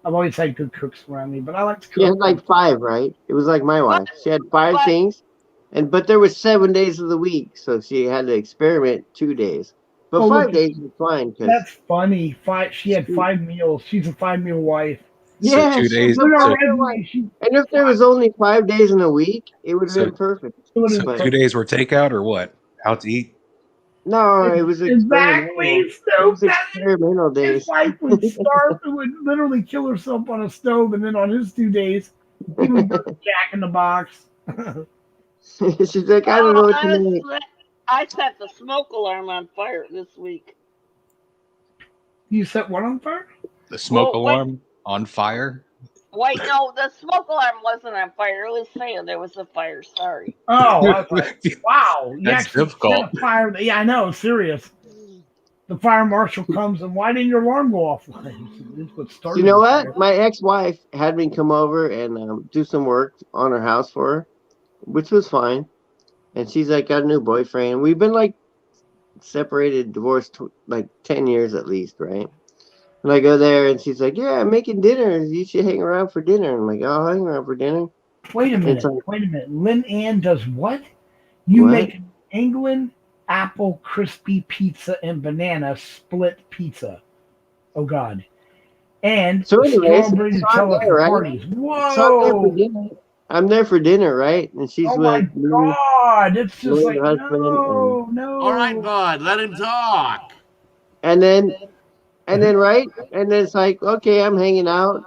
I've always had good cooks around me, but I like to She cook. had like 5, right? It was like my But wife. She had 5 but things, but there was 7 days of the week, so she had to experiment 2 days. But Oh, look, 5 days was fine because that's funny. She had 5 meals. She's a 5 meal wife. So yeah, 2 she was days. a Look at her So 5 one. resume. She And if there was only 5 days in a week, it would have so been perfect. would so have But 2 days were takeout or what? Out to eat? no, it was experimental. exactly. It was So experimental his days. wife would starve and would literally kill herself on a stove, and then on his 2 days, he would go to Jack in the Box. She's like, I don't know what to make. I set the smoke alarm on fire this week. You set what on fire? The smoke Well, wait. alarm on fire? Wait, no, the smoke alarm wasn't on fire. It was saying there was a fire. Sorry. Oh, I was like, wow. You That's actually difficult. set a fire. Yeah, I know. Serious. The fire marshal comes, and why didn't your alarm go off? This what started You know the what? fire. My ex-wife had me come over and do some work on her house for her, which was fine. And she's like, got a new boyfriend. We've been like separated, divorced like 10 years at least, right? And I go there and she's like, yeah, I'm making dinner. You should hang around for dinner. I'm like, oh, I'll hang around for dinner. Wait a And minute. it's like, Wait a minute. Lynn Ann does what? You what? make an England apple crispy pizza and banana split pizza. Oh God. And So anyways, strawberry so I'm Nutella there, for right? parties. So I'm there for Whoa. dinner. I'm there for dinner, right? And she's Oh my with me, God. It's just with like, her husband, no. All right, bud, let him talk. and then right, and then it's like, okay, I'm hanging out,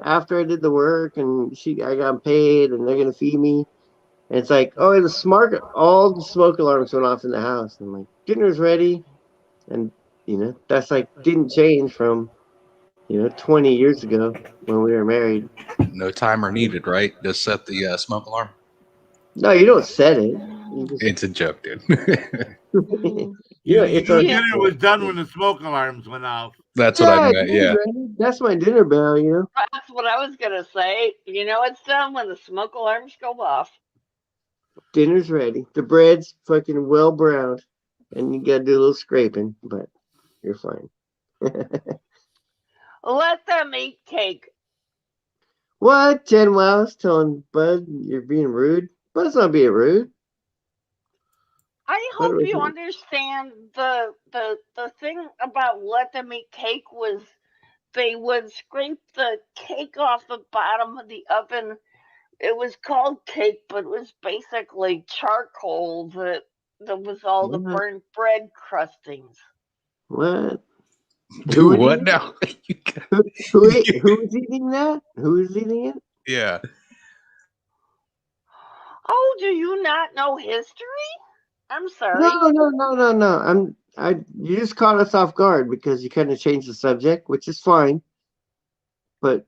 after I did the work, and I got paid, and they're gonna feed me. And it's like, oh, all the smoke alarms went off in the house. And I'm like, dinner's ready, and that's like didn't change from 20 years ago when we were married. No timer needed, right? Just set the smoke alarm. No, you don't set it. You just, It's a joke, dude. it's Your our dinner was done when the smoke alarms went off. That's what I meant. dinner's Yeah. ready. That's my dinner bell. That's what I was gonna say. It's done when the smoke alarms go off. Dinner's ready. The bread's fucking well browned, and you gotta do a little scraping, but you're fine. Let them eat cake. What? Jen Wells telling Bud you're being rude? Bud's not being rude. I What hope do I you do? understand the thing about let them eat cake was they would scrape the cake off the bottom of the oven. It was called cake, but it was basically charcoal that was all the What? burnt bread crustings. What? Do would what eat it? now? Who's eating that? Who's eating it? Yeah. Oh, do you not know history? I'm sorry. No. You just caught us off guard because you kind of changed the subject, which is fine. But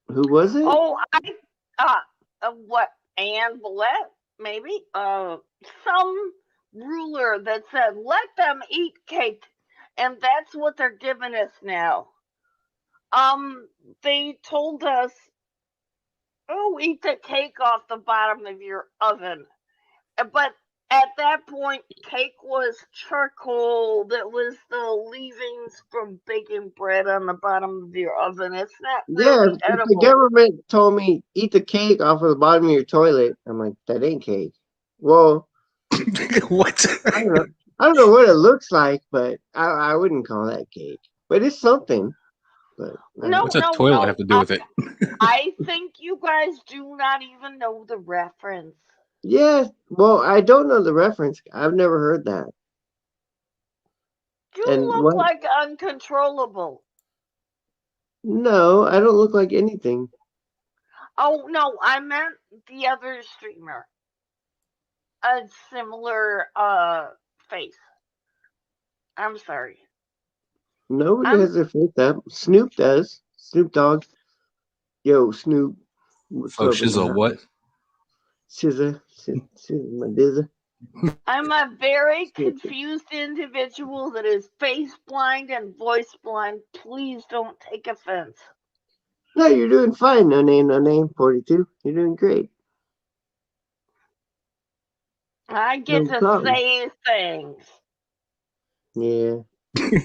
who was it? Oh, what? Anne Villette, maybe? Some ruler that said, let them eat cake. And that's what they're giving us now. They told us, oh, eat the cake off the bottom of your oven. But at that point, cake was charcoal that was the leavings from baking bread on the bottom of your oven. It's not really If the edible. government told me eat the cake off of the bottom of your toilet, I'm like, that ain't cake. Well, What? I don't know what it looks like, but I wouldn't call that cake. But it's something. But No, What's a toilet have to do with it? I think you guys do not even know the reference. yeah, well, I don't know the reference. I've never heard that. You And look what? like uncontrollable. No, I don't look like anything. Oh, no, I meant the other streamer. A similar face. I'm sorry. Nobody has their face up. Snoop does. Snoop Dogg. Yo, Snoop. What's Oh, up in the shizzle, house? what? Scissor, my dizzer. I'm a very confused individual that is face blind and voice blind. Please don't take offense. No, you're doing fine. No name. 42. You're doing great. I get No to problem. say things. Yeah.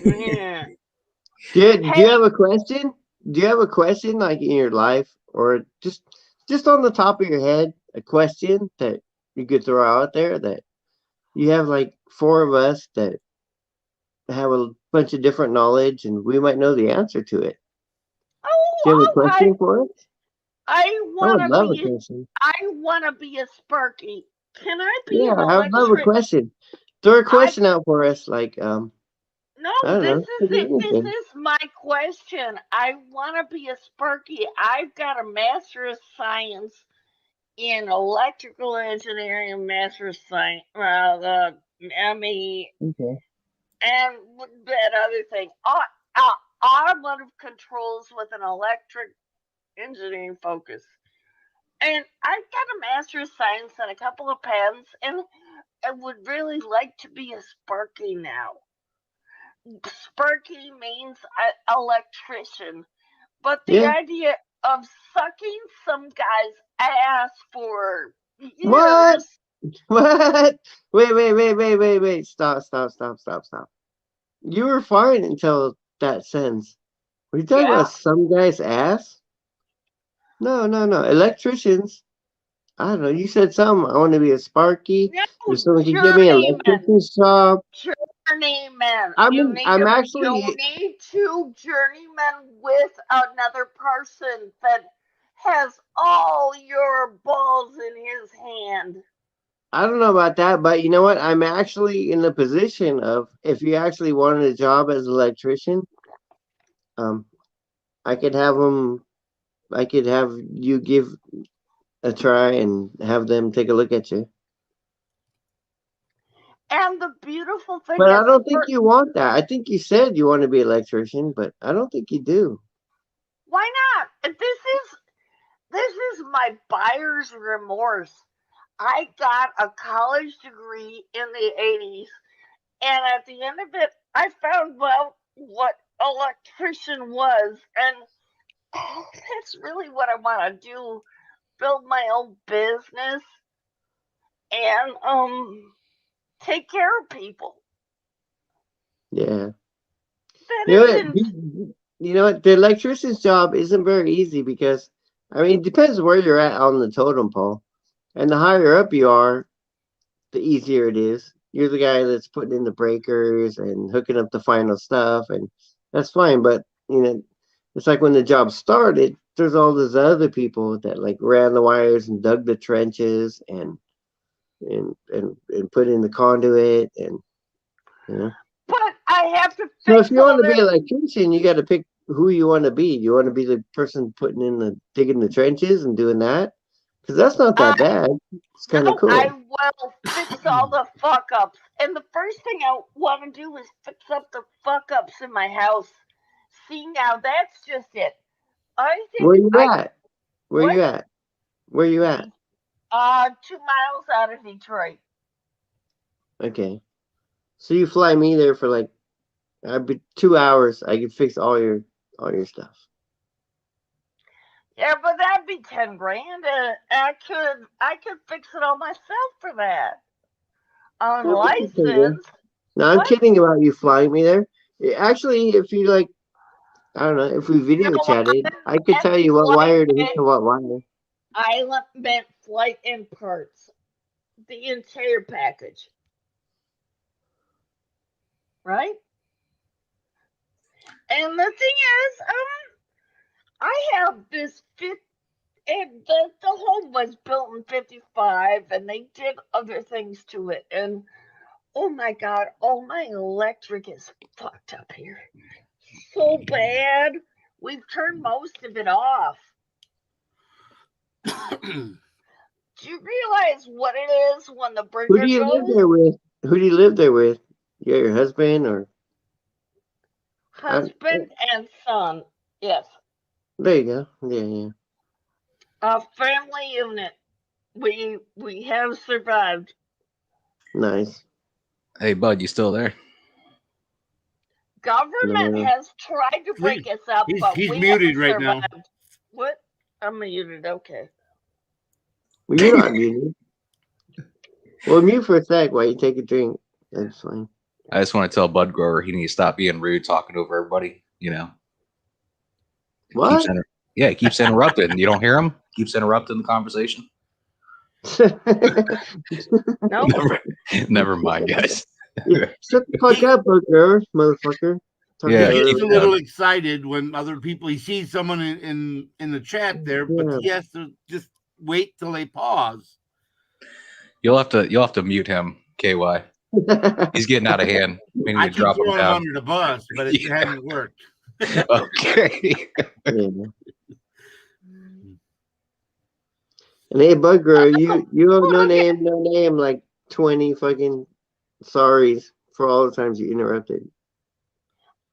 Yeah. Do you Hey, have a question? Do you have a question like in your life, or just on the top of your head, a question that you could throw out there that you have like four of us that have a bunch of different knowledge and we might know the answer to it. Do you have a question for us? I I want would to love a be. question. I want to be a Sparky. Can I be Yeah, an I would love a electric? question. Throw a I question out for us, like no. I don't This know, is could be it. This anything. is my question. I want to be a Sparky. I've got a Master of Science in Electrical Engineering, Master of Science, ME, Okay. and that other thing. Automotive controls with an electric engineering focus. And I've got a Master of Science and a couple of pens, and I would really like to be a Sparky now. Sparky means electrician, but the Yeah. idea of sucking some guy's ass for What? years. What? Wait. Stop. You were fine until that sentence. Were you talking Yeah. about some guy's ass? No. Electricians. I don't know. You said something. I want to be a Sparky. No, If someone can give me an journeyman. electrician's job. Journeyman. I'm You need to journeyman with another person that has all your balls in his hand. I don't know about that, but you know what? I'm actually in the position of if you actually wanted a job as an electrician, I could have you give a try and have them take a look at you. And the beautiful thing But is, I don't think you want that. I think you said you want to be an electrician, but I don't think you do. why not? This is my buyer's remorse. I got a college degree in the 80s, and at the end of it, I found what electrician was, and that's really what I want to do: build my own business and take care of people. Yeah. That You know what? isn't. You know what? The electrician's job isn't very easy because, I mean, it depends where you're at on the totem pole. And the higher up you are, the easier it is. You're the guy that's putting in the breakers and hooking up the final stuff, and that's fine. But, you know, it's like when the job started, there's all those other people that like ran the wires and dug the trenches and put in the conduit and, you know. But I have to So fix if you all want to be their. an electrician, you got to pick who you want to be. You want to be the person putting in the digging the trenches and doing that, because that's not that bad. It's kind of No, cool. I will fix all the fuck ups. And the first thing I want to do is fix up the fuck ups in my house. See, now that's just it. I think Where you at? Where you at? Where you at? 2 miles out of Detroit. Okay. So you fly me there for like I'd be 2 hours. I could fix all your stuff. Yeah, but that'd be 10 grand. I could fix it all myself for that. Unlicensed. No, I'm kidding about you flying me there. Actually, if you like, I don't know, if we video chatted, I could tell you what wire to hit to what wire. I meant flight and parts. The entire package. Right? And the thing is, I have this and the home was built in 55 and they did other things to it, and oh my god, all my electric is fucked up here so bad. We've turned most of it off. Do you realize what it is when the breaker Who do you live there with? Who do you live there with? You got your husband or husband and son? Yes. There you go. Yeah. A family unit. We have survived. Nice. Hey, bud, you still there? Government has tried to break us up, but he's we muted have right survived. now. What? I'm muted. Okay. Well, you're not muted. Well, mute for a sec while you take a drink. That's fine. I just want to tell Bud Grower he needs to stop being rude, talking over everybody. You know. What? He keeps interrupting. You don't hear him? Keeps interrupting the conversation. No. Never mind, guys. Shut the fuck up, girl, motherfucker. Yeah, He keep gets a it little down. excited when other people he sees someone in the chat there, Yeah. but he has to just wait till they pause. You'll have to mute him, KY. He's getting out of hand. We need I to keep drop him throwing him down. under the bus, but it Yeah. hasn't worked. Okay. Yeah. And hey, Bug Girl, you owe no name like 20 fucking sorries for all the times you interrupted.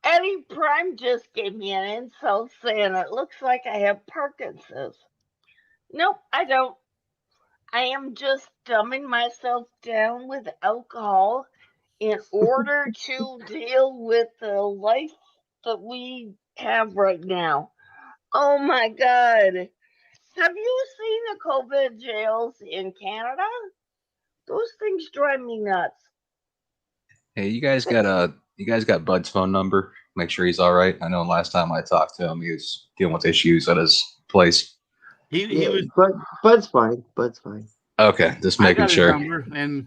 Eddie Prime just gave me an insult saying it looks like I have Parkinson's. Nope, I don't. I am just dumbing myself down with alcohol in order to deal with the life that we have right now. Oh my God. Have you seen the COVID jails in Canada? Those things drive me nuts. Hey, you guys got Bud's phone number? Make sure he's all right. I know last time I talked to him, he was dealing with issues at his place. He was. Bud's fine. Bud's fine. Okay, just I making got his sure. number, and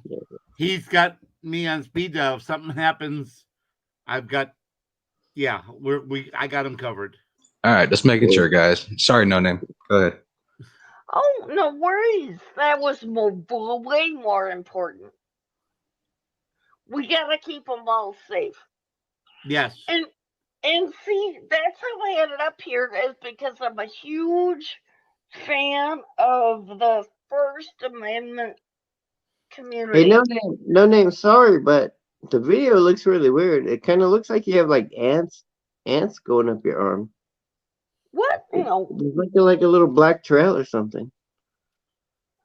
he's got me on speed dial. If something happens, I've got. Yeah, I got him covered. All right, just making sure, guys. Sorry, no name. Go ahead. Oh, no worries. That was way more important. We gotta keep them all safe. Yes. And see, that's how I ended up here, is because I'm a huge fan of the First Amendment community. Hey, no name, sorry, but the video looks really weird. It kind of looks like you have like ants going up your arm. What? No. It's like a little black trail or something.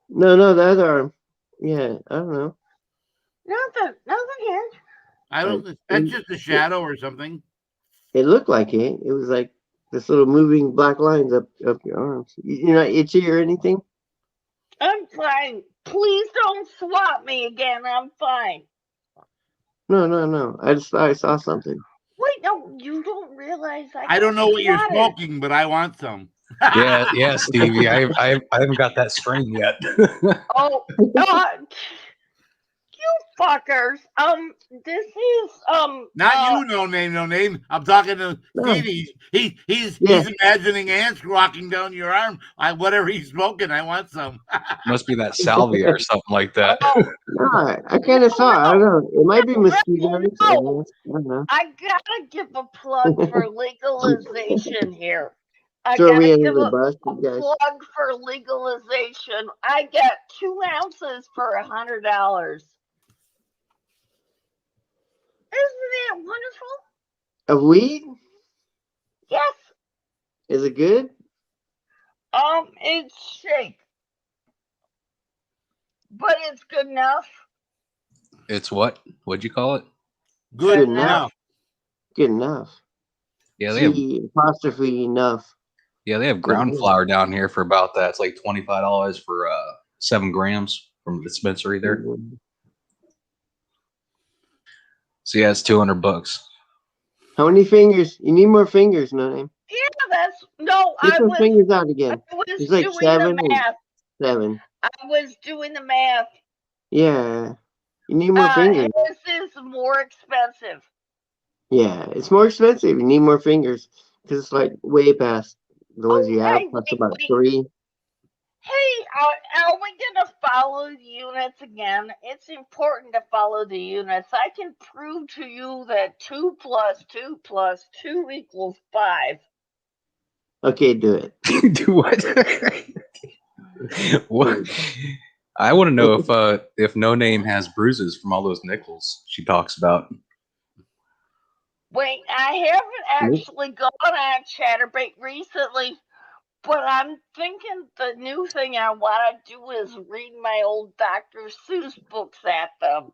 No, the other arm. Yeah, I don't know. Nothing here. I don't. That's just a shadow or something. It looked like it. It was like this little moving black lines up your arms. You're not itchy or anything? I'm fine. Please don't swap me again. I'm fine. No. I just thought I saw something. Wait, no, you don't realize I don't know what you're swatted. smoking, but I want some. Yeah, Stevie. I haven't got that strain yet. Oh, you fuckers. This is Not you, no name. I'm talking to Stevie. He's imagining ants walking down your arm. Whatever he's smoking, I want some. Must be that salvia or something like that. No, I kind of saw it. I don't know. It might be mosquitoes. I don't know. I gotta give a plug for legalization here. I Throw gotta me give under the a bus, you guys. plug for legalization. I got 2 ounces for $100. Isn't that wonderful? Of weed? Yes. Is it good? It's shake, but it's good enough. It's what? What'd you call it? Good Good enough. Good enough. Yeah, they have. Apostrophe enough. Yeah, they have ground flour down here for about that. It's like $25 for 7 grams from the dispensary there. So yeah, it's $200. How many fingers? You need more fingers, no name. Yeah, Get those fingers out again. I was It's like doing 7 the math. 7. I was doing the math. Yeah. You need more fingers. This is more expensive. Yeah, it's more expensive. You need more fingers because it's like way past the ones you have. Plus about 3. Hey, are we gonna follow the units again? It's important to follow the units. I can prove to you that 2 plus 2 plus 2 equals 5. Okay, do it. Do what? What? I want to know if No Name has bruises from all those nickels she talks about. Wait, I haven't actually gone on Chatterbait recently, but I'm thinking the new thing I want to do is read my old Dr. Seuss books at them.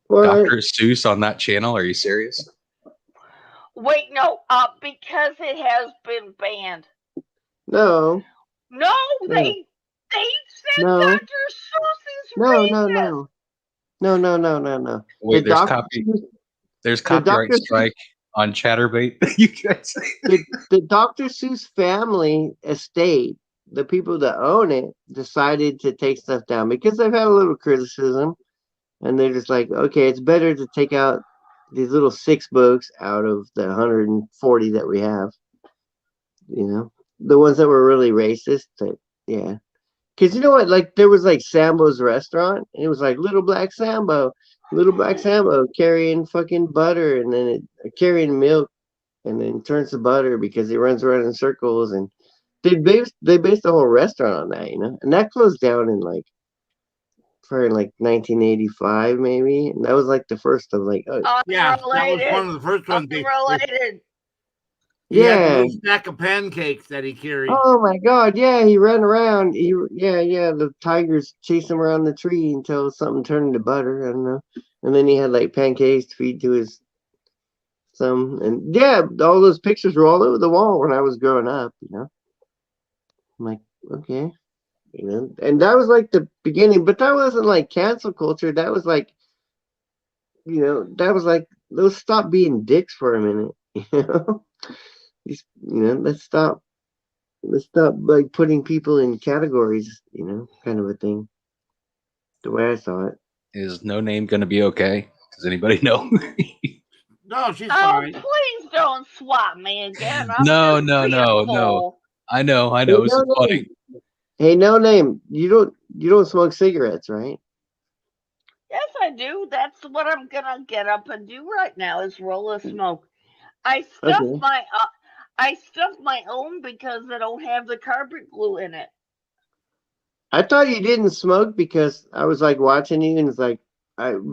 Dr. Seuss on that channel? Are you serious? Wait, no, because it has been banned. No, No, no, they said no, Dr. Seuss is no, no, racist. no. Wait, there's Dr. Seuss, there's the copyright Dr. Seuss, strike on Chatterbait. You guys. the Dr. Seuss family estate, the people that own it, decided to take stuff down because they've had a little criticism, and they're just like, okay, it's better to take out these little 6 books out of the 140 that we have. You know, the ones that were really racist. Yeah. Because you know what? Like, there was like Sambo's restaurant, and it was like Little Black Sambo carrying fucking butter, and then carrying milk, and then turns to butter because he runs around in circles. And they based the whole restaurant on that, you know, and that closed down in like 1985 maybe, and that was like the first of like, Yeah, that was Unrelated. one of the first ones. Unrelated. He had a yeah. little stack of pancakes that he carried. Oh my God! Yeah, he ran around. The tigers chased him around the tree until something turned into butter. I don't know. And then he had like pancakes to feed to his son. And yeah, all those pictures were all over the wall when I was growing up. You know, I'm like, okay, you know. And that was like the beginning, but that wasn't like cancel culture. That was like, you know, that was like, let's stop being dicks for a minute. You know, let's stop like putting people in categories, you know, kind of a thing. The way I saw it. Is No Name gonna be okay? Does anybody know? No, she's Oh, fine. please don't swap me again. No. I'm just being full. I know. Hey, This no is funny. name. Hey, no name. You don't smoke cigarettes, right? Yes, I do. That's what I'm gonna get up and do right now is roll a smoke. I stuffed Okay. my own because I don't have the carpet glue in it. I thought you didn't smoke because I was like watching you, and it's like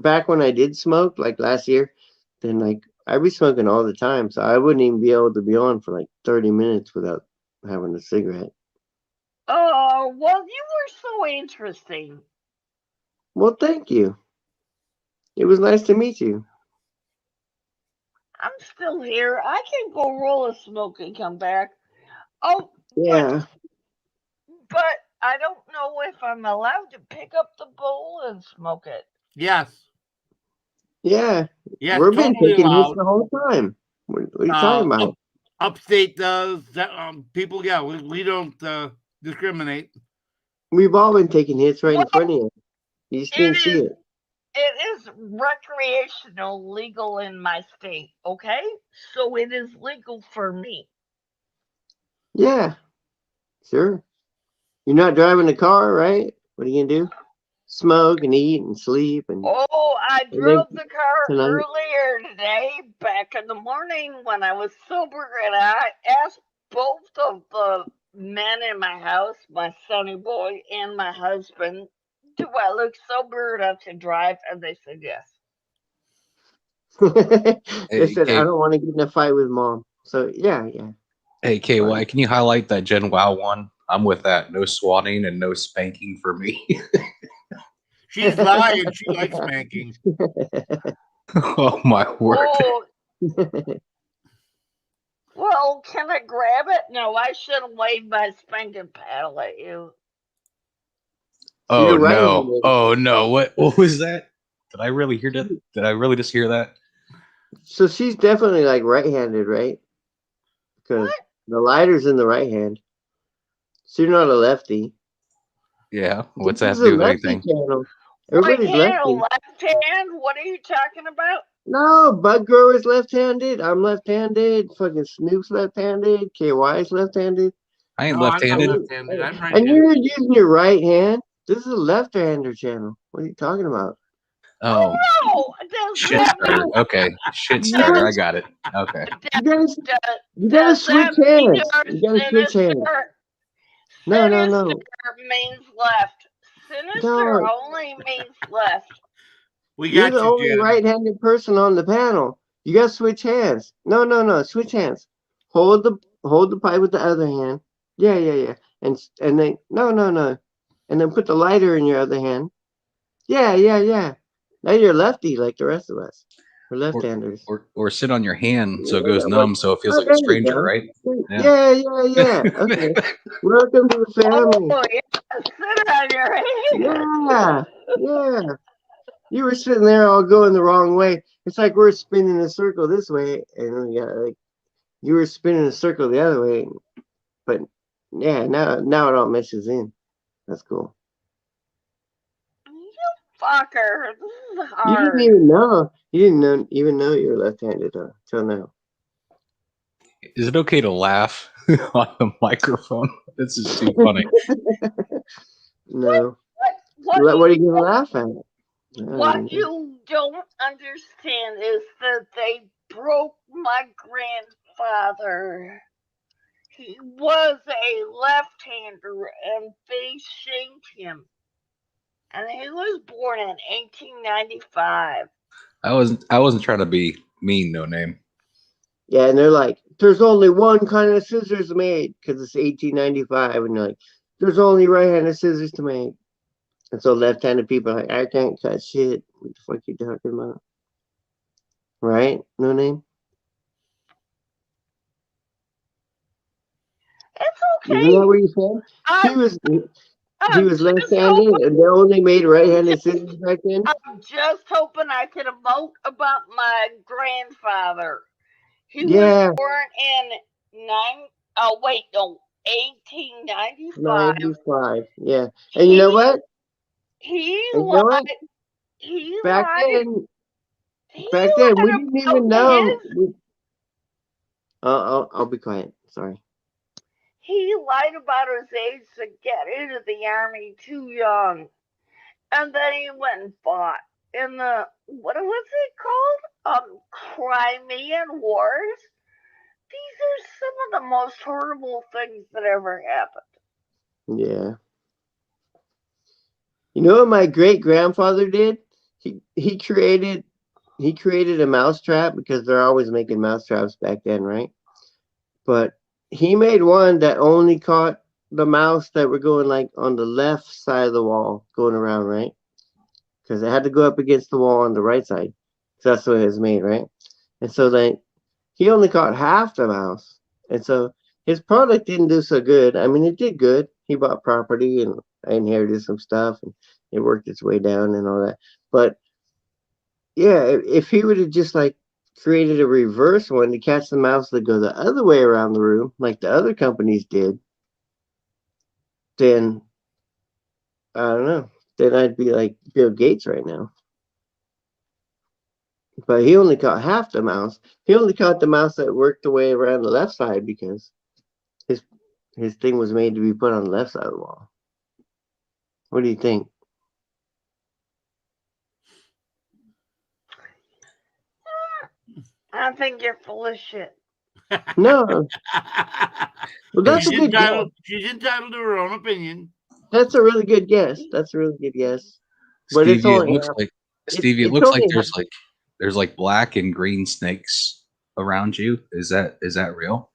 back when I did smoke, like last year, then like I'd be smoking all the time, so I wouldn't even be able to be on for like 30 minutes without having a cigarette. Oh, well, you were so interesting. Well, thank you. It was nice to meet you. I'm still here. I can go roll a smoke and come back. Oh, Yeah. but I don't know if I'm allowed to pick up the bowl and smoke it. Yes. Yeah. Yes, We've been totally taking hits allowed. the whole time. What are you talking about? Upstate does. People, yeah, we don't discriminate. We've all been taking hits right in Well, front of you. You just didn't see it. It is recreational legal in my state, okay? So it is legal for me. Yeah. Sure. You're not driving a car, right? What are you gonna do? Smoke and eat and sleep and Oh, I then drove the car tonight. earlier today, back in the morning when I was sober, and I asked both of the men in my house, my sonny boy and my husband, do I look sober enough to drive? And they said yes. They said, Hey, I don't want to get in a fight with mom. So yeah. Hey, KY, Right. can you highlight that Gen Wow one? I'm with that. No swatting and no spanking for me. She's lying. She likes spanking. Oh my word! Oh, well, can I grab it? No, I should have waved my spanking paddle at you. Oh You're right. no! Oh no! What was that? Did I really hear that? Did I really just hear that? So she's definitely like right-handed, right? Because the lighter's in the right hand. So you're not a lefty. Yeah. What's that This is do a with lefty anything? channel. Right Everybody's hand lefty. or left hand? What are you talking about? No, Bud Grower's left-handed. I'm left-handed. Fucking Snoop's left-handed. KY's left-handed. I ain't No, I'm not left-handed. left-handed. I'm And right-handed. you're using your right hand. This is a left-hander channel. What are you talking about? Oh, No, does shit that starter. mean Okay, shit starter. I got it. Okay. You gotta does switch that mean hands. you're You gotta switch hands. sinister? No. Sinister means left. Sinister No. only means left. We You're got the you, only Jen. right-handed person on the panel. You gotta switch hands. No. Switch hands. Hold the pipe with the other hand. Yeah. And then no. And then put the lighter in your other hand. Yeah. Now you're lefty like the rest of us. We're left-handers. Or sit on your hand so it goes Yeah, numb, so it feels oh, like a there you stranger, go. right? Yeah. Okay. Welcome to the family. Oh, yeah. Sit on your hand. Yeah. You were sitting there all going the wrong way. It's like we're spinning a circle this way, and like you were spinning a circle the other way. But yeah, now it all meshes in. That's cool. You fucker. This is You hard. didn't even know. You didn't even know you were left-handed till now. Is it okay to laugh on the microphone? This is too funny. No. What What are you gonna laugh at? What you don't understand is that they broke my grandfather. He was a left-hander and they shamed him. And he was born in 1895. I wasn't trying to be mean, No Name. Yeah, and they're like, there's only one kind of scissors made because it's 1895, and they're like, there's only right-handed scissors to make. And so left-handed people are like, I can't cut shit. What the fuck you talking about? Right? No name? It's okay. Isn't that what you said? He was just left-handed hoping- and they only made right-handed scissors back then? I'm just hoping I can emote about my grandfather. He Yeah. was born in 1895. 95. Yeah. And you know what? He And you know what? lied. He Back lied. then, we lied didn't even know. I'll be quiet. Sorry. He lied about his age to get into the army too young. And then he went and fought in the, what was it called? Crimean Wars. These are some of the most horrible things that ever happened. Yeah. You know what my great grandfather did? He created a mousetrap because they're always making mousetraps back then, right? But he made one that only caught the mouse that were going like on the left side of the wall, going around, right? Because it had to go up against the wall on the right side. So that's the way it was made, right? And so then he only caught half the mouse. And so his product didn't do so good. I mean, it did good. He bought property and I inherited some stuff and it worked its way down and all that. But yeah, if he would have just like created a reverse one to catch the mouse that go the other way around the room, like the other companies did, then I don't know. Then I'd be like Bill Gates right now. But he only caught half the mouse. He only caught the mouse that worked the way around the left side because his thing was made to be put on the left side of the wall. What do you think? I think you're full of shit. No. Well, that's a good guess. She's entitled to her own opinion. That's a really good guess. That's a really good guess. But Stevie, it's only it looks half. like Stevie. It it's looks like only there's like black and green snakes around you. Is that real?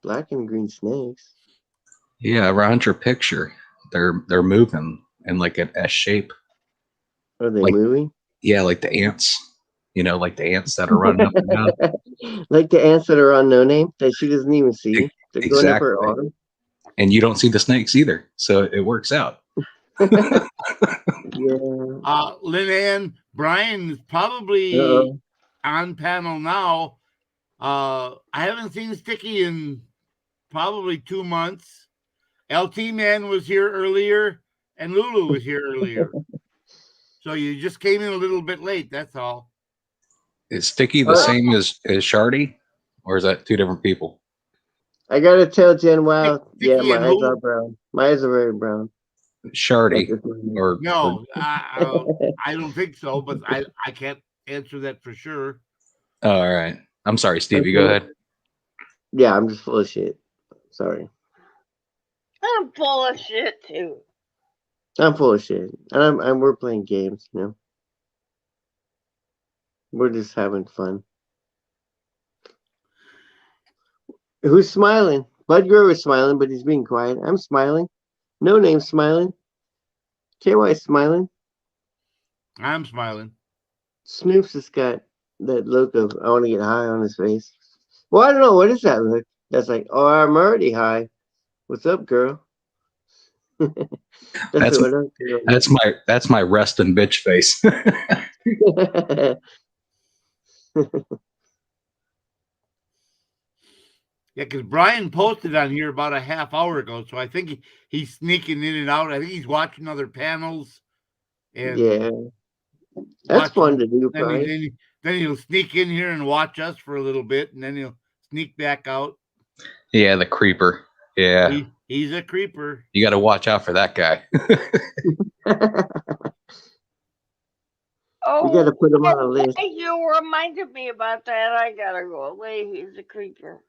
Black and green snakes. Yeah, around your picture, they're moving in like an S shape. Are they Like- moving? Yeah, like the ants. You know, like the ants that are running up and down. Like the ants that are on No Name that she doesn't even see. They're going up her Exactly. arm. And you don't see the snakes either, so it works out. Yeah. Lynn Ann, Brian is probably Uh-oh. on panel now. I haven't seen Sticky in probably 2 months. LT Man was here earlier, and Lulu was here earlier. So you just came in a little bit late, that's all. Is Sticky the same as Shardy, or is that two different people? I gotta tell Jen, wow, yeah, Sticky my and eyes who? are brown. My eyes are very brown. Shardy, or No, I don't think so, but I can't answer that for sure. Oh, all right. I'm sorry, Stevie. Go ahead. Yeah, I'm just full of shit. Sorry. I'm full of shit too. I'm full of shit. And we're playing games, you know. We're just having fun. Who's smiling? Bud Grover's smiling, but he's being quiet. I'm smiling. No Name's smiling. KY's smiling. I'm smiling. Snoop's just got that look of I want to get high on his face. Well, I don't know what is that look. That's like, oh, I'm already high. What's up, girl? That's what I'm doing. that's my resting bitch face. Yeah, because Brian posted on here about a half hour ago, so I think he's sneaking in and out. I think he's watching other panels, and Yeah, that's fun to do, Then, Brian. then he'll sneak in here and watch us for a little bit, and then he'll sneak back out. Yeah, the creeper. Yeah, he's a creeper. You got to watch out for that guy. Oh, you got to put him on a list. You reminded me about that. I gotta go away. He's a creeper.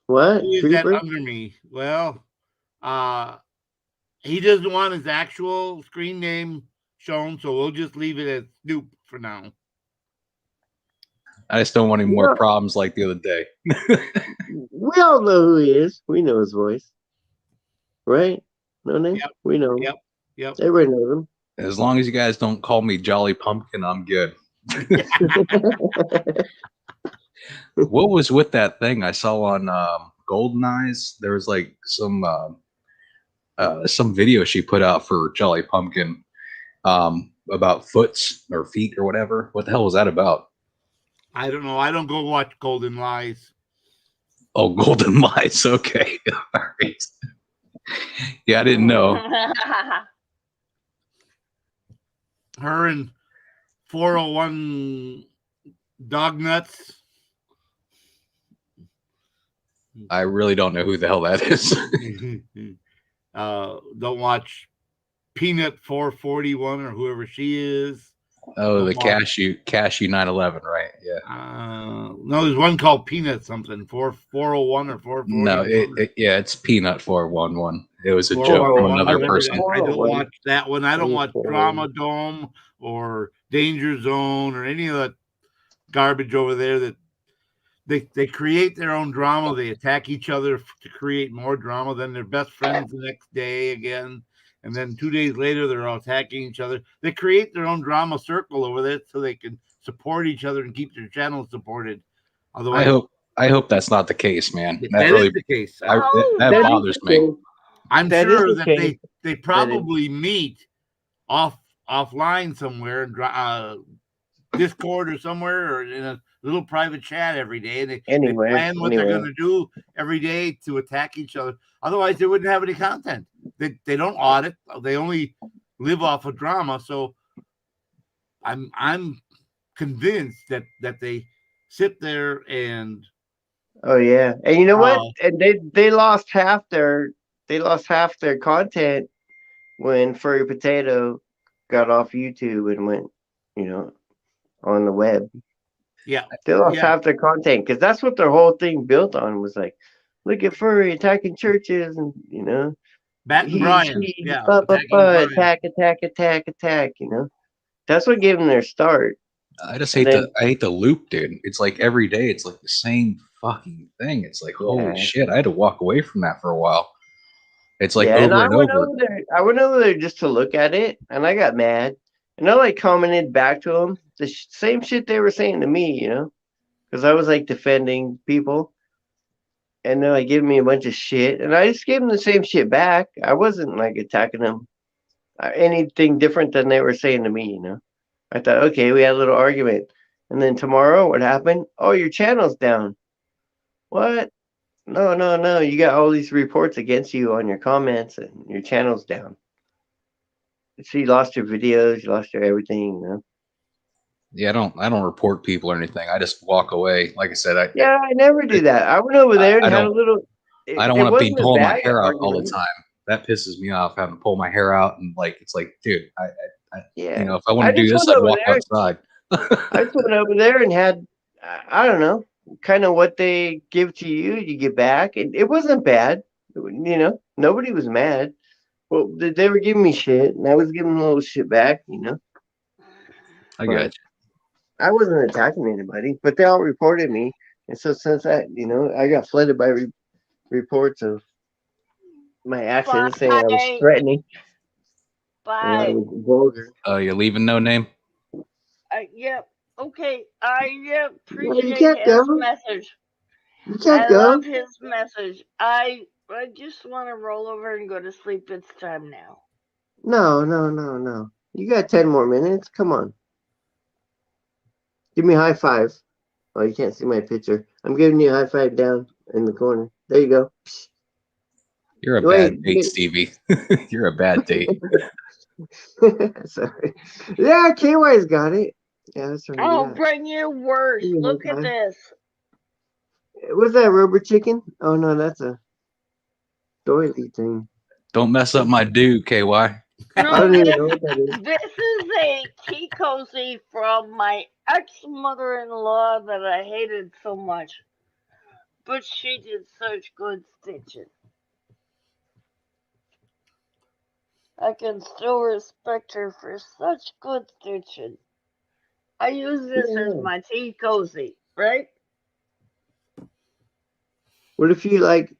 What? Who is Creeper? that under me? Well, he doesn't want his actual screen name shown, so we'll just leave it as Snoop for now. I just don't want any more problems like the other day. We all know who he is. We know his voice. Right? No name? Yep. We know him. Yep. Everybody knows him. As long as you guys don't call me Jolly Pumpkin, I'm good. What was with that thing I saw on Golden Eyes? There was like some video she put out for Jolly Pumpkin about foots or feet or whatever. What the hell was that about? I don't know. I don't go watch Golden Lies. Oh, Golden Lies. Okay. All right. Yeah, I didn't know. Her and 401 Dog Nuts. I really don't know who the hell that is. Don't watch Peanut 441 or whoever she is. Oh, the cashew 911, right? Yeah. No, there's one called Peanut something 401 or 441. No, it's Peanut 411. It was a joke from another person. I don't watch that one. I don't watch Drama Dome or Danger Zone or any of that garbage over there that they create their own drama. They attack each other to create more drama. Then they're best friends the next day again. And then 2 days later, they're all attacking each other. They create their own drama circle over there so they can support each other and keep their channels supported. Otherwise, I hope that's not the case, man. That really is the case. That bothers me. I'm sure that they probably meet offline somewhere, Discord or somewhere, or in a little private chat every day, and they plan what they're going to do every day to attack each other. Otherwise, they wouldn't have any content. They don't audit. They only live off of drama. So I'm convinced that they sit there and oh yeah, and you know what? And they lost half their content when Furry Potato got off YouTube and went, on the web. Yeah, they lost half their content because that's what their whole thing built on was like, look at Furry attacking churches and Bat and Brian, attack. That's what gave them their start. I just hate I hate the loop, dude. It's like every day, it's like the same fucking thing. It's like holy shit! I had to walk away from that for a while. It's like over and over. I went over there just to look at it, and I got mad, and I like commented back to them the same shit they were saying to me, because I was like defending people. And they're like giving me a bunch of shit, and I just gave them the same shit back. I wasn't like attacking them anything different than they were saying to me, I thought, okay, we had a little argument, and then tomorrow, what happened? Oh, your channel's down. What? No. You got all these reports against you on your comments, and your channel's down. So you lost your videos, you lost your everything, Yeah, I don't report people or anything. I just walk away. Like I said, I never do that. I went over there and had a little. I don't want to be pulling my hair out all the time. That pisses me off, having to pull my hair out and it's like, dude, if I want to do this, I'd walk outside. I just went over there and had, I don't know, kind of what they give to you, you get back, and it wasn't bad. Nobody was mad. Well, they were giving me shit, and I was giving them a little shit back. I got you. I wasn't attacking anybody, but they all reported me, and so since that, I got flooded by reports of my actions saying I was threatening. Bye. I was vulgar. Oh, you're leaving no name? Yep. Okay. I You appreciate can't his go. message. You can't I go. love his message. I just want to roll over and go to sleep. It's time now. No. You got 10 more minutes. Come on. Give me a high five. Oh, you can't see my picture. I'm giving you a high five down in the corner. There you go. You're a Wait, bad date, Stevie. You're a bad date. Sorry. Yeah, KY's got it. Yeah, that's right. I'll Yeah. bring you worse. Yeah, Look at okay. this. What's that, rubber chicken? Oh, no, that's a doily thing. Don't mess up my dude, KY. I No, don't even this, know what that is. this is a tea cozy from my ex-mother-in-law that I hated so much. But she did such good stitching. I can still respect her for such good stitching. I use this as Yeah. my tea cozy, right? What if you, like,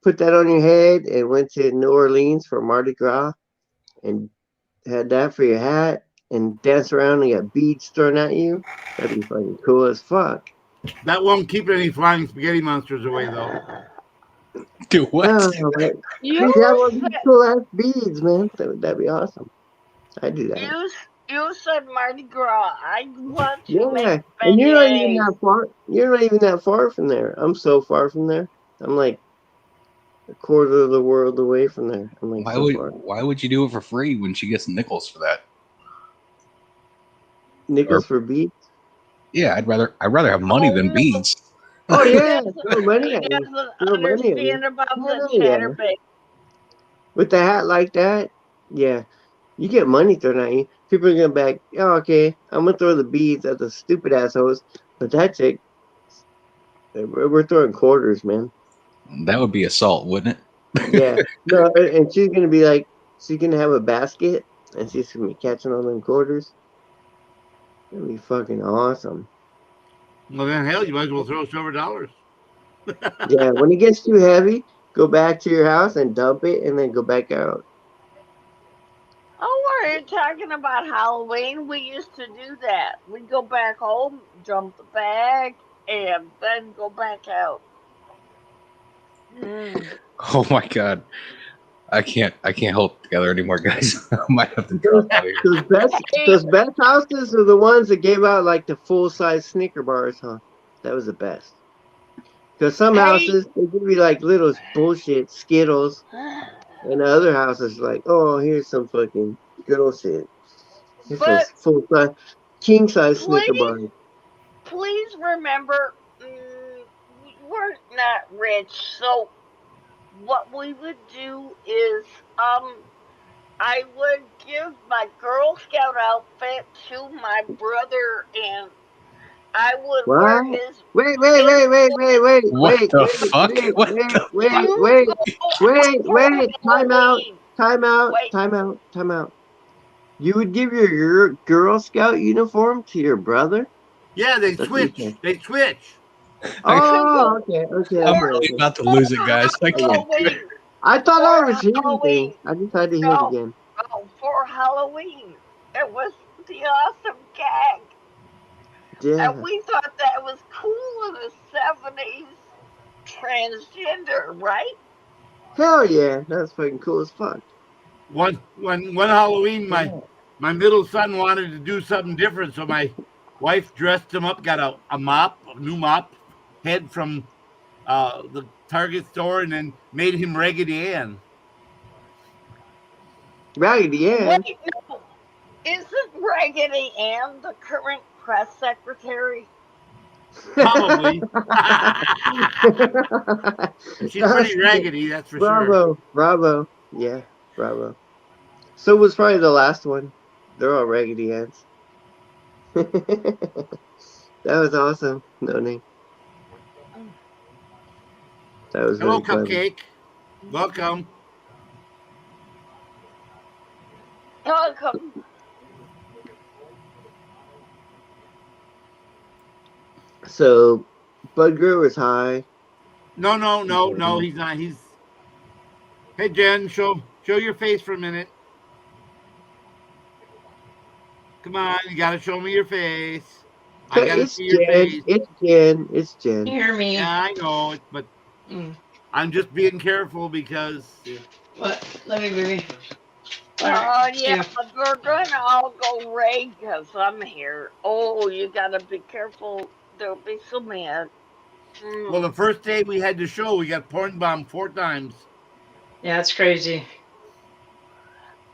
put that on your head and went to New Orleans for Mardi Gras and had that for your hat and danced around and got beads thrown at you? That'd be fucking cool as fuck. That won't keep any flying spaghetti monsters away, though. Do what? No, like, You dude, that would be said, cool ass beads, man. That'd be awesome. I'd do that. you said Mardi Gras. I want to Yeah, make and you're not even beignets. that far. You're not even that far from there. I'm so far from there. I'm like a quarter of the world away from there. I'm like so far. Why would you do it for free when she gets nickels for that? Nickels for beads. Yeah, I'd rather have money than beads. Oh He yeah, doesn't, throw money he at me. doesn't Throw money at me. understand about the Hell yeah. chatterbait. With the hat like that, yeah, you get money thrown at you. People are gonna be like, oh, okay, I'm gonna throw the beads at the stupid assholes. But that chick, we're throwing quarters, man. That would be assault, wouldn't it? Yeah, no, and she's gonna be like, she's gonna have a basket, and she's gonna be catching all them quarters. That'd be fucking awesome. Well, then, hell, you might as well throw silver dollars. Yeah, when it gets too heavy, go back to your house and dump it, and then go back out. Oh, are you talking about Halloween? We used to do that. We'd go back home, dump the bag, and then go back out. Oh my god. I can't hold it together anymore, guys. I might have to drop out of here. Those best houses are the ones that gave out like the full size Snicker bars, huh? That was the best. Because some houses they give you like little bullshit Skittles, and the other houses like, oh, here's some fucking good old shit. Here's some But full size, king size Snicker bars. please remember, we're not rich, so what we would do is, I would give my Girl Scout outfit to my brother, and I would wear What? his. Wait, What the fuck? Time out. You would give your Girl Scout uniform to your brother? Yeah, they switch. They switch. Oh, okay. I'm really about to lose it, guys. I can't do it. I thought I was hearing things. I just had to hear it again. Oh, for Halloween. It was the awesome gag. Yeah. And we thought that was cool in the 70s. Transgender, right? Hell yeah. That's fucking cool as fuck. One Halloween, my middle son wanted to do something different, so my wife dressed him up, got a new mop head from the Target store, and then made him Raggedy Ann. Raggedy Ann? Wait, no. Isn't Raggedy Ann the current press secretary? Probably. She's pretty raggedy, that's for sure. Bravo. Yeah, bravo. So was probably the last one. They're all Raggedy Anns. That was awesome. No name. That was Hello, really Cupcake. Welcome. Welcome. So, Bud Greer was high. No, he's not. Hey, Jen, show your face for a minute. Come on, you gotta show me your face. I gotta It's see your Jen. face. It's Jen. It's Jen. You hear me? Yeah, I know it, but Mm. I'm just being careful because What? Let me, baby. Oh, yeah, but we're gonna all go raid because I'm here. Oh, you gotta be careful. They'll be so mad. well, the first day we had the show, we got porn bombed 4 times. Yeah, it's crazy.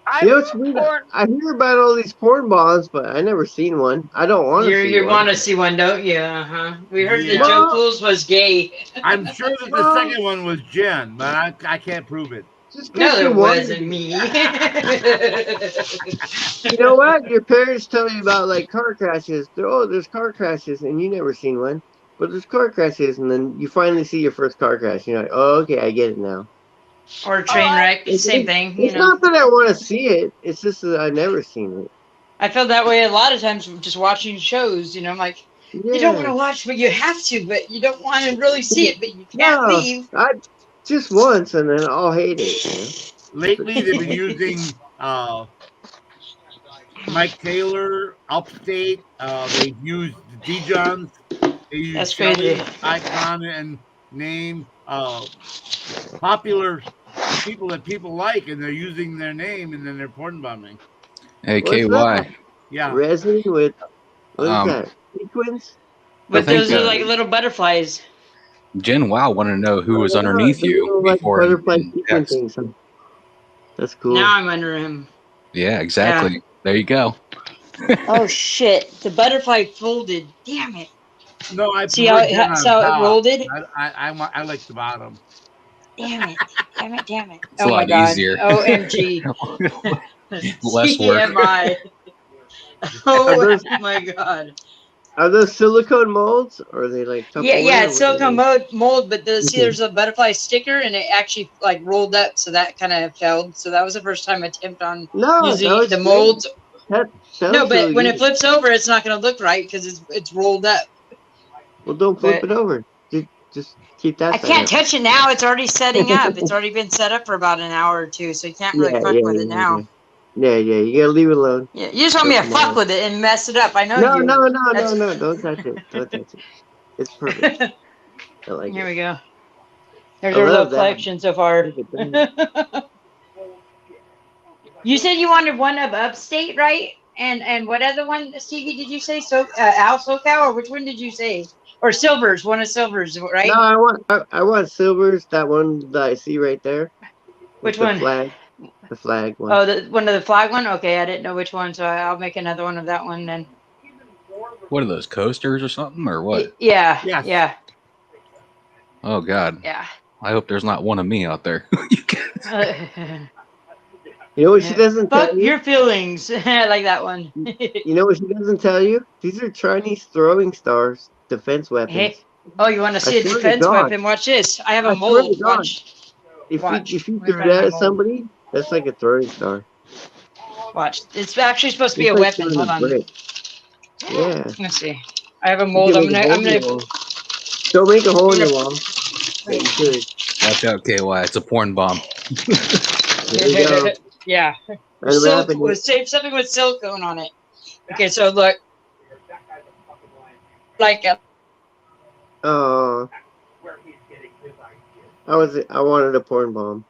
I You know, it's weird. report- I hear about all these porn bombs, but I never seen one. I don't want to see You one. want to see one, don't you? Uh-huh. We heard Yeah. that Joe Fools was gay. I'm sure that the Well- second one was Jen, but I can't prove it. Just No, 'cause it you want wasn't to- me. You know what? Your parents tell you about like car crashes. There's car crashes, and you never seen one. But there's car crashes, and then you finally see your first car crash. You're like, oh, okay, I get it now. Or a train wreck, same thing. You It's know, not that I want to see it. It's just that I never seen it. I felt that way a lot of times just watching shows. You know, I'm like, Yeah. you don't want to watch, but you have to, but you don't want to really see it, but you can't No. leave. I just once, and then I'll hate it. You know? Lately, they've been using Mike Taylor, Upstate. They've used Dijon's. They used That's crazy. Shelly's icon and name. Popular people that people like, and they're using their name, and then they're porn bombing. Hey, What's KY. that? Yeah. Resin with what is Um, that? Sequins? But think, those are like little butterflies. Jen Wow wanted to know who was Oh, underneath the you little, like, before. butterfly in sequin text. things. Huh? That's cool. Now I'm under him. Yeah, exactly. There you go. Oh shit! The butterfly folded. Damn it! No, I See how prefer Jen on it top. rolled it? I like the bottom. Damn it! Damn it! Damn it! It's a lot easier. OMG! Less work. TMI. Oh my god! Are those silicone molds, or are they like? Yeah, Tupperware, yeah, or it's what are silicone mold, but see, Okay. there's a butterfly sticker, and it actually like rolled up, so that kind of failed. So that was the first time attempt on they? No, using that was the great. molds. That No, looks but really when good. it flips over, it's not going to look right because it's rolled up. Well, don't flip but- it over. Just keep that. I side can't up. touch it now. It's already setting up. It's already been set up for about an hour or two, so you can't really fuck with it now. Yeah, you gotta leave it alone. Yeah, you just want me to Come fuck on. with it and mess it up. I know No, you. no, That's- don't touch it. Don't touch it. It's perfect. I like Here it. we go. There's I our little love that. collection so far. Look at that. You said you wanted one of Upstate, right? And what other one, Stevie, did you say? So Al SoCal, or which one did you say? Or Silvers, one of Silvers, right? No, I want silvers. That one that I see right there. Which the one? Flag. The flag one. Oh, one of the flag one? Okay, I didn't know which one, so I'll make another one of that one then. What are those, coasters or something, or what? Yeah, Yes. yeah, Oh God, yeah. I hope there's not one of me out there. You know what she doesn't Fuck tell you? your feelings. I like that one. You know what she doesn't tell you? These are Chinese throwing stars, defense weapons. Hey, oh, you want to see a swear to defense God. weapon? Watch this. I have a I swear to mold. God. Watch. If Watch. you Let me threw find that my at mold. somebody, that's like a throwing star. Watch. It's actually supposed to be a It's like weapon. throwing Hold a on. brick. Yeah. Let's see. I have a You mold. can I'm make a gonna. hole in your wall. Don't make a hole in your wall. Yeah, you could. Watch out, KY. It's a porn bomb. There you go. Yeah. Unwrapping it. Save something with silicone on it. Okay, so look. Like Oh. I wanted a porn bomb.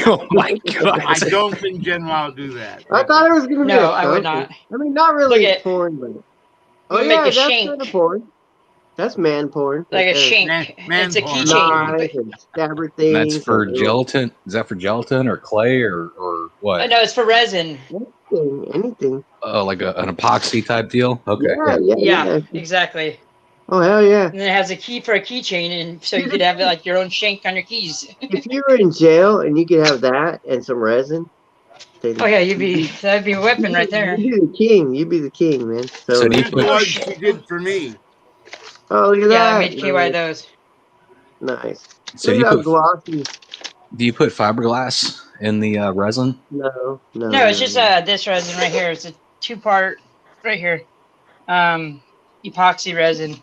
Oh my God. I don't think Jen will do that. I thought it was gonna be. No, a I would thumbprint. not. I mean, not really Look at- porn, but. Oh You make yeah, a that's shank. kind of porn. That's man porn. like a right there. shank. Man It's a porn. keychain. Knives and stabber things. That's for and gelatin. Is that for gelatin or clay or what? No, it's for resin. Anything. Oh, like an epoxy type deal. Okay. Yeah, exactly. Oh hell yeah! And it has a key for a keychain, and so you could have like your own shank on your keys. If you were in jail and you could have that and some resin. Oh yeah, that'd be a weapon right there. You'd be the king. You'd be the king, man. So do you That's put- what she did for me. Oh look at Yeah, I that! made KY those. Nice. So Look you at how put, glossy. do you put fiberglass in the resin? No. No, it's just this resin right here. It's a 2-part right here. Epoxy resin.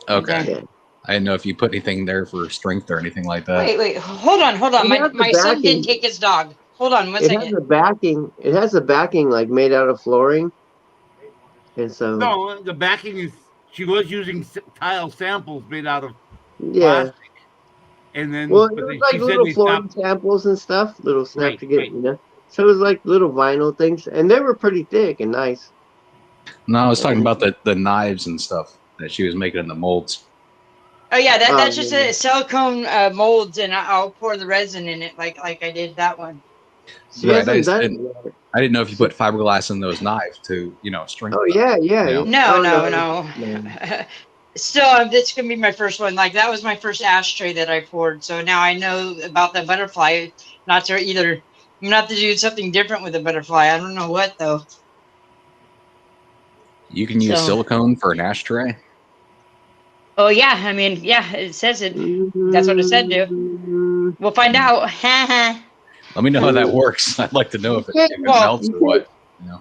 Okay. Yeah. I didn't know if you put anything there for strength or anything like that. Wait, hold on. You My have the my son backing. didn't take his dog. Hold on one It has second. a backing. It has a backing like made out of flooring, and so No, the backing is she was using tile samples made out of yeah. plastic, and then Well, it but was they, like she said little they flooring stopped. samples and stuff, little stuff Right, to get right. So it was like little vinyl things, and they were pretty thick and nice. No, I was talking about the knives and stuff that she was making in the molds. Oh yeah, Oh, that's just yeah. a silicone molds, and I'll pour the resin in it like I did that one. She Right, hasn't done it yet. I didn't know if you put fiberglass in those knives to, strengthen Oh them. yeah, yeah. You know? No, Oh, no. Still, this gonna be my first one. Like that was my first ashtray that I poured, so now I know about the butterfly. Not to either. I'm gonna have to do something different with the butterfly. I don't know what though. You can use So- silicone for an ashtray. Oh yeah, I mean, yeah, it says it. That's what it said, dude. We'll find out. Let me know how that works. I'd like to know if it Well, melts or what.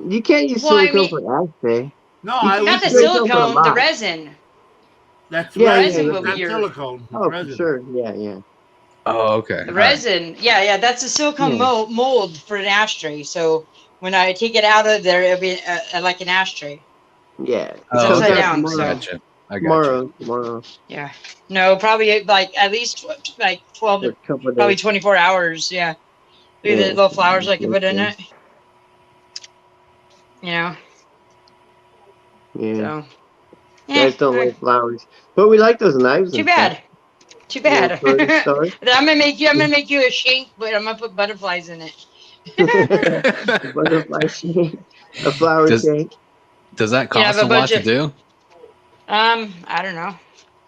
You can't use Well, I silicone mean- for ashtray. No, You I can Not the was use silicone for a silicone, the box. resin. that's Yeah, resin, yeah, but yeah. not silicone. Oh, resin. for sure. Yeah, yeah. Oh, okay. The All right. resin, yeah, that's a silicone Yeah. mold for an ashtray. So when I take it out of there, it'll be like an ashtray. Yeah. It's Oh, upside okay. down, I so- gotcha. I got you. Tomorrow. Yeah. No, probably like at least like 12 For to a couple of probably days. 24 hours. Yeah. Look at the Yeah. little flowers I can put in Okay. it. You know. Yeah. So. Guys don't like flowers, but we like those knives. Too and bad. Too bad. Little curved stars. I'm gonna make you a shank, but I'm gonna put butterflies in it. A butterfly shank, a flower Does- shank. Does that You have cost a a lot bunch to of- do? I don't know.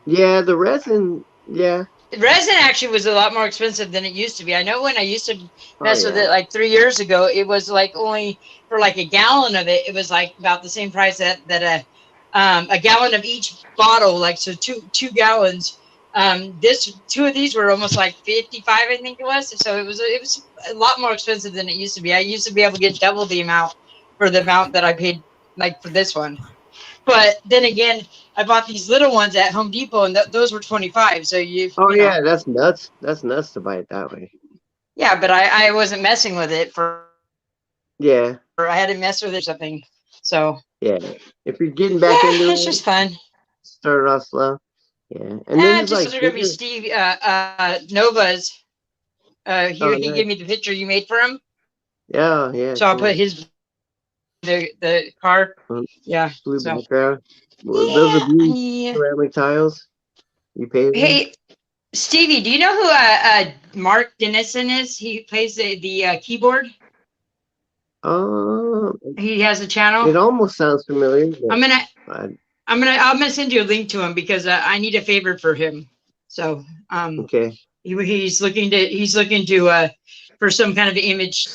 Yeah, the resin. Yeah. Resin actually was a lot more expensive than it used to be. I know when I used to mess with yeah. it like 3 years ago, it was like only for like a gallon of it. It was like about the same price that a gallon of each bottle, like so two gallons. Two of these were almost like 55, I think it was. So it was a lot more expensive than it used to be. I used to be able to get double the amount for the amount that I paid like for this one. But then again, I bought these little ones at Home Depot, and those were 25. So Oh you know. yeah, that's nuts. That's nuts to buy it that way. Yeah, but I wasn't messing with it Yeah, or I hadn't messed with it or something. So yeah. If you're getting back yeah, into it's it, just fun. start it off slow. Yeah, and then it's Just like they're gonna be Steve Nova's. He nice. gave me the picture you made for him, yeah. so I'll cool. put his the car. Yeah. Blue So background. Well, those are blue yeah. ceramic tiles. You pay them? Hey, Stevie, do you know who Mark Dennison is? He plays the keyboard. He has a channel. It almost sounds familiar. But I'm gonna send you a link to him because I need a favor for him. So okay. he's looking to for some kind of image,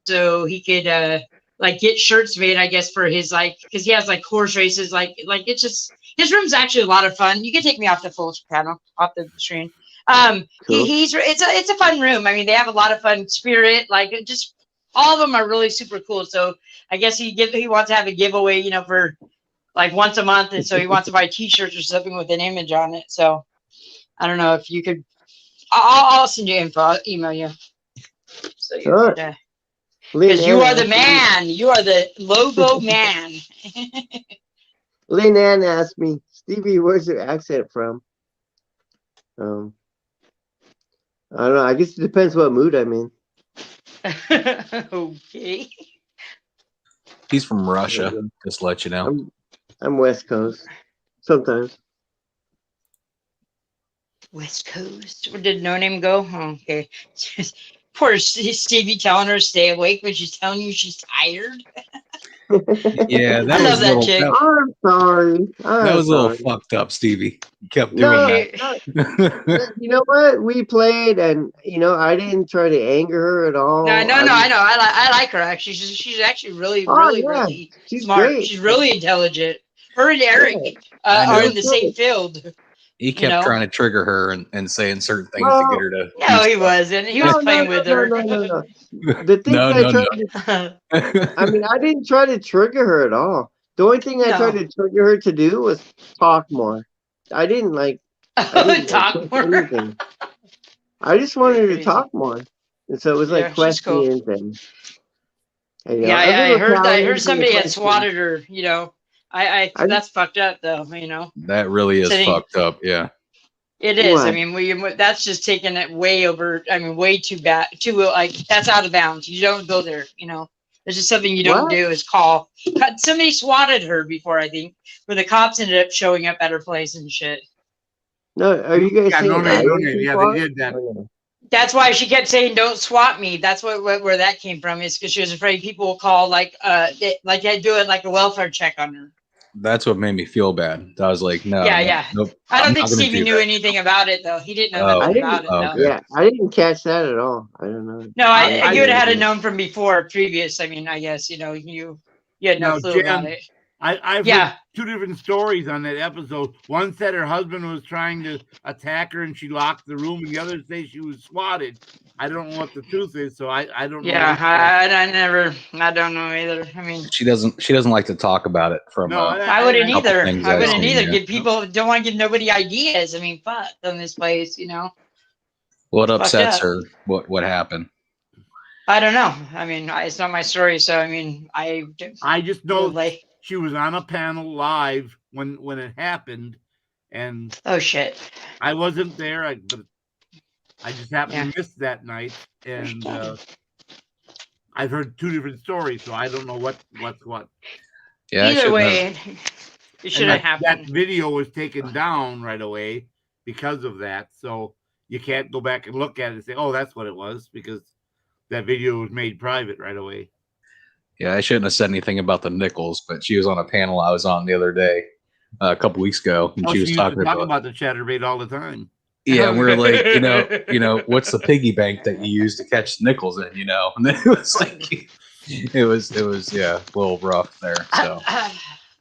so he could like get shirts made, I guess, for his because he has like horse races, like it's just his room's actually a lot of fun. You can take me off the full panel, off the screen. Cool. It's a fun room. I mean, they have a lot of fun spirit, like just all of them are really super cool. So I guess he wants to have a giveaway, for like once a month, and so he wants to buy T-shirts or something with an image on it. So I don't know if you could. I'll send you info. I'll email you. So you Sure. could, Lynn because you Ann are the asked me- man. You are the logo man. Lynn Ann asked me, Stevie, where's your accent from? I don't know. I guess it depends what mood I'm in. Okay. He's from Russia, just to let you know. I'm West Coast. Sometimes. West Coast. Where did No Name go? Oh, okay. Poor Stevie telling her to stay awake when she's telling you she's tired. Yeah, that I love was that a little, chick. I'm sorry. that was a little fucked up, Stevie. You kept doing No, that. you know what? We played, and I didn't try to anger her at all. No, I know. I like her actually. She's actually really, Oh, really, yeah. really She's smart. great. She's really intelligent. Her and Eric I know. are in the same field. He kept know? trying to trigger her and saying certain things Well, to get her to. No, he wasn't. He was playing with her. No. The thing No, I no, tried to, I mean, I didn't try to trigger her at all. The only thing I tried No. to trigger her to do was talk more. I didn't Talk push more. anything. I just wanted her to Crazy. talk more. And so it was like Yeah, she's cool. questions and you know, Yeah, I I was heard. I Italian, heard somebody had questions. swatted her. You know, I I- that's fucked up though. You know, That really is Sitting- fucked up. Yeah. it is. I What? mean, that's just taking it way over. I mean, way too bad. Too like that's out of bounds. You don't go there. You know, there's just something you don't What? do is call. Somebody swatted her before, I think, where the cops ended up showing up at her place and shit. No, are you guys Yeah, saying no, I no, was no, too yeah, far? they did that. Or no? That's why she kept saying, "Don't swat me." That's where that came from. Is because she was afraid people will call like they do it like a welfare check on her. That's what made me feel bad. I was like, no. Yeah. Nope, I don't I'm think not gonna Stevie do knew that. anything about it though. He didn't know Oh, nothing I about it. didn't- No. okay. Yeah, I didn't catch that at all. I don't know. No, I you would have had didn't. it known from before, previous. I mean, I guess you know you had no Now, clue about Jen, it. I've Yeah. heard two different stories on that episode. One said her husband was trying to attack her and she locked the room, and the other say she was swatted. I don't know what the truth is, so I don't know. Yeah, which one. I don't know either. I mean, She doesn't like to talk about it from. No, I wouldn't couple either. things I I've wouldn't seen, either. yeah. Give people don't want to give nobody ideas. I mean, fuck on this place, you know. What Fucked upsets up. her? What happened? I don't know. I mean, it's not my story, so I mean, I just know like. she was on a panel live when it happened, and Oh shit. I wasn't there. But I just happened Yeah. to miss that night, and I've heard two different stories, so I don't know what's what. Yeah, I Either shouldn't way, have- it And should have that happened. video was taken down right away because of that. So you can't go back and look at it and say, "Oh, that's what it was," because that video was made private right away. Yeah, I shouldn't have said anything about the nickels, but she was on a panel I was on the other day, a couple weeks ago, and Oh, she was used to talking talk about. about the chatterbait all the time. Yeah, and we were like, you know, what's the piggy bank that you use to catch the nickels in, you know? And then it was like, it was yeah, a little rough there. So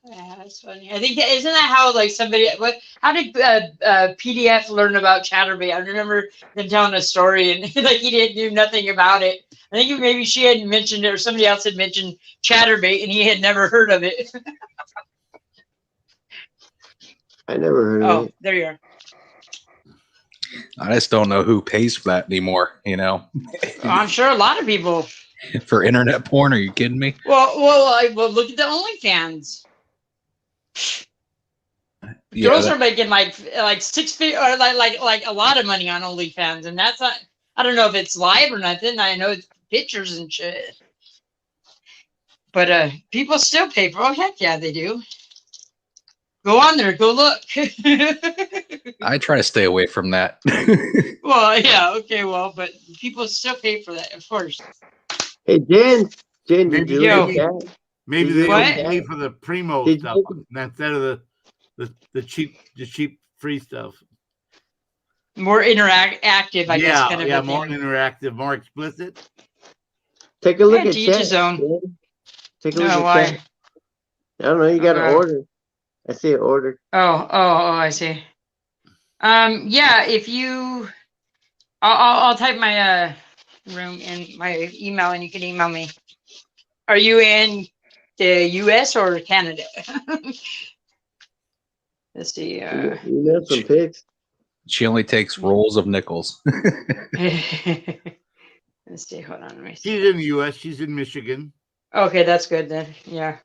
Yeah, that's funny. I think isn't that how like somebody how did PDF learn about Chatterbait? I remember them telling a story and like he didn't do nothing about it. I think maybe she had mentioned it or somebody else had mentioned Chatterbait and he had never heard of it. I never heard of Oh, it. there you are. I just don't know who pays for that anymore, you know, I'm sure a lot of people. for internet porn. Are you kidding me? Well, look at the OnlyFans. Yeah, Girls are making like 6 figures or like a lot of money on OnlyFans, and that's not. I don't know if it's live or nothing. I know it's pictures and shit, but people still pay for. Oh heck yeah, they do. Go on there, go look. I try to stay away from that. Well, yeah, okay, well, but people still pay for that, of course. Hey, Jen, did Maybe you Yo. look at that? Maybe Did you they What? don't pay for the primo Did stuff you- instead of the cheap free stuff. More active, I guess, kind of yeah, a more thing. interactive, more explicit. Take a look Yeah, at to each chat. his own. Jen. Take a look No, at why? chat. I don't know. You got to Okay. order. I see an order. Oh, I see. Yeah, if you, I'll type my room in my email, and you can email me. Are you in the U.S. or Canada? Let's see. You got some pics. She only takes rolls of nickels. Let's see. Hold on. Let me see. She's in the U.S. She's in Michigan. Okay, that's good then. Yeah.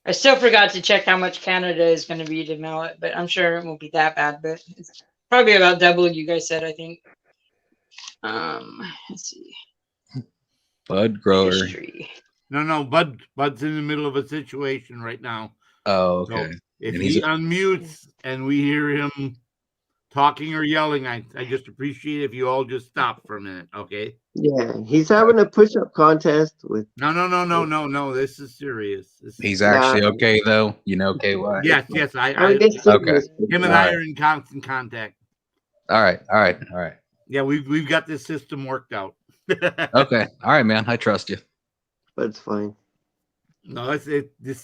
I still forgot to check how much Canada is going to be to mail it, but I'm sure it won't be that bad. But it's probably about double you guys said, I think. Let's see. Bud grower. History. No, Bud's in the middle of a situation right now. Oh, So okay. if And he he's- unmutes and we hear him talking or yelling, I just appreciate if you all just stop for a minute, okay? Yeah, he's having a push-up contest with. No. This is serious. He's actually okay though. You know, KY. Yes. I guess Okay. Him and I are in constant contact. All right. Yeah, we've got this system worked out. Okay. All right, man. I trust you. But it's fine. No, this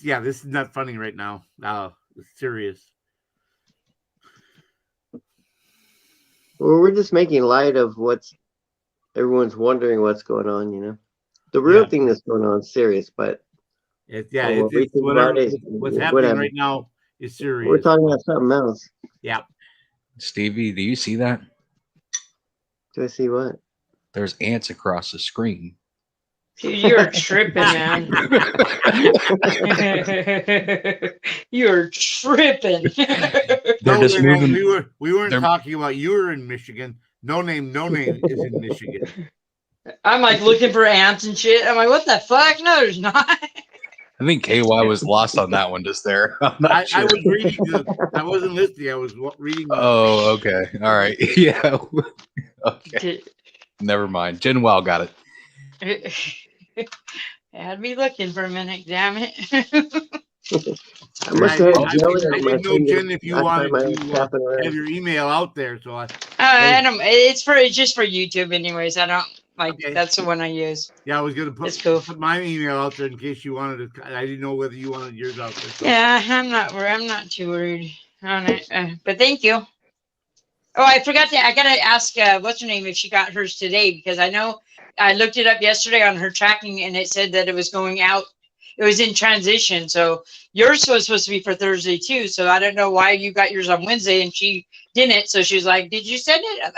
is not funny right now. It's serious. Well, we're just making light of what's everyone's wondering what's going on. You know, the real Yeah. thing that's going on is serious, but It's what we it's think whatever, about it, what's happening whatever. right now is serious. We're talking about something else. Yeah. Stevie, do you see that? Do I see what? There's ants across the screen. Dude, you're tripping, man. You're tripping. They're No, just moving. we weren't they're- talking about you were in Michigan. No name is in Michigan. I'm like looking for ants and shit. I'm like, what the fuck? No, there's not. I think KY was lost on that one just there. I'm not I sure. was reading I wasn't listening. I was reading. Oh, okay. All right. Yeah. Okay. Never mind. Jen Wow got it. Had me looking for a minute, damn it. I must have I had jelly on my didn't know, finger Jen, if you last wanted time I was to tapping around. have your email out there. So I don't. It's just for YouTube, anyways. I don't like. Okay. That's the one I use. yeah, I was gonna It's cool. put my email out there in case you wanted to. I didn't know whether you wanted yours out there. So. Yeah, I'm not too worried on it. But thank you. Oh, I forgot to. I gotta ask. What's her name? If she got hers today, because I know I looked it up yesterday on her tracking, and it said that it was going out. It was in transition. So yours was supposed to be for Thursday too. So I don't know why you got yours on Wednesday and she didn't. So she's like, "Did you send it?"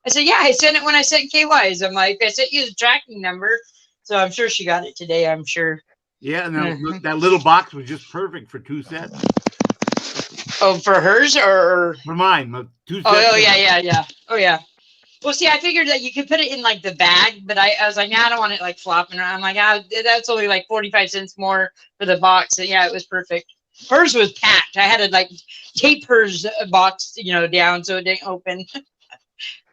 I said, "Yeah, I sent it when I sent KY's." I'm like, "I sent you the tracking number." So I'm sure she got it today. I'm sure. Yeah, and that little box was just perfect for 2 sets. Oh, for hers or For mine, 2 sets. Oh yeah. Oh yeah. Well, see, I figured that you could put it in like the bag, but I was like, nah, I don't want it like flopping around. I'm like, that's only like 45 cents more for the box. And yeah, it was perfect. Hers was packed. I had to like tape hers box, down so it didn't open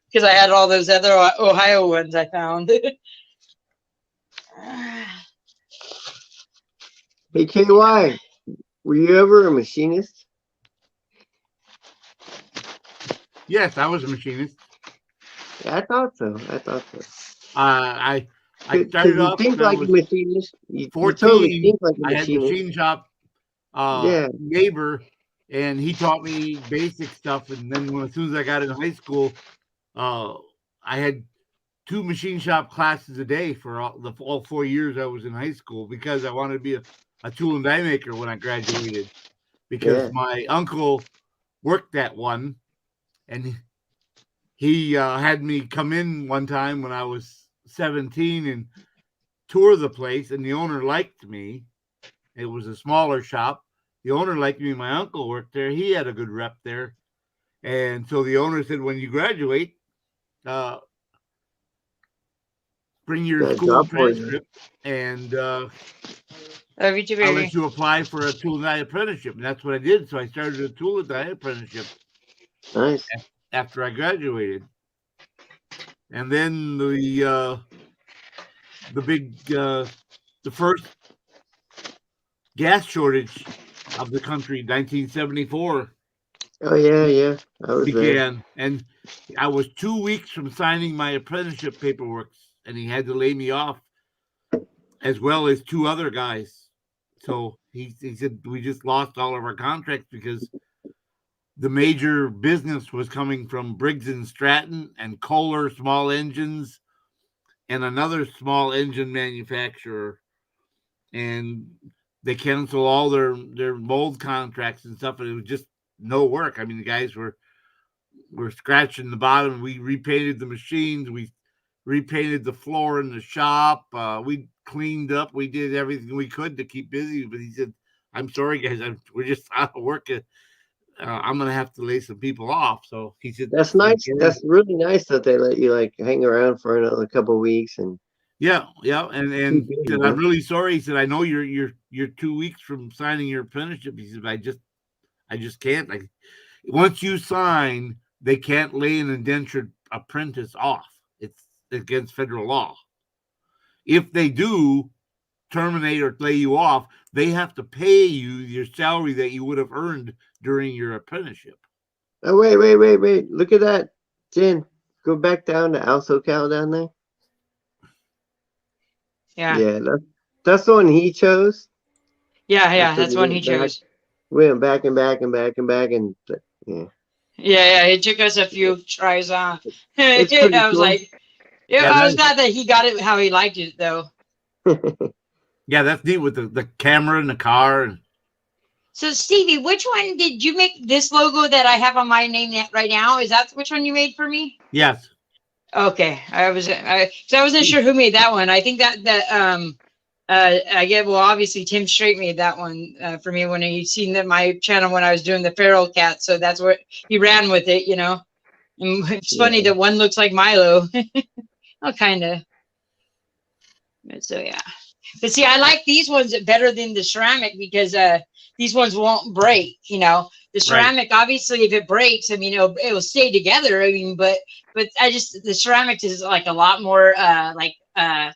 because I had all those other Ohio ones I found. Hey, KY, were you ever a machinist? Yes, I was a machinist. Yeah, I thought so. I Because started you off think when I like a was machinist. You 14. totally think like a I had machinist. machine shop Yeah. neighbor, and he taught me basic stuff. And then as soon as I got in high school, I had 2 machine shop classes a day for all 4 years I was in high school because I wanted to be a tool and die maker when I graduated. Because my uncle worked at one, and he had me come in one time when I was 17 and tour the place, and the owner liked me. It was a smaller shop. The owner liked me. My uncle worked there. He had a good rep there. And so the owner said, when you graduate, bring your school transcript and I'll let you apply for a tool and die apprenticeship. And that's what I did. So I started a tool and die apprenticeship. Nice. After I graduated. And then the first gas shortage of the country, 1974. Oh yeah. I was began, there. and I was 2 weeks from signing my apprenticeship paperwork, and he had to lay me off, as well as 2 other guys. So he said we just lost all of our contracts because the major business was coming from Briggs and Stratton and Kohler Small Engines and another small engine manufacturer. And they canceled all their mold contracts and stuff, and it was just no work. I mean, the guys were scratching the bottom. We repainted the machines. We repainted the floor in the shop. We cleaned up. We did everything we could to keep busy. But he said, "I'm sorry, guys. We're just out of work. I'm gonna have to lay some people off." So he said, "That's nice. That's really nice that they let you like hang around for another couple of weeks." And yeah, and he said, "I'm really sorry." He said, "I know you're 2 weeks from signing your apprenticeship." He said, I just can't. Like, once you sign, they can't lay an indentured apprentice off. It's against federal law. If they do terminate or lay you off, they have to pay you your salary that you would have earned during your apprenticeship. Oh, wait. Look at that. Jen, go back down to Al SoCal down there. Yeah, that's the one he chose. Yeah, that's the one he chose. We went back and back and yeah. Yeah, it took us a few tries on. I was like, I was glad that he got it how he liked it, though. Yeah, that's neat with the camera and the car. So, Stevie, which one did you make? This logo that I have on my name right now, is that which one you made for me? Yes. Okay, I wasn't sure who made that one. I think well, obviously Tim Strait made that one for me when he seen that my channel when I was doing the feral cat, so that's what he ran with it, you know. And it's funny that one looks like Milo. Oh, kind of. So yeah, but see, I like these ones better than the ceramic because these ones won't break, you know. The ceramic, obviously, if it breaks, I mean, it'll stay together. I mean, but the ceramic is like a lot more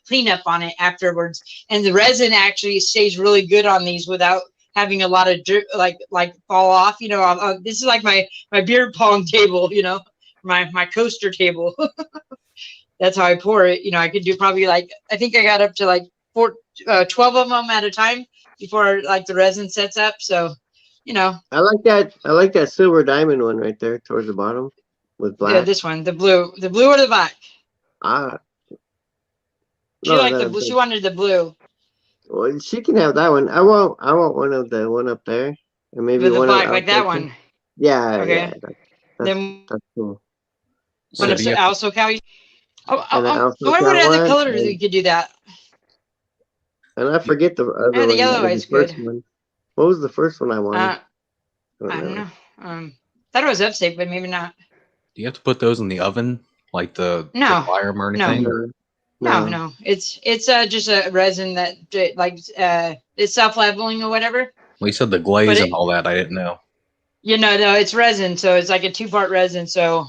cleanup on it afterwards, and the resin actually stays really good on these without having a lot of drip, like fall off. You know, this is like my beer pong table, you know, my coaster table. That's how I pour it. You know, I could do probably I think I got up to 12 of them at a time before the resin sets up. So, you know, I like that silver diamond one right there towards the bottom with black. Yeah, this one, the blue or the black. She wanted the blue. Well, she can have that one. I want one of the one up there, and maybe with the one black, of like that one. Yeah. Okay. Yeah. That's cool. One of also Cal. I wonder what other color you could do that. And I forget the other one. The yellow is good. One. What was the first one I wanted? I don't know. Thought it was upstate, but maybe not. Do you have to put those in the oven, like the fire or anything? No. It's just a resin that it's self-leveling or whatever. Well, you said the glaze and all that. I didn't know. You know, no, it's resin, so it's like a 2-part resin. So,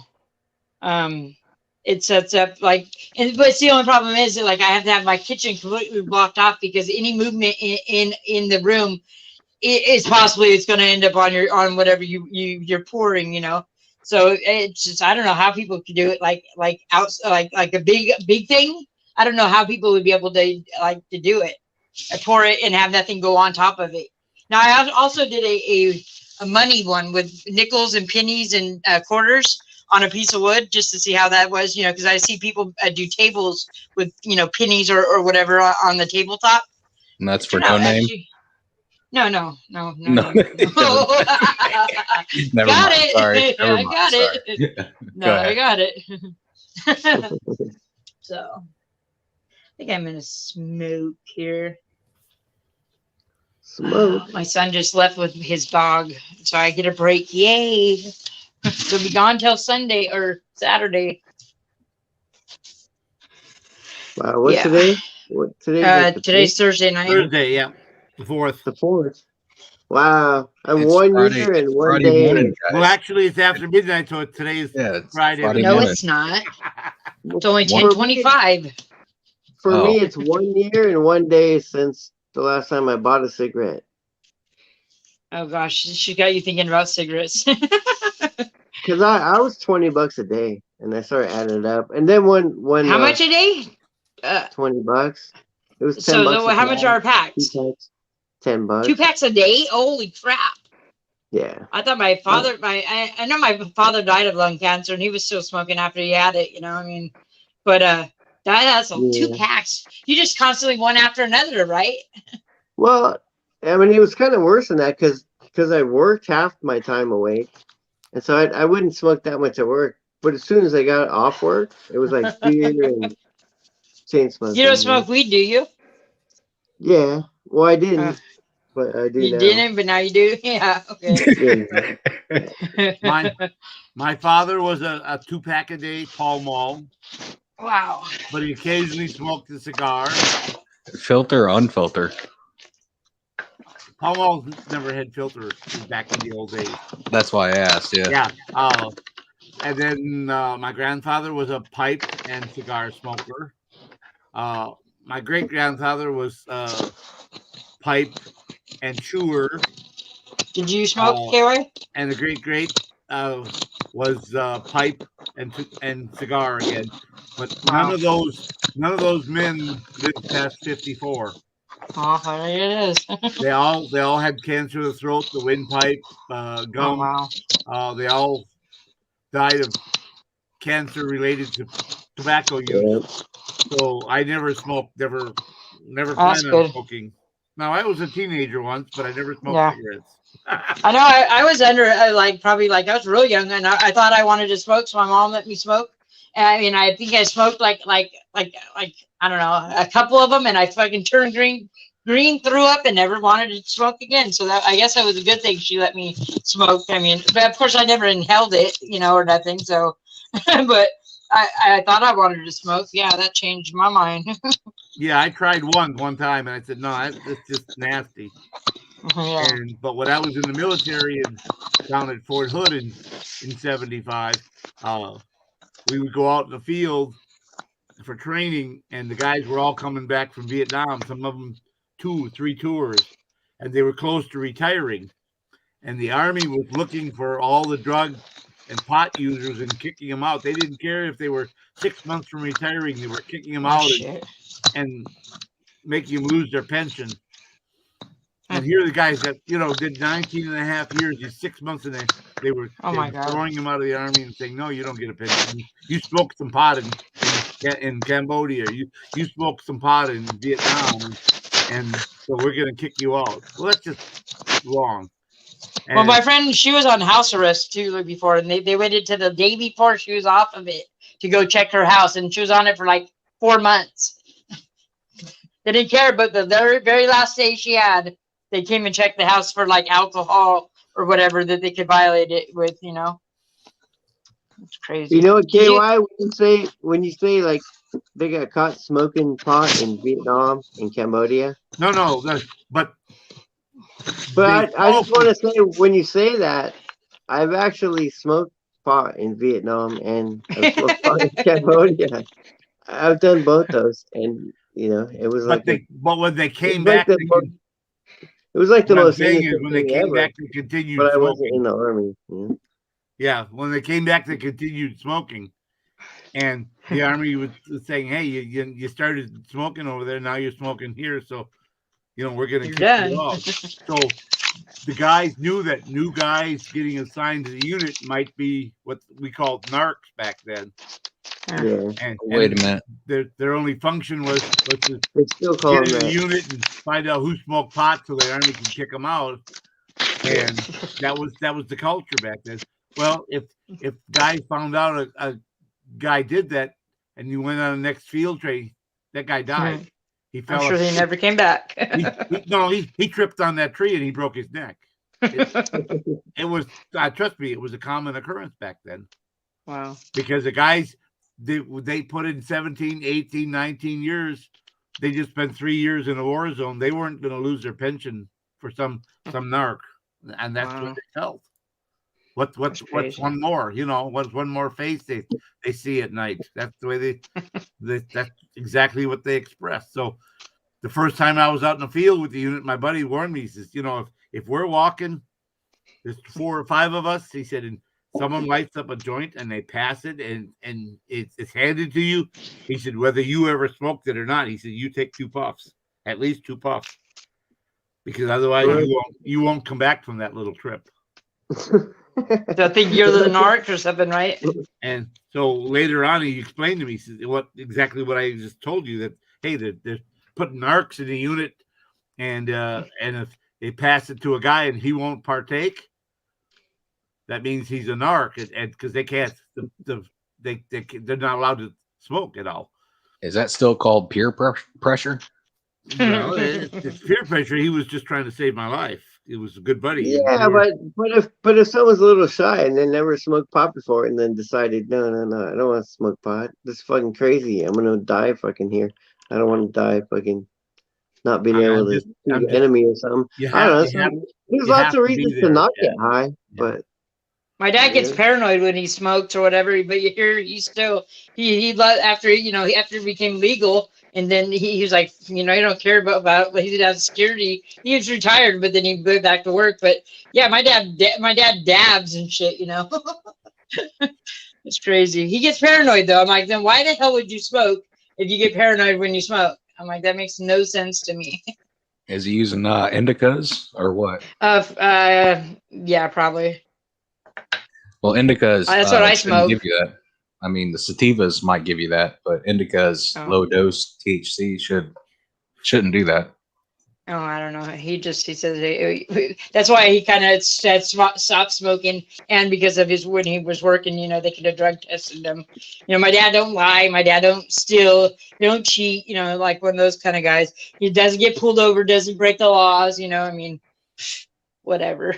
it sets up but the only problem is that I have to have my kitchen completely blocked off because any movement in the room it's going to end up on whatever you're pouring, you know. So it's just, I don't know how people could do it like a big thing. I don't know how people would be able to to do it. I pour it and have nothing go on top of it. Now I also did a money one with nickels and pennies and quarters on a piece of wood just to see how that was, you know, because I see people do tables with, you know, pennies or whatever on the tabletop. And that's for no name? No. Never got mind. it. Sorry. I got it. No, I got it. So I think I'm gonna smoke here. Smoke. My son just left with his dog, so I get a break. Yay! They'll be gone till Sunday or Saturday. Wow, what's today? What today? Today's Thursday night. Thursday, yeah, the 4th. The 4th. Wow, I'm It's 1 Friday- year and one Friday day. morning, guys. Well, actually, it's after midnight, so today's it's Friday. No, morning. it's not. It's only For me- 10:25. For Oh. me, it's 1 year and 1 day since the last time I bought a cigarette. Oh gosh, she got you thinking about cigarettes. Cause I was $20 a day, and I started adding it up. And then when How much a day? $20. It was $10. So how much are packs? 2 packs, $10. 2 packs a day? Holy crap! Yeah. I thought my father, I know my father died of lung cancer, and he was still smoking after he had it. You know, I mean, but that's 2 packs. You just constantly one after another, right? Well, I mean, it was kind of worse than that because I worked half my time awake, and so I wouldn't smoke that much at work. But as soon as I got off work, it was like beer and chain smoking. You don't smoke weed, do you? Yeah. Well, I didn't, but I do You now. didn't, but now you do. Yeah. Okay. Yeah. My father was a 2-pack a day Pall Mall, Wow. but he occasionally smoked a cigar. Filter or unfiltered? Pall Mall never had filters back in the old days. That's why I asked. Yeah. Yeah. And then my grandfather was a pipe and cigar smoker. My great grandfather was pipe and chewer. Did you smoke, KY? And the great was pipe and cigar again. But none of those men lived past 54. Oh, there it is. They all had cancer of the throat, the windpipe, gum. Oh, wow. They all died of cancer related to tobacco use. So I never smoked, never planned on smoking. Now I was a teenager once, but I never smoked cigarettes. I know I was under probably I was real young, and I thought I wanted to smoke, so my mom let me smoke, I mean, I think I smoked like I don't know, a couple of them, and I fucking turned green, threw up, and never wanted to smoke again. So that, I guess that was a good thing she let me smoke. I mean, but of course I never inhaled it, you know, or nothing. So, but I thought I wanted to smoke. Yeah, that changed my mind. Yeah, I tried one time, and I said, no, that's just nasty. Yeah. But when I was in the military and down at Fort Hood in 75, we would go out in the field for training, and the guys were all coming back from Vietnam, some of them 2 or 3 tours, and they were close to retiring. And the Army was looking for all the drug and pot users and kicking them out. They didn't care if they were 6 months from retiring. They were kicking them out and making them lose their pension. And here are the guys that, you know, did 19 and a half years, these 6 months, and they were throwing them out of the Army and saying, no, you don't get a pension. You smoked some pot in Cambodia. You smoked some pot in Vietnam, and so we're going to kick you out. Well, that's just wrong. And well, my friend, she was on house arrest too before, and they waited to the day before she was off of it to go check her house, and she was on it for like 4 months. They didn't care, but the very last day she had, they came and checked the house for like alcohol or whatever that they could violate it with, you know. It's crazy. You know what, KY, when you say like they got caught smoking pot in Vietnam and Cambodia? No, but I just want to say, when you say that, I've actually smoked pot in Vietnam and I've smoked pot in Cambodia. I've done both those, and you know, it was like. But when they came back, it was like the most innocent when they thing came ever. back to continue But I smoking. wasn't in the Army. Yeah. Yeah, when they came back, they continued smoking, and the Army was saying, "Hey, you started smoking over there. Now you're smoking here, so you know we're going to kick you off." So the guys knew that new guys getting assigned to the unit might be what we called narcs back then. Yeah. And Wait a minute. Their only function was to They still call get in them the that. unit and find out who smoked pot so the Army can kick them out. And that was the culture back then. Well, if guys found out a guy did that and you went on the next field trip, that guy died. He fell. I'm sure he never came back. he tripped on that tree and he broke his neck. It was trust me, it was a common occurrence back then. Wow. Because the guys they put in 17, 18, 19 years. They just spent 3 years in a war zone. They weren't going to lose their pension for some narc, and that's what they felt. What's one more? You know, what's one more face they see at night? That's the way that's exactly what they express. So the first time I was out in the field with the unit, my buddy warned me. He says, you know, if we're walking, there's 4 or 5 of us. He said, and someone lights up a joint and they pass it and it's handed to you. He said, whether you ever smoked it or not, he said, you take 2 puffs, at least 2 puffs, because otherwise you won't come back from that little trip. I think you're the narc or something, right? And so later on, he explained to me, he said, exactly what I just told you, that hey, they're putting narcs in the unit, and if they pass it to a guy and he won't partake, that means he's a narc, and because they can't, they're not allowed to smoke at all. Is that still called peer pressure? No, it's peer pressure. He was just trying to save my life. It was a good buddy. Yeah, but if someone's a little shy and they never smoked pot before and then decided, no, I don't want to smoke pot. This is fucking crazy. I'm gonna die fucking here. I don't want to die fucking not being able to see the enemy or something. I don't know. There's lots of reasons to not get high, but my dad gets paranoid when he smokes or whatever, but you hear he's still he after after it became legal, and then he was like, you don't care about he didn't have security. He was retired, but then he go back to work. But yeah, my dad dabs and shit, It's crazy. He gets paranoid though. I'm like, then why the hell would you smoke if you get paranoid when you smoke? I'm like, that makes no sense to me. Is he using indicas or what? Yeah, probably. Well, indicas. That's what I smoke. Give you that. I mean, the sativas might give you that, but indicas, low dose THC shouldn't do that. Oh, I don't know. He says that's why he kind of stopped smoking, and because of his when he was working, they could have drug tested him. My dad don't lie. My dad don't steal. They don't cheat. Like one of those kind of guys. He doesn't get pulled over. Doesn't break the laws. I mean, whatever.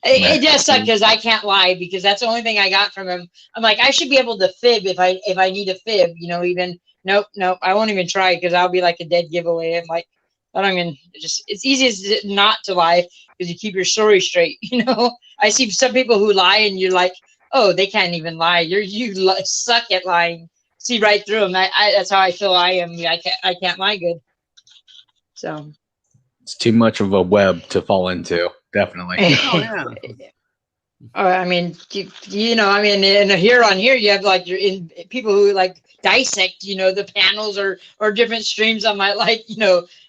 It does suck because I can't lie because that's the only thing I got from him. I'm like, I should be able to fib if I need a fib. Even nope, I won't even try because I'll be like a dead giveaway. I'm like. I don't even it's easiest not to lie because you keep your story straight. I see some people who lie and you're like, oh, they can't even lie. You suck at lying. See right through them. That's how I feel I am. I can't lie good. So it's too much of a web to fall into. Definitely. Oh, yeah. I mean, and here on here you have like people who like dissect, the panels or different streams. I'm like,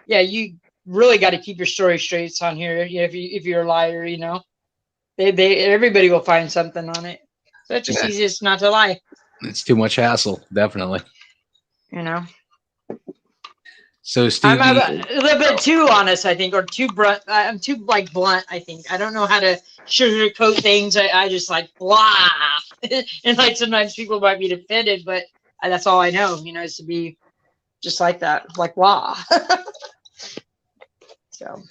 yeah, you really got to keep your story straight on here. If you're a liar, everybody will find something on it. So it's just easiest not to lie. It's too much hassle, definitely. So Stevie, I'm a little bit too honest, I think, or too blunt. I'm too blunt. I think I don't know how to sugarcoat things. I just like blah, and like sometimes people might be offended, but that's all I know. Is to be just like that, like blah. So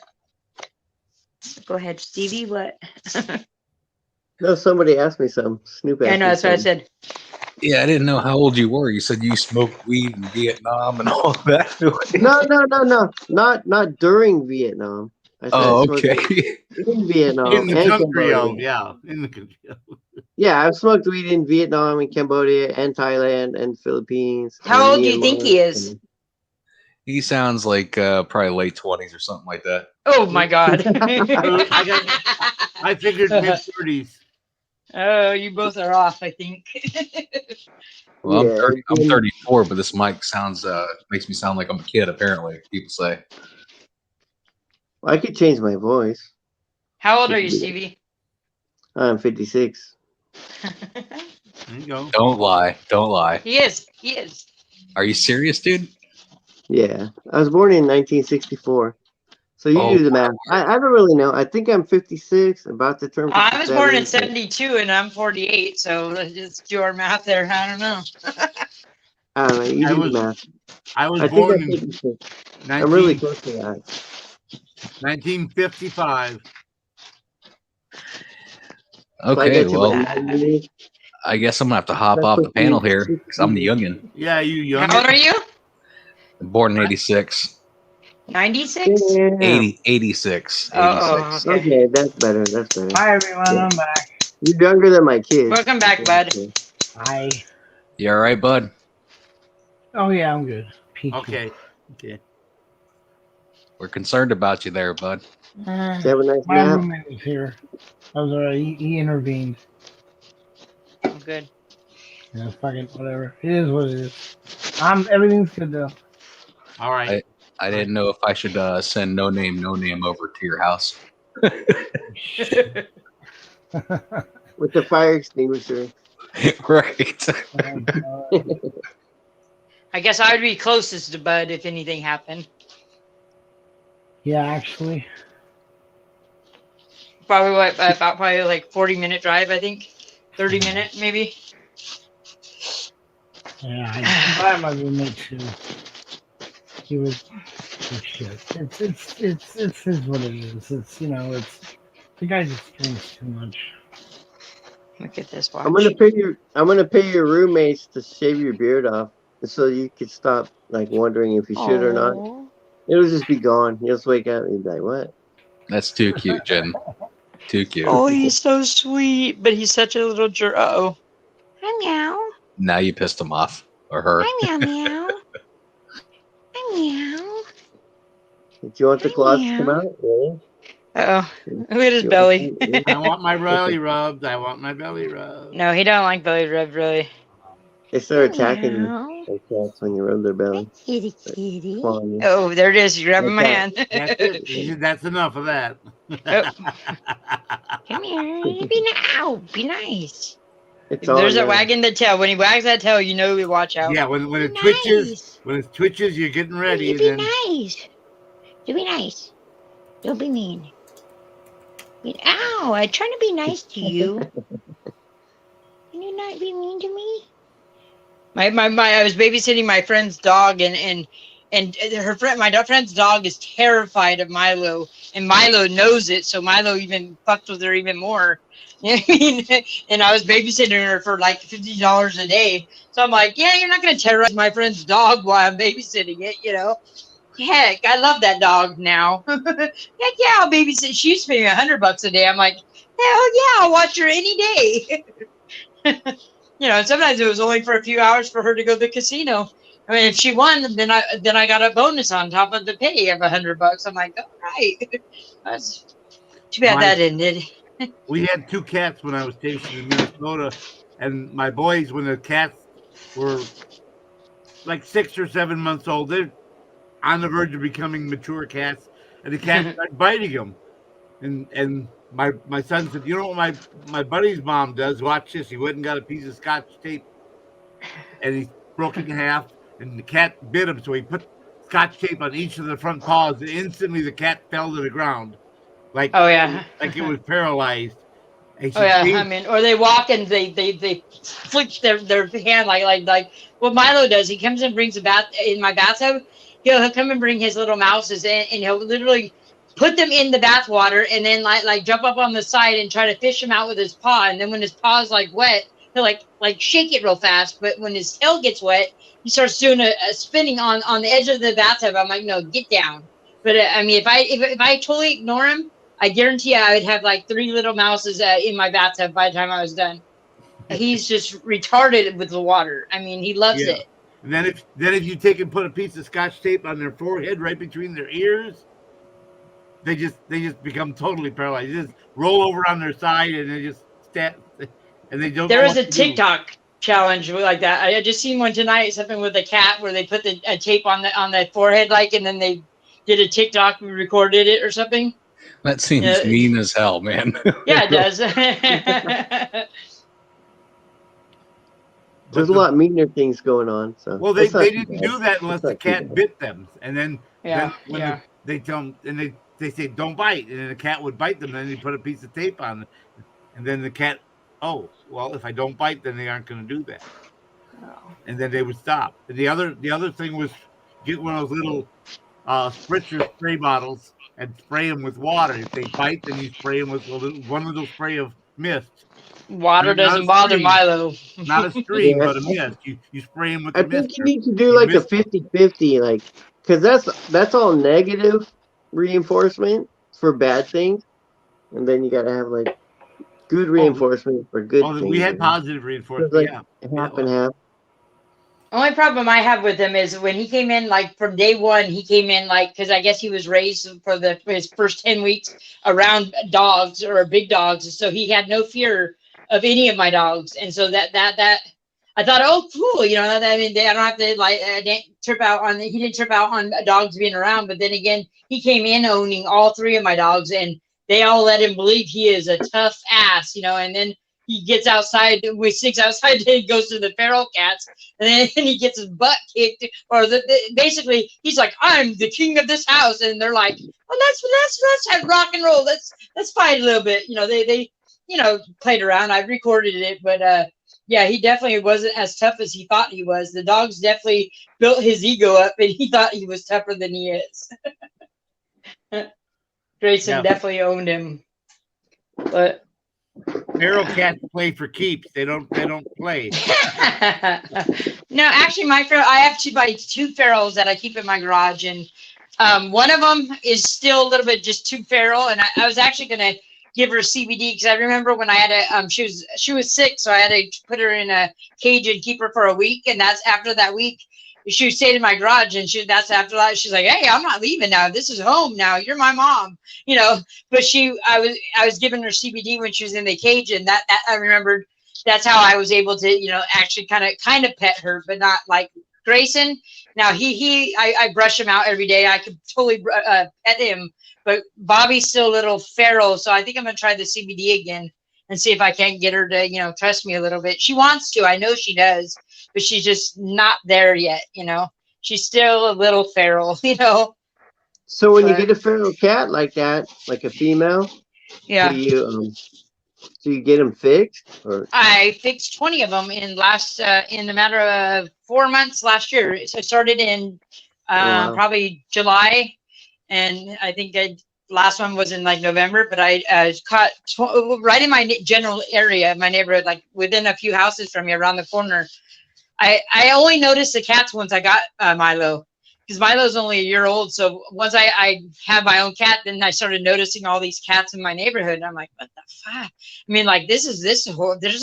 go ahead, Stevie. What? No, somebody asked me something. Snoop asked I know, me that's what I something. said. yeah, I didn't know how old you were. You said you smoked weed in Vietnam and all that. No, not during Vietnam. I said I smoked okay. weed in Vietnam In the and country, Cambodia. in the country. Yeah, I've smoked weed in Vietnam and Cambodia and Thailand and Philippines. How and old do you think he Myanmar is? and- He sounds like probably late 20s or something like that. Oh my God. I figured mid-30s. Oh, you both are off, I think. Well, Yeah, I'm 34, but this mic sounds makes me sound like I'm a kid. Apparently, people say. I could change my voice. How old are you, Stevie? I'm 56. There you go. Don't lie. Don't lie. He is. Are you serious, dude? Yeah, I was born in 1964. So you Oh, do the math. I don't really know. I think I'm 56, about to turn 57. I was born in 72 and I'm 48, so let's just do our math there. I don't know. I don't know. You do the math. I was I think born I'm in 56. I'm really close to that. 1955. Okay, So well, my- I guess I'm gonna have to hop off the panel here because I'm the youngin. Yeah, you young. How old are you? Born in 86. 96? Yeah. 86. Oh, okay. Okay, that's better. That's better. Hi everyone, Yeah. I'm back. You're younger than my kids. Welcome back, bud. Hi. You all right, bud? Oh yeah, I'm good. Peachy. Okay. We're concerned about you there, bud. Did you have a nice My nap? roommate was here. I was alright. He intervened. I'm good. Yeah, fucking whatever. It is what it is. Everything's good though. All right. I didn't know if I should send no name over to your house. With the fire extinguisher. Right. I guess I would be closest to Bud if anything happened. Yeah, actually. Probably about like 40-minute drive, I think. 30-minute maybe. Yeah, I had my roommate too. He was shit. It's what it is. It's the guy just drinks too much. Look at this watch. I'm gonna pay your roommates to shave your beard off, so you could stop like wondering if you should or not. Aw. It'll just be gone. You'll just wake up and be like, "What?" That's too cute, Jen. Too cute. Oh, he's so sweet, but he's such a little jerk. Uh-oh. Hi, meow. Now you pissed him off. Or her. Hi, meow, meow. Hi, meow. Did you want the claws to come out? Really? Uh-oh. Look at his belly. I want my belly rubbed. I want my belly rubbed. No, he don't like belly rub, really. They start attacking you. Meow. Like cats when you rub their belly. Kitty, kitty. Clawing you. Oh, there it is. You're grabbing my hand. That's it. That's enough of that. Come here. Be nice. It's all There's a there. wagging the tail. When he wags that tail, you know we watch out. Yeah, when it Be twitches, nice. when it twitches, you're getting ready. Be Then nice. Do be nice. Don't be mean. Ow! I'm trying to be nice to you. Can you not be mean to me? I was babysitting my friend's dog, and her friend, my friend's dog is terrified of Milo, and Milo knows it, so Milo even fucked with her even more. You know what I mean? And I was babysitting her for like $50 a day. So I'm like, yeah, you're not gonna terrorize my friend's dog while I'm babysitting it, you know? Heck, I love that dog now. Heck yeah, I'll babysit. She used to pay me $100 a day. I'm like, hell yeah, I'll watch her any day. You know, sometimes it was only for a few hours for her to go to the casino. I mean, if she won, then I got a bonus on top of the pay of $100. I'm like, all right. That's too bad that ended. We had 2 cats when I was stationed in Minnesota, and my boys, when the cats were like 6 or 7 months old, they're on the verge of becoming mature cats, and the cats started biting them. And my son said, you know what my buddy's mom does? Watch this. He went and got a piece of Scotch tape, and he broke it in half, and the cat bit him, so he put Scotch tape on each of the front paws, and instantly the cat fell to the ground. Like, oh yeah, like it was paralyzed. And oh yeah, I mean, or they walk and they flick their hand like what Milo does. He comes and brings a bath in my bathtub. He'll come and bring his little mouses in, and he'll literally put them in the bath water, and then like jump up on the side and try to fish them out with his paw. And then when his paw is like wet, he'll like shake it real fast. But when his tail gets wet, he starts doing a spinning on the edge of the bathtub. I'm like, no, get down. But I mean, if I totally ignore him, I guarantee I would have like 3 little mouses in my bathtub by the time I was done. He's just retarded with the water. I mean, he loves it. And then if you take and put a piece of Scotch tape on their forehead right between their ears, they just become totally paralyzed. They just roll over on their side and they just and they don't. There was a TikTok challenge like that. I just seen one tonight, something with a cat where they put a tape on the forehead, and then they did a TikTok and recorded it or something. That seems mean as hell, man. Yeah, it does. There's a lot meaner things going on. So well, they didn't do that unless the cat bit them, and then they tell them, and they say don't bite, and then the cat would bite them, and then they put a piece of tape on, and then the cat, oh well, if I don't bite, then they aren't going to do that, and then they would stop. And the other thing was get one of those little spritzer spray bottles and spray them with water. If they bite, then you spray them with one little spray of mist. Water doesn't bother Milo. Not a stream, but a mist. You spray them with the mist. I think you need to do like a 50-50, like, because that's all negative reinforcement for bad things, and then you got to have like good reinforcement for good things. We had positive reinforcement, like half and half. Only problem I have with him is when he came in, like from day one, he came in because I guess he was raised for his first 10 weeks around dogs or big dogs, so he had no fear of any of my dogs, and so that I thought, oh cool, you know, I mean, I don't have to he didn't trip out on dogs being around. But then again, he came in owning all 3 of my dogs, and they all let him believe he is a tough ass, you know, and then he gets outside, we sneaks outside, and he goes to the feral cats, and then he gets his butt kicked, or basically he's like, I'm the king of this house, and they're like, oh, let's have rock and roll, let's fight a little bit, you know, they you know, played around. I recorded it, but yeah, he definitely wasn't as tough as he thought he was. The dogs definitely built his ego up, and he thought he was tougher than he is. Grayson definitely owned him, but feral cats play for keeps. They don't play. No, actually, I have 2 ferals that I keep in my garage, and one of them is still a little bit just too feral, and I was actually gonna give her CBD because I remember when I had she was sick, so I had to put her in a cage and keep her for a week, and that's after that week she stayed in my garage, and that's after that she's like, hey, I'm not leaving now, this is home now, you're my mom, you know. But I was giving her CBD when she was in the cage, and that I remembered that's how I was able to, you know, actually kind of pet her, but not like Grayson. Now I brush him out every day, I could totally pet him. But Bobby's still a little feral, so I think I'm going to try the CBD again and see if I can't get her to, you know, trust me a little bit. She wants to. I know she does, but she's just not there yet, you know. She's still a little feral, you know. So when you But- get a feral cat like that, like a female, Yeah. do you get them fixed or? I fixed 20 of them in the matter of 4 months last year. So I started in wow. probably July, and I think the last one was in like November. But I caught right in my general area, my neighborhood, like within a few houses from me, around the corner. I only noticed the cats once I got Milo, because Milo's only a year old. So once I have my own cat, then I started noticing all these cats in my neighborhood. And I'm like, what the fuck? I mean, like, there's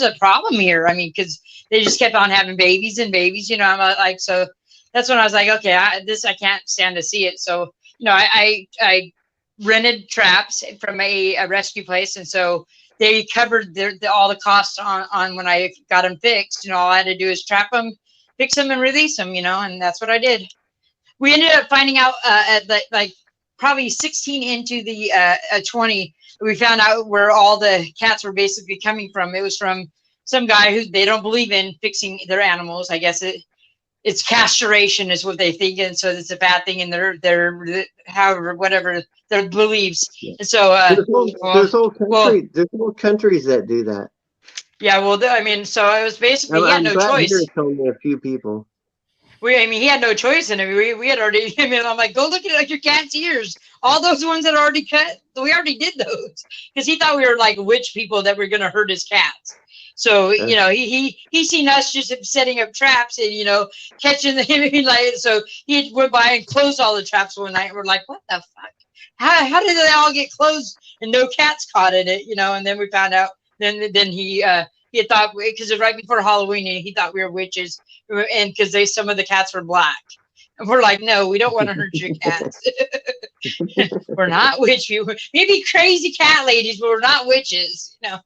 a problem here. I mean, because they just kept on having babies and babies, you know. I'm like, so that's when I was like, okay, I can't stand to see it. So, you know, I rented traps from a rescue place. And so they covered all the costs on when I got them fixed. You know, all I had to do is trap them, fix them, and release them, you know, and that's what I did. We ended up finding out at like probably 16 into the 20, we found out where all the cats were basically coming from. It was from some guy who they don't believe in fixing their animals. I guess it's castration is what they think, and so it's a bad thing in their however whatever their beliefs. And so there's whole countries that do that. Yeah, well, I mean, so it was basically he had no choice. Here it's only a few people. I mean, he had no choice, and we had already. I mean, I'm like, go look at your cat's ears. All those ones that are already cut, we already did those because he thought we were like witch people that were gonna hurt his cats. So you know, he seen us just setting up traps and you know catching the like. So he went by and closed all the traps one night. We're like, what the fuck? How did they all get closed and no cats caught in it? You know, and then we found out. Then he thought because it was right before Halloween and he thought we were witches and because some of the cats were black. And we're like, no, we don't want to hurt your cats. We're not witches. Maybe crazy cat ladies, but we're not witches, you know.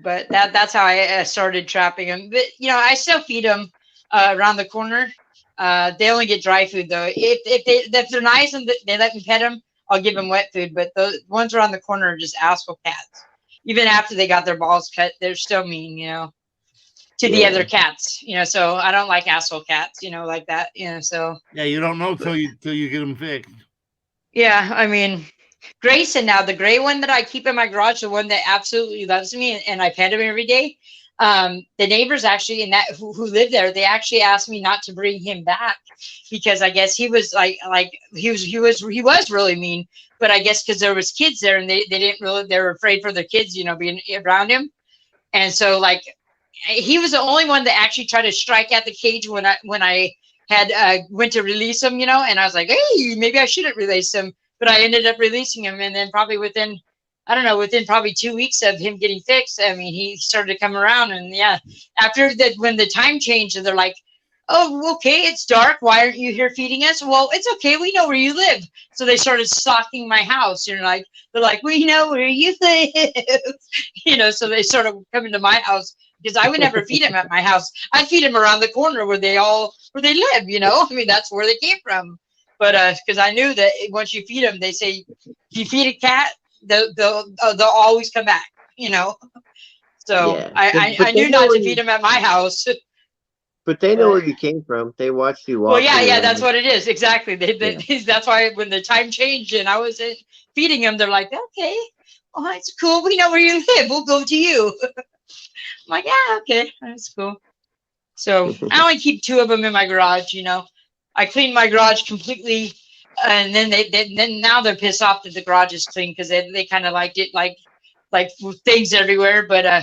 But that's how I started trapping them. But you know, I still feed them around the corner. They only get dry food though. If they're nice and they let me pet them, I'll give them wet food. But the ones around the corner are just asshole cats. Even after they got their balls cut, they're still mean, you know, to the other cats, you know. So I don't like asshole cats, you know, like that, you know. So yeah, you don't know till you get them fixed. Yeah, I mean, Grayson now, the gray one that I keep in my garage, the one that absolutely loves me, and I pet him every day. The neighbors actually who live there, they actually asked me not to bring him back because I guess he was he was really mean. But I guess because there was kids there and they didn't really, they were afraid for their kids, you know, being around him. And so like, he was the only one that actually tried to strike at the cage when I had went to release him, you know, and I was like, hey, maybe I shouldn't release him. But I ended up releasing him. And then probably within probably 2 weeks of him getting fixed, I mean, he started to come around. And yeah, after that, when the time changed and they're like, oh, okay, it's dark. Why aren't you here feeding us? Well, it's okay. We know where you live. So they started stalking my house. You know, they're like, we know where you live. You know, so they started coming to my house because I would never feed them at my house. I'd feed them around the corner where they live. You know, I mean, that's where they came from. But because I knew that once you feed them, they say if you feed a cat, they'll always come back. You know, so yeah. I knew not to feed them at my house. But they know where you came from. They watched you walk. Well, yeah, that's what it is. Exactly. That's why when the time changed and I was feeding them, they're like, okay, well, it's cool. We know where you live. We'll go to you. I'm like, yeah, okay, that's cool. So I only keep 2 of them in my garage. You know, I cleaned my garage completely, and then then now they're pissed off that the garage is clean because they kind of liked it, like things everywhere, but.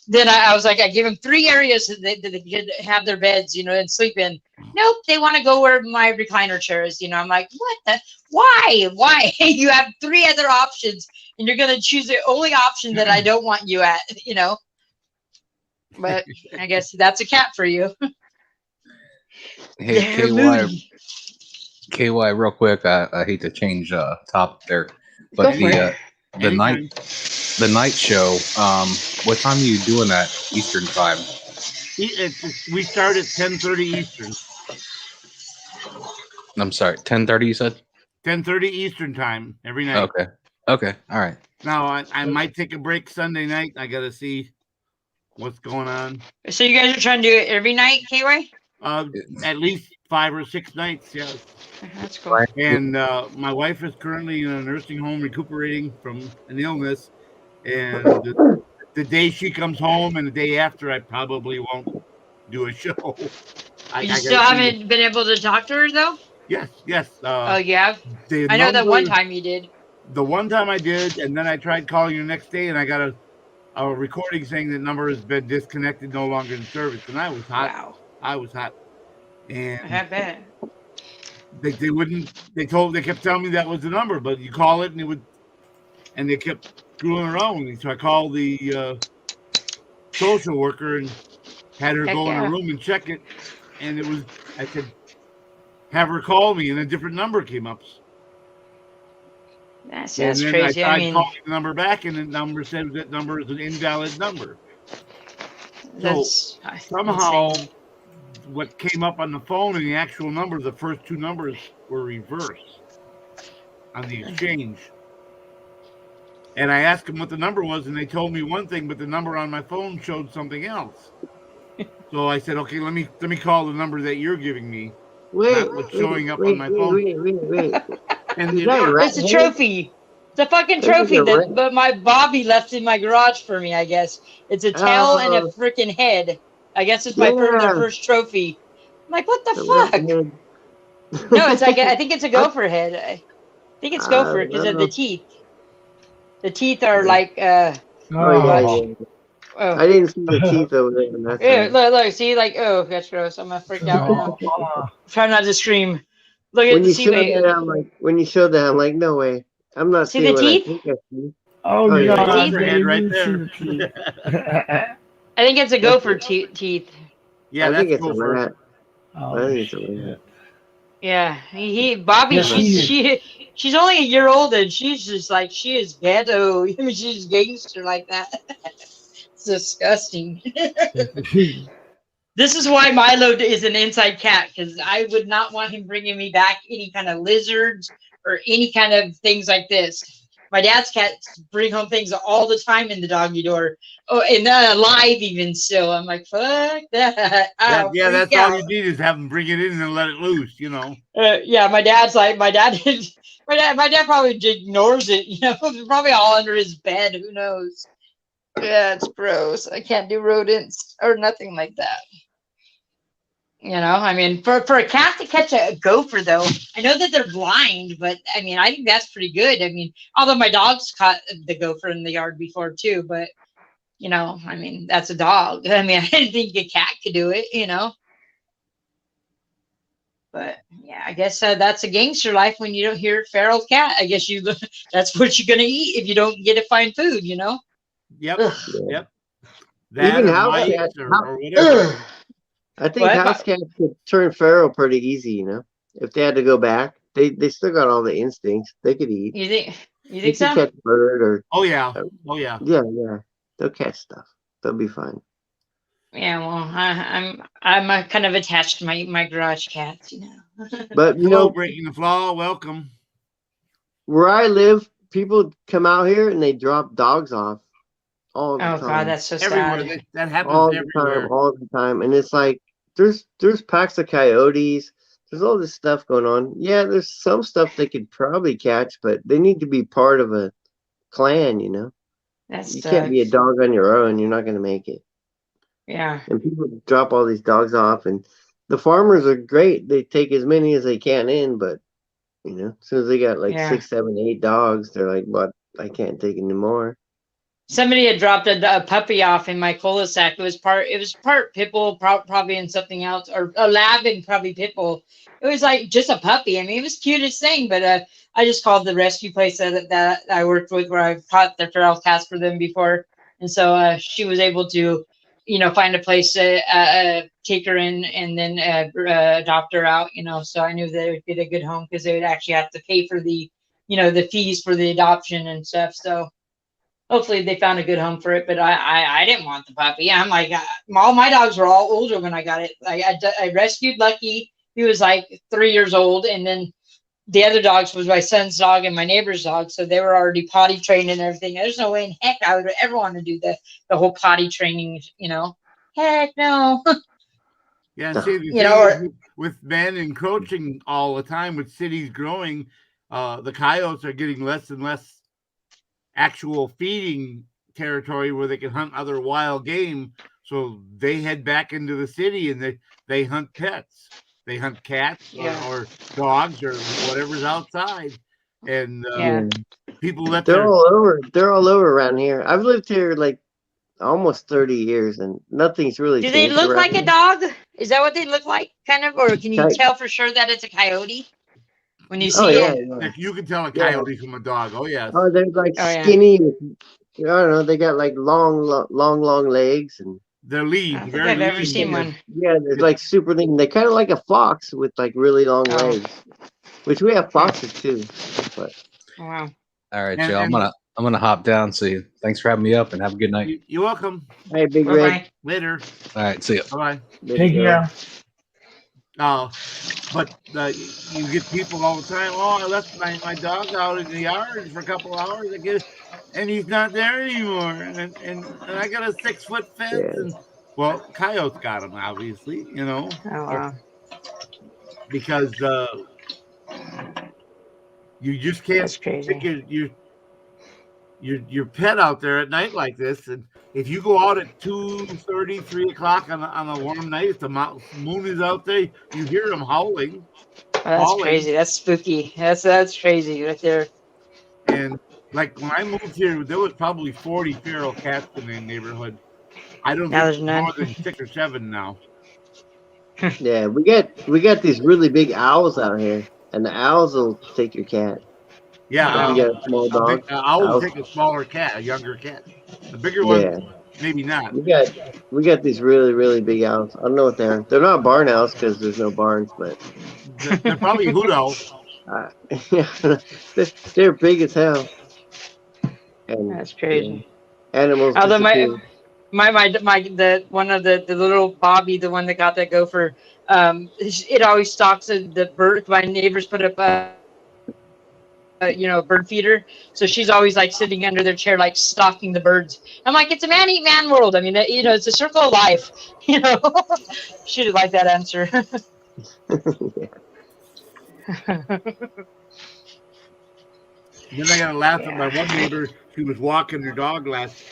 Then I was like, I give them 3 areas that they could have their beds, you know, and sleep in. Nope, they want to go where my recliner chair is. You know, I'm like, what? Why? You have 3 other options, and you're gonna choose the only option that I don't want you at. You know. But I guess that's a cat for you. Hey, KY, real quick. I hate to change topic there, but the night show. What time are you doing that Eastern time? We start at 10:30 Eastern. I'm sorry, 10:30. You said 10:30 Eastern time every night. Okay, all right. Now I might take a break Sunday night. I gotta see what's going on. So you guys are trying to do it every night, KY? At least 5 or 6 nights, yeah. That's cool. And my wife is currently in a nursing home recuperating from an illness. And the day she comes home and the day after, I probably won't do a show. You still haven't been able to talk to her though? Yes, yes. Oh, you have? The I know that one number- time you did. The one time I did, and then I tried calling you the next day, and I got a recording saying the number has been disconnected, no longer in service. And I was hot. Wow. I was hot. And I bet. they wouldn't. They kept telling me that was the number, but you call it, and they kept screwing around with me. So I called the social worker and had her go in a room and check it, and I said, have her call me, and a different number came up. That's I crazy. tried calling the number back, and the number said that number is an invalid number. That's somehow, insane. what came up on the phone and the actual number, the first 2 numbers were reversed on the exchange. And I asked them what the number was, and they told me one thing, but the number on my phone showed something else. So I said, okay, let me call the number that you're giving me. Not what's showing up on my phone. Wait. And It's a trophy. It's a fucking trophy that my Bobby left in my garage for me, I guess. It's a tail and a freaking head. I guess it's my first trophy. I'm like, what the fuck? No, it's like I think it's a gopher head. I think it's gopher because of the teeth. The teeth are like I didn't see the teeth over there. Look, see, like, oh, that's gross. I'm gonna freak out now. Try not to scream. Look at When the you showed sea. that, when you showed that, I'm like, no way. I'm not See seeing the what teeth? I think I see. Oh, yeah. God. Head right you there. see the teeth. I think it's a gopher teeth. Yeah, I think that's it's a gopher. rat. Oh, I think it's a rat. Yeah, Bobby. Yeah, She's only a year old and she's just like she is ghetto. I mean, she's gangster like that. It's disgusting. This is why Milo is an inside cat, because I would not want him bringing me back any kind of lizards or any kind of things like this. My dad's cats bring home things all the time in the doggy door. Oh, and alive even still. I'm like, fuck that. Yeah, that's all you need is have them bring it in and let it loose, you know. Yeah, my dad probably ignores it, you know, probably all under his bed. Who knows? Yeah, it's gross. I can't do rodents or nothing like that. You know, I mean, for a cat to catch a gopher, though, I know that they're blind, but I mean, I think that's pretty good. I mean, although my dog's caught the gopher in the yard before too, but you know, I mean, that's a dog. I mean, I didn't think a cat could do it, you know. But yeah, I guess that's a gangster life when you don't hear feral cat. I guess that's what you're gonna eat if you don't get to find food, you know. Yep. Ugh. Yep. That Even or house mice cats, or whatever. I think house cats could turn feral pretty easy, you know. If they had to go back, they still got all the instincts. They could eat. You think They so? could catch a bird or Oh yeah. Oh yeah. yeah. They'll catch stuff. They'll be fine. Yeah, well, I'm kind of attached to my garage cats, you know. But you Hello, know, breaking the flaw. Welcome. where I live, people come out here and they drop dogs off all the Oh time. God, that's so Everywhere. sad. That happens all the everywhere. time, all the time. And it's like there's packs of coyotes. There's all this stuff going on. Yeah, there's some stuff they could probably catch, but they need to be part of a clan, you know. That's You can't be a dog on your own. You're not going to make it. Yeah. And people drop all these dogs off, and the farmers are great. They take as many as they can in, but you know, as soon as they got like Yeah. 6, 7, 8 dogs, they're like, "What? I can't take any more." Somebody had dropped a puppy off in my cul-de-sac. It was part pit bull, probably, and something else, or a lab and probably pit bull. It was like just a puppy. I mean, it was the cutest thing. But I just called the rescue place that I worked with, where I've caught the feral cats for them before, and so she was able to, you know, find a place to take her in and then adopt her out. You know, so I knew they would get a good home because they would actually have to pay for the, you know, the fees for the adoption and stuff. So. Hopefully they found a good home for it, but I didn't want the puppy. I'm like, all my dogs were all older when I got it. I rescued Lucky. He was like 3 years old, and then the other dogs was my son's dog and my neighbor's dog, so they were already potty trained and everything. There's no way in heck I would ever want to do the whole potty training, you know. Heck no. Yeah, and see, the You know, thing is, with men encroaching all the time, with cities growing, the coyotes are getting less and less actual feeding territory where they can hunt other wild game. So they head back into the city and they hunt pets. They hunt cats or dogs or whatever's outside. And people let They're their all over. They're all over around here. I've lived here like almost 30 years, and nothing's really do they changed look around like a here. dog? Is that what they look like, kind of, or can you Coy- tell for sure that it's a coyote when you see Oh yeah, it? yeah. you can tell a Yeah. coyote from a dog. Oh yes. Oh, they're like Oh, yeah. skinny. I don't know. They got like long legs, and They're I lean, don't think very I've ever lean. seen one. yeah, they're like super lean. They're kind of like a fox with like really long Oh. legs, which we have foxes too. But Oh, wow. All right, And- Joe. I'm gonna hop down. See, thanks for having me up, and have a good night. You're welcome. hey, Big Red, Bye-bye. Later. All right, see ya. Bye. Take care. But you get people all the time. Oh, I left my dog out in the yard for a couple hours. And he's not there anymore. And I got a 6-foot fence. Yeah. And well, coyotes got him, obviously. You know, Oh, wow. because you just can't That's crazy. pick your pet out there at night like this. And if you go out at 2:30, 3 o'clock on a warm night, if the moon is out there, you hear them howling. Oh, that's howling. crazy. That's spooky. That's crazy right there. And like when I moved here, there was probably 40 feral cats in the neighborhood. I don't Now think there's none. more than 6 or 7 now. yeah, we got these really big owls out here, and the owls will take your cat. Yeah, If you got a small dog. I would Owls. take a smaller cat, a younger cat. The bigger one, maybe not. We got these really big owls. I don't know what they are. They're not barn owls because there's no barns, but They're probably hoot owls. they're big as hell. And That's crazy. animals. Although disappear. the one of the little Bobby, the one that got that gopher, it always stalks the bird. My neighbors put up a bird feeder, so she's always like sitting under their chair, like stalking the birds. I'm like, it's a man eat man world. I mean, it's a circle of life. She did like that answer. Then I got to laugh at my one neighbor. She was walking her dog last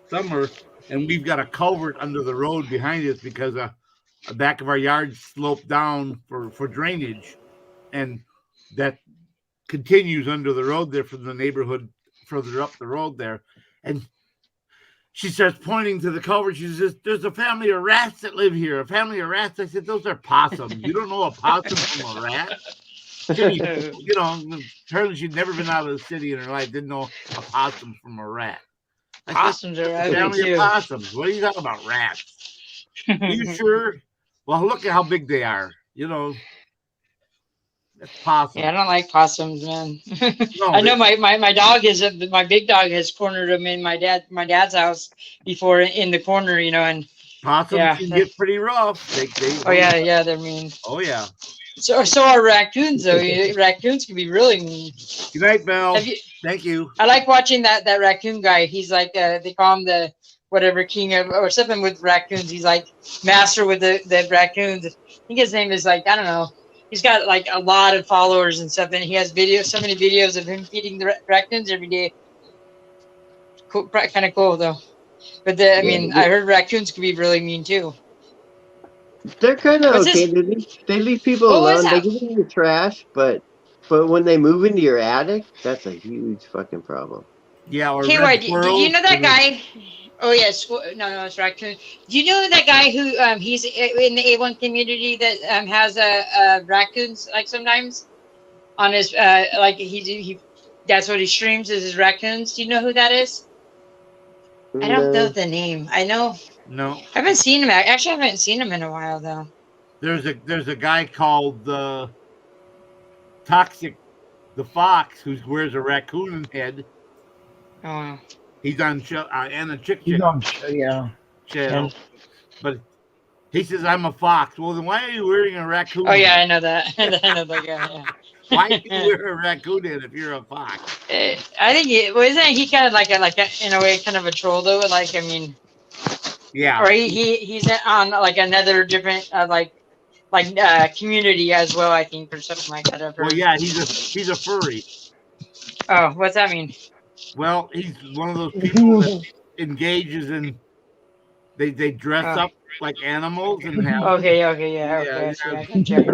summer, and we've got a culvert under the road behind us because the back of our yard sloped down for drainage, and that continues under the road there from the neighborhood further up the road there. And she starts pointing to the culvert. She says, "There's a family of rats that live here. A family of rats." I said, "Those are possums. You don't know a possum from a rat?" Apparently she'd never been out of the city in her life, didn't know a possum from a rat. I said, Possums are ugly family too. of possums. What are you talking about, rats? Are you sure? Well, look at how big they are. That's possum. Yeah, I don't like possums, man. No, I know my dog my big dog has cornered him in my dad's house before in the corner, and possums can get pretty rough. oh yeah, they're mean. Oh yeah. So are raccoons though. Raccoons can be really mean. Good night, Mel. Thank you. I like watching that raccoon guy. He's like they call him the whatever king of or something with raccoons. He's like master with the raccoons. I think his name is like, I don't know. He's got like a lot of followers and stuff, and he has so many videos of him feeding the raccoons every day. Cool, kind of cool though. But I mean, I heard raccoons can be really mean too. They're kind of What's okay. They leave people alone. They get in your trash, but when they move into your attic, that's a huge fucking problem. Yeah. Or KY, do you know that guy? Oh yes, no, it's raccoon. Do you know that guy who he's in the A1 community that has raccoons like sometimes on his like he that's what he streams is his raccoons. Do you know who that is? I don't know the name. I know. No. I haven't seen him. Actually, I haven't seen him in a while though. There's a guy called Toxic the Fox who wears a raccoon head. Oh wow. He's on Anna Chick He's on, channel. But he says, "I'm a fox." Well, then why are you wearing a raccoon? Oh yeah, I know that. I know that guy. Yeah. Why do you wear a raccoon head if you're a fox? I think isn't he kind of like a in a way kind of a troll though? Like I mean, Yeah. Or he's on like another different community as well, I think, or something like that. I've Well, heard. yeah, he's a furry. Oh, what's that mean? Well, he's one of those people that engages in. They dress Oh. up like animals and have. Okay, yeah, okay, I see, I can check.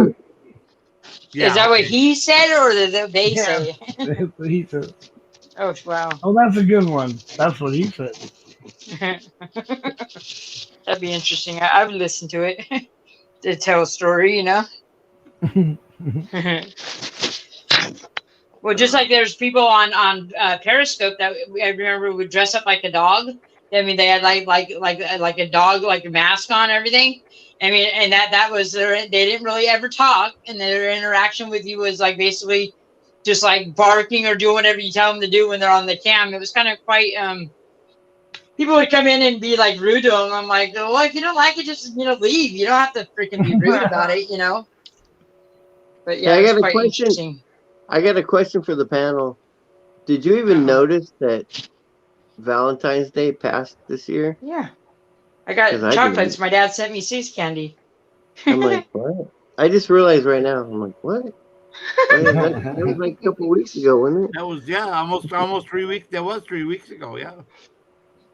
Yeah, Is that what he said, or they Yeah. say? That's what he said. Oh, wow. Oh, that's a good one. That's what he said. That'd be interesting. I would listen to it to tell a story, you know. Well, just like there's people on Periscope that I remember would dress up like a dog. I mean, they had like a dog, like a mask on, and everything. I mean, and that was they didn't really ever talk, and their interaction with you was like basically just like barking or doing whatever you tell them to do when they're on the cam. It was kind of quite people would come in and be like rude to them. I'm like, well, if you don't like it, just leave. You don't have to freaking be rude about it, you know. But yeah, I it was got a quite question. interesting. I got a question for the panel. Did you even notice that Valentine's Day passed this year? Yeah, I got 'Cause I chocolates. didn't. My dad sent me See's candy. I'm like, what? I just realized right now. I'm like, what? That was like a couple weeks ago, wasn't it? That was almost 3 weeks. That was 3 weeks ago. Yeah.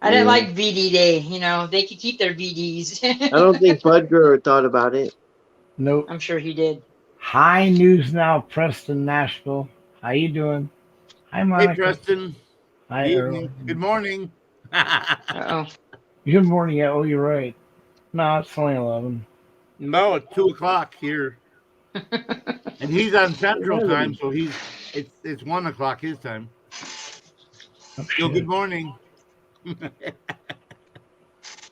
I didn't Yeah. like VD Day. You know, they could keep their VDs. I don't think Bud Grower thought about it. Nope. I'm sure he did. Hi, News Now, Preston, Nashville. How you doing? Hi, Monica. Hey, Preston. Hi, Good Earl. evening. Good morning. Uh-oh. Good morning. Yeah, oh, you're right. No, it's only 11. No, it's 2:00 here, and he's on Central Time, so it's 1:00 his time. Oh, So shit. good morning.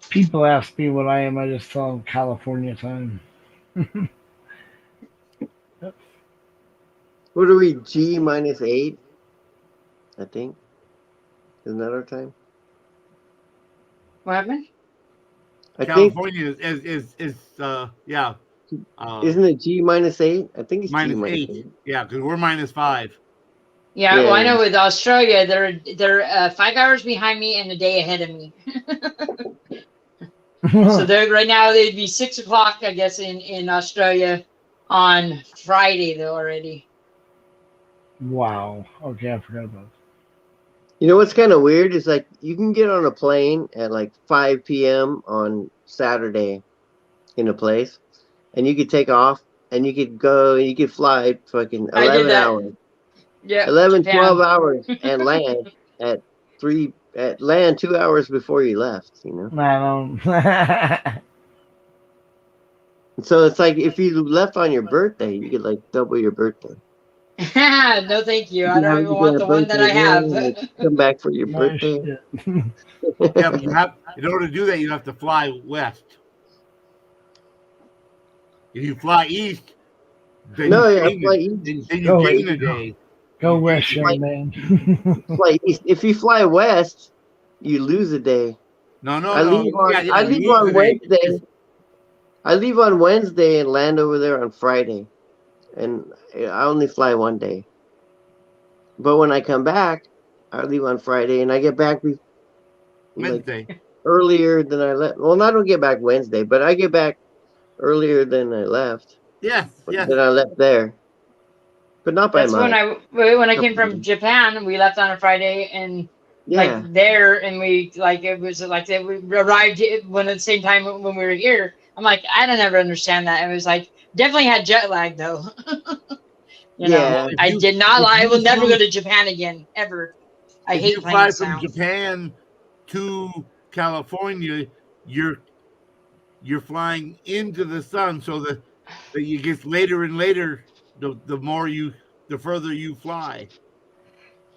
People ask me what I am. I just tell them California time. What are we? G -8? I think. Isn't that our time? What happened? I think. California is yeah. Isn't it G -8? I think it's minus G eight? -8. Yeah, because we're -5. Yeah, Yeah. well, I know with Australia, they're 5 hours behind me and a day ahead of me. So they're right now they'd be 6 o'clock, I guess, in Australia on Friday though already. Wow. Okay, I forgot about that. You know what's kind of weird is like you can get on a plane at like 5 p.m. on Saturday in a place, and you could take off and you could go and you could fly fucking I did 11 that. hours, Yeah, 11, Japan. 12 hours and land at 2 hours before you left, you know? I don't. And so it's like if you left on your birthday, you could like double your birthday. No, thank you. I You don't have even to want get the a one that I birthday have. again, like, come back for your No birthday. shit. Yeah, but in order to do that, you have to fly west. If you fly east, then No, you yeah, gain fly a- east. then you Go gain a east. day. Go west, young Like- man. Fly east. If you fly west, you lose a day. No. I leave on, Yeah, I you leave lose on a day. Wednesday. I leave on Wednesday and land over there on Friday, and I only fly one day. But when I come back, I leave on Friday, and I get back like Wednesday. earlier than I left. Well, I don't get back Wednesday, but I get back earlier than I left. Yes. Than I left there, but not by That's much. when I came from Japan. We left on a Friday and Yeah, like there, and we like it was like that. We arrived when at the same time when we were here. I'm like, I don't ever understand that. It was like definitely had jet lag though. You know, Yeah. If I you- did not if lie. I you will never flew- go to Japan again ever. I if hate you playing fly the from sound. Japan to California, you're flying into the sun, so that you get later and later. The further you fly.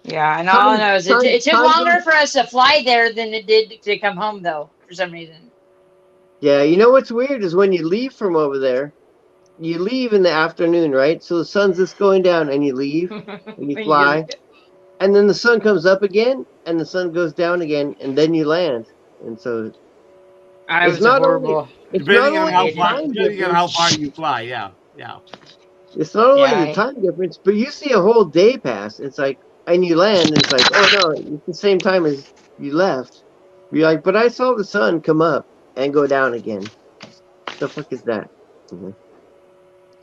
Yeah, and all I know is it took Time- longer for us to fly there than it did to come home though, for some reason. yeah. You know what's weird is when you leave from over there, you leave in the afternoon, right? So the sun's just going down, and you leave, and you fly, and then the sun comes up again, and the sun goes down again, and then you land. And so I It's was not horrible. it's Depending not on only how the far, time depending on how difference. far you fly. Yeah. It's not only Yeah, the time difference, but you see a whole day pass. It's like, and you land, and it's like, oh no, it's the same time as you left. You're like, but I saw the sun come up and go down again. The fuck is that? Mhm.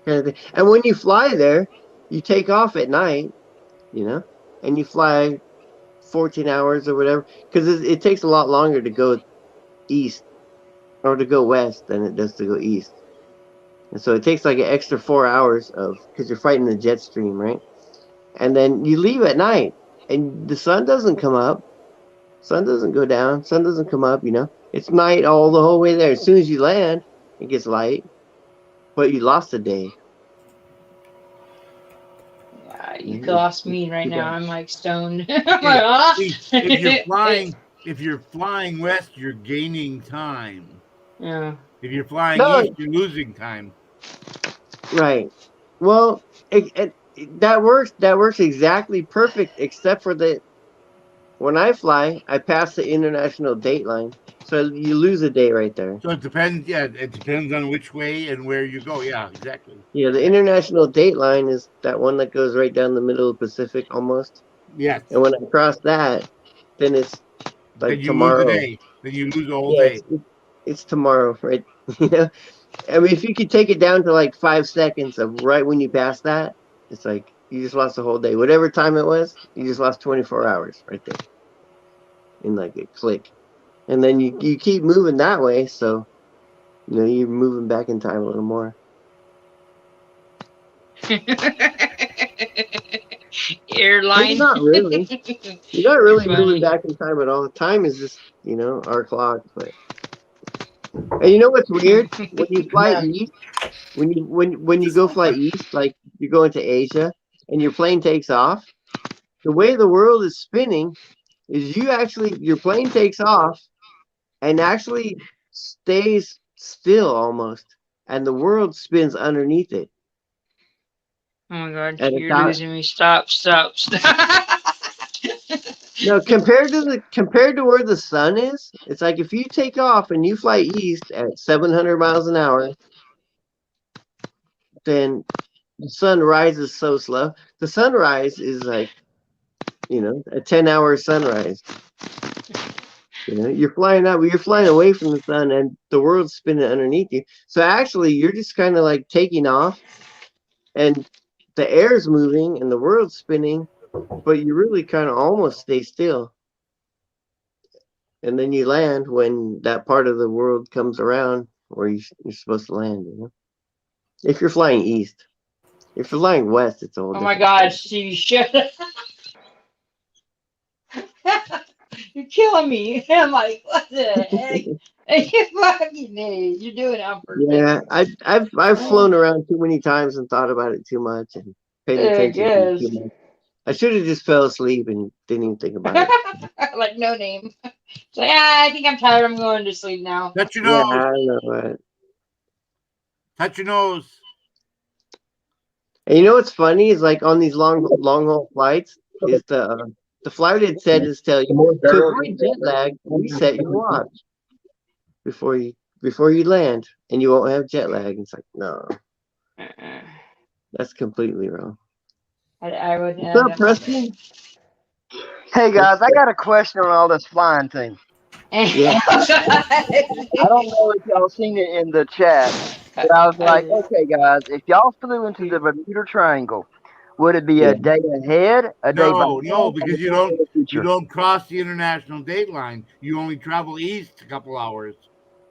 Kind of thing. And when you fly there, you take off at night, and you fly 14 hours or whatever, because it takes a lot longer to go east or to go west than it does to go east. And so it takes like an extra 4 hours because you're fighting the jet stream, right? And then you leave at night, and the sun doesn't come up, sun doesn't go down, sun doesn't come up. It's night the whole way there. As soon as you land, it gets light, but you lost a day. You lost me right now. I'm like stoned. I'm Hey, like, ah. see, if you're flying west, you're gaining time. Yeah. If you're flying No. east, you're losing time. Right. Well, that works exactly perfect, except for that when I fly, I pass the international date line, so you lose a day right there. So it depends. Yeah, it depends on which way and where you go. Yeah, exactly. Yeah, the international date line is that one that goes right down the middle of the Pacific almost. Yes. And when I cross that, then it's like Then you tomorrow. lose a day. Then you lose a whole Yeah, day. it's tomorrow, right? I mean, if you could take it down to like 5 seconds of right when you pass that, it's like you just lost a whole day. Whatever time it was, you just lost 24 hours right there. In like a click. And then you keep moving that way, so you're moving back in time a little more. Airline. Not really. You're not really moving back in time at all. Time is just, our clock. But and you know what's weird? When you fly east, when you go fly east, like you're going to Asia, and your plane takes off, the way the world is spinning is your plane takes off and actually stays still almost, and the world spins underneath it. Oh my God, And you're losing me. Stop. No, compared to where the sun is, it's like if you take off and you fly east at 700 miles an hour, then the sun rises so slow. The sunrise is like, a 10-hour sunrise. You're flying away from the sun, and the world's spinning underneath you. So actually, you're just kind of like taking off, and the air's moving, and the world's spinning, but you really kind of almost stay still. And then you land when that part of the world comes around where you're supposed to land. If you're flying east. If you're flying west, it's all. Oh my God, Stevie, shut up. You're killing me. I'm like, what the heck? You fucking idiot. You're doing it on purpose. Yeah, I've flown around too many times and thought about it too much and paid attention to it too much. I should have just fell asleep and didn't even think about it. Like no name. It's like, I think I'm tired. I'm going to sleep now. Touch your nose. Yeah, I know what. Touch your nose. And you know what's funny is like on these long haul flights is the flight attendants tell you to avoid jet lag, reset your watch before you land, and you won't have jet lag. It's like no, that's completely wrong. I would. What's up, Preston? Hey guys, I got a question on all this flying thing. Yeah. I don't know if y'all seen it in the chat, but I was like, okay guys, if y'all flew into the Bermuda Triangle, would it be a day ahead, a day behind? No, because you don't cross the international date line. You only travel east a couple hours.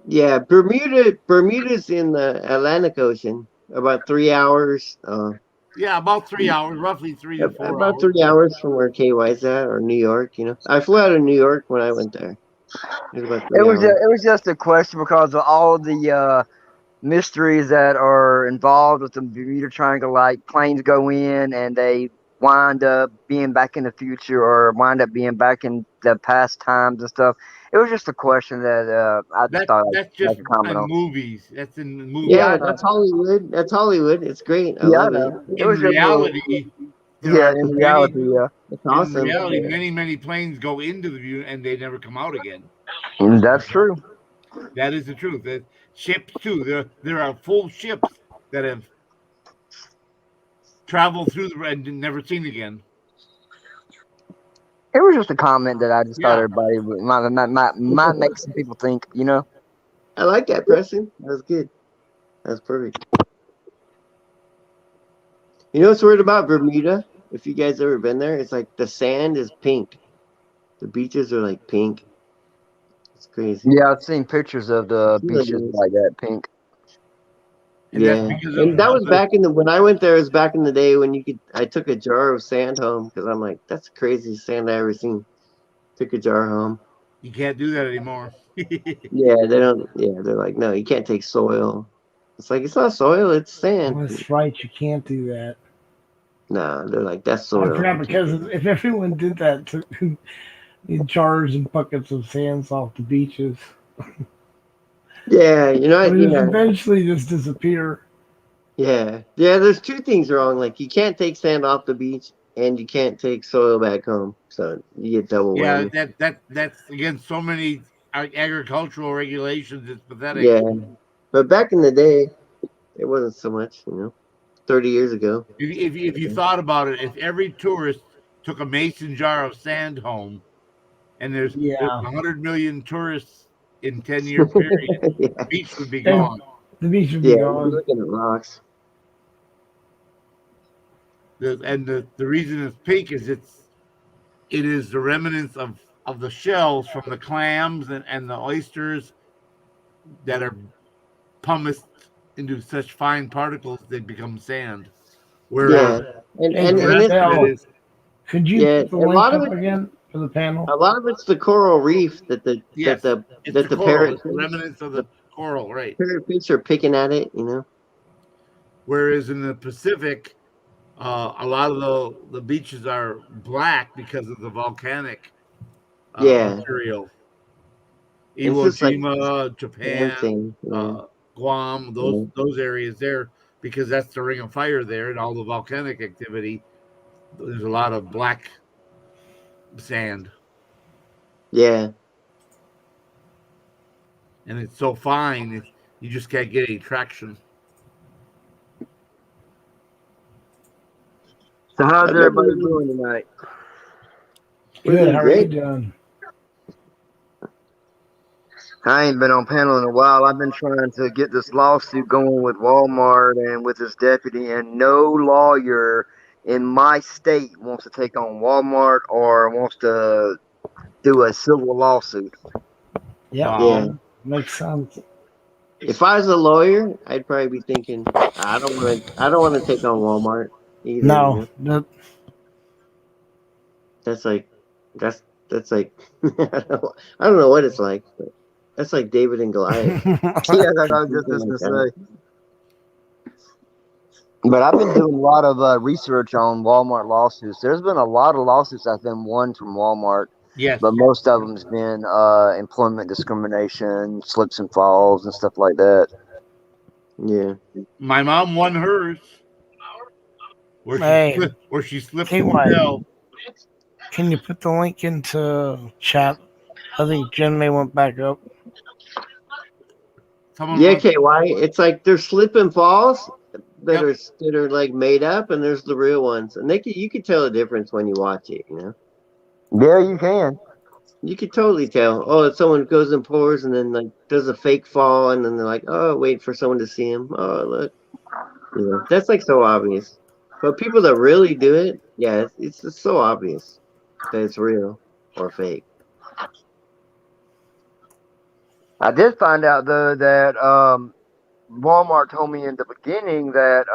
Yeah, Bermuda's in the Atlantic Ocean, about 3 hours. Yeah, about 3 hours, roughly 3 to 4 about hours. 3 hours from where KY's at, or New York. I flew out of New York when I went there. It was just a question because of all the mysteries that are involved with the Bermuda Triangle, like planes go in and they wind up being back in the future or wind up being back in the past times and stuff. It was just a question that I thought that's I'd just comment in on. movies. That's in the movies. Yeah, that's Hollywood. That's Hollywood. It's great. I love it. In reality, in reality, it's awesome. In reality, many planes go into the view and they never come out again. That's true. That is the truth. That ships too. There are full ships that have traveled through and never seen again. It was just a comment that I just thought everybody might make some people think, I like that, Preston. That was good. That's perfect. You know what's weird about Bermuda? If you guys ever been there, it's like the sand is pink. The beaches are like pink. It's crazy. Yeah, I've seen pictures of the It's really beaches nice. like that, pink. And that's Yeah, because and that of was back in the when I went there. It was back in the day when you could. I took a jar of sand home because I'm like, that's the craziest sand I ever seen. Took a jar home. you can't do that anymore. Yeah, they don't. Yeah, they're like, no, you can't take soil. It's like it's not soil, it's sand. Oh, that's right. You can't do that. Nah, they're like that's I soil. forgot because if everyone did that, in jars and buckets of sands off the beaches, Yeah, you know, it would yeah, eventually just disappear. yeah. There's two things wrong. Like you can't take sand off the beach, and you can't take soil back home. So you get double Yeah, whammy. that's against so many agricultural regulations. It's pathetic. Yeah, but back in the day, it wasn't so much. 30 years ago. If you thought about it, if every tourist took a mason jar of sand home, and there's Yeah. 100 million tourists in 10-year period, Yeah, the beach would be And gone. the beach would be yeah. We're gone. looking at rocks. The reason it's pink is it is the remnants of the shells from the clams and the oysters that are pumice into such fine particles they become sand. Whereas Yeah, Hey, and the rest it's of it is Could you yeah. put the A link lot of up it. again for the panel? A lot of it's the coral reef that the yes, that it's the the coral, parrot it's the remnants of the coral, right? fish are picking at it. Whereas in the Pacific, a lot of the beaches are black because of the volcanic Yeah. material. It's Iwo just like Jima, Japan, dancing. Yeah. Guam, those areas there, because that's the Ring of Fire there and all the volcanic activity. There's a lot of black sand, Yeah. and it's so fine, you just can't get any traction. So how's I've never everybody been- doing tonight? We're Good. doing How are you great. doing? I ain't been on panel in a while. I've been trying to get this lawsuit going with Walmart and with this deputy, and no lawyer in my state wants to take on Walmart or wants to do a civil lawsuit. Yeah. Yeah. Makes sense. If I was a lawyer, I'd probably be thinking, I don't want to take on Walmart either. No. No. That's like I don't know what it's like, but that's like David and Goliath. Yeah, that's what I was just Something going like to say. But I've been doing a lot of research on Walmart lawsuits. There's been a lot of lawsuits I've been won from Walmart, Yes, but most of them's been employment discrimination, slips and falls, and stuff like that. Yeah. my mom won hers, Hey. where she slipped Hey, and why? fell. Can you put the link into chat? I think Jen may went back up. Someone Yeah, went- KY. It's like there's slip and falls that Yep. are like made up, and there's the real ones, and you can tell the difference when you watch it. Yeah, you can. You could totally tell. Oh, if someone goes and pours and then like does a fake fall, and then they're like, oh, wait for someone to see him. Oh, look. That's like so obvious. But people that really do it, yeah, it's just so obvious that it's real or fake. I did find out though that Walmart told me in the beginning that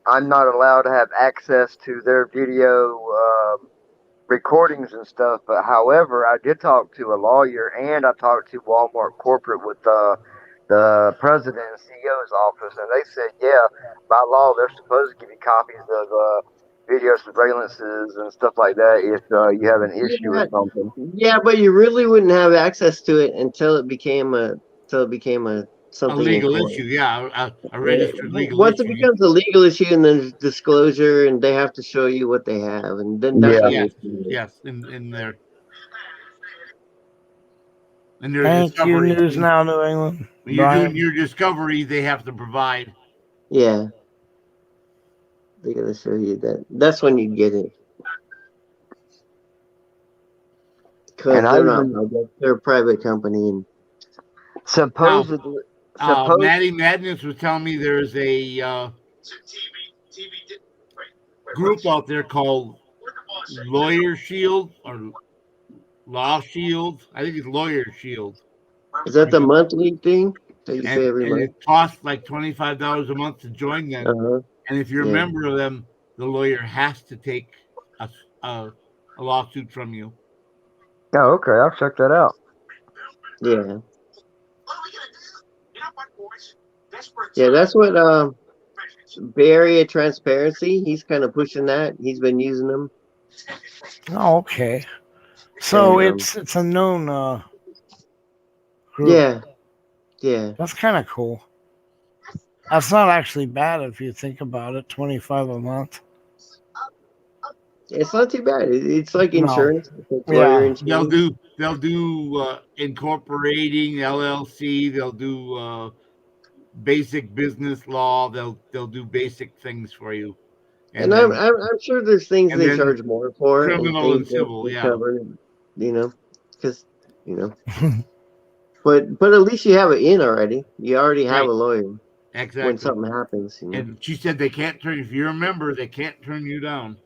I'm not allowed to have access to their video recordings and stuff. But however, I did talk to a lawyer and I talked to Walmart corporate with the president and CEO's office, and they said, yeah, by law they're supposed to give you copies of video surveillances and stuff like that if you have an issue or something. Yeah, but you really wouldn't have access to it until it became a something a legal in court. issue, yeah, a registered legal Once issue. it becomes a legal issue, and then there's disclosure, and they have to show you what they have, and then that's when Yes, you- yes, in there. And their Thank you, discovery. News Now, New England. When you're Brian. doing your discovery, they have to provide. Yeah. They gotta show you that. That's when you get it. Because And I they're not even- public. They're a private company, and Supposedly, Maddie Madness was telling me there's a group out there called Lawyer Shield or Law Shield. I think it's Lawyer Shield. Is that the monthly thing that you pay every And month? it costs like $25 a month to join them. Uh-huh. And if you're a Yeah. member of them, the lawyer has to take a lawsuit from you. Oh, okay. I'll check that out. Yeah. Yeah, that's what Bay Area Transparency. He's kind of pushing that. He's been using them. Oh, okay. So And, it's a known group. Yeah. Yeah. That's kind of cool. That's not actually bad if you think about it. $25 a month. It's not too bad. It's like No. insurance. It's like Yeah. lawyer insurance. They'll do incorporating LLC. They'll do basic business law. They'll do basic things for you. And then I'm sure there's things and they then charge more for. criminal and things that civil, they yeah. cover, because but at least you have it in already. You already have Right. a lawyer exactly. when something happens. And she said they can't turn if you're a member, they can't turn you down.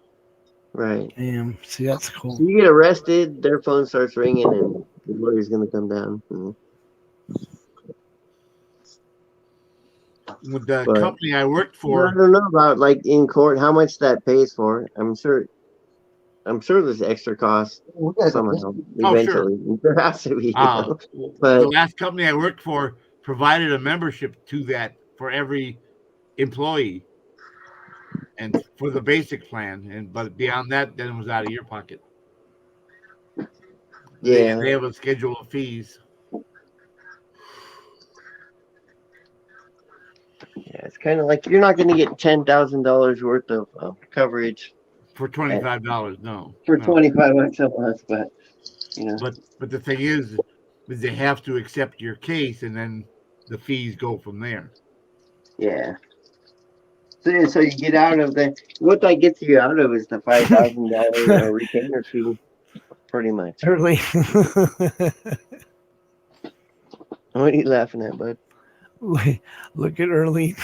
Right. Damn. See, that's cool. So you get arrested, their phone starts ringing, and the lawyer's going to come down. With the But- company I worked I for, don't know about like in court how much that pays for. I'm sure there's extra costs somehow. Oh, Eventually, there has to be. you know? the But last company I worked for provided a membership to that for every employee, and for the basic plan. But beyond that, then it was out of your pocket. yeah, They have a schedule of fees. yeah, it's kind of like you're not going to get $10,000 worth of coverage For $25, no. for no. 25 bucks a month, but But the thing is they have to accept your case, and then the fees go from there. yeah. So you get out of the what that gets you out of is the $5,000 retainer fee, pretty much. Early. What are you laughing at, bud? Look at early.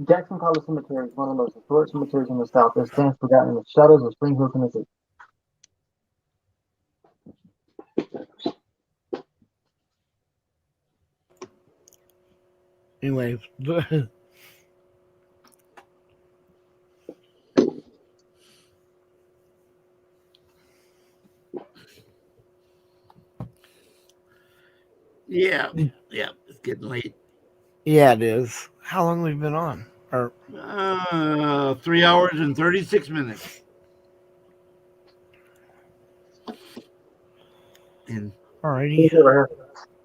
Jackson College Cemetery is one of the most historic cemeteries in the South. It stands forgotten in the shadows of Spring Hill, Tennessee. Anyway. Yeah, it's getting late. Yeah, it is. How long we've been on? Or 3 hours and 36 minutes. And alrighty.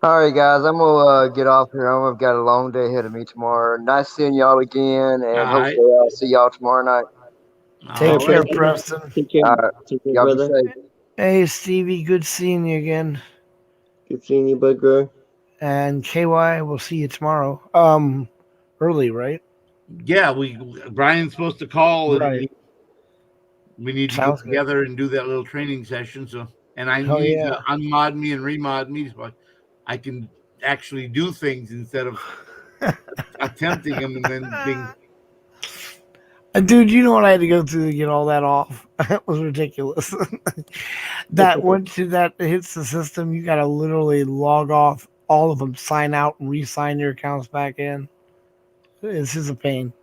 All right, guys, I'm gonna get off here. I've got a long day ahead of me tomorrow. Nice seeing y'all again, and right. hopefully I'll see y'all tomorrow night. Take all care, right. Preston. Take care, All right, take care, y'all be brother. safe. Hey, Stevie. Good seeing you again. Good seeing you, bud, girl. And KY, we'll see you tomorrow. Early, right? Yeah, Brian's supposed to call, and Right. we need to Sounds get good. together and do that little training session. So, and I Hell need yeah. to unmod me and remod me so I can actually do things instead of attempting them and then being. Dude, you know what I had to go through to get all that off? That was ridiculous. That once that hits the system, you got to literally log off all of them, sign out, and re-sign your accounts back in. This is a pain.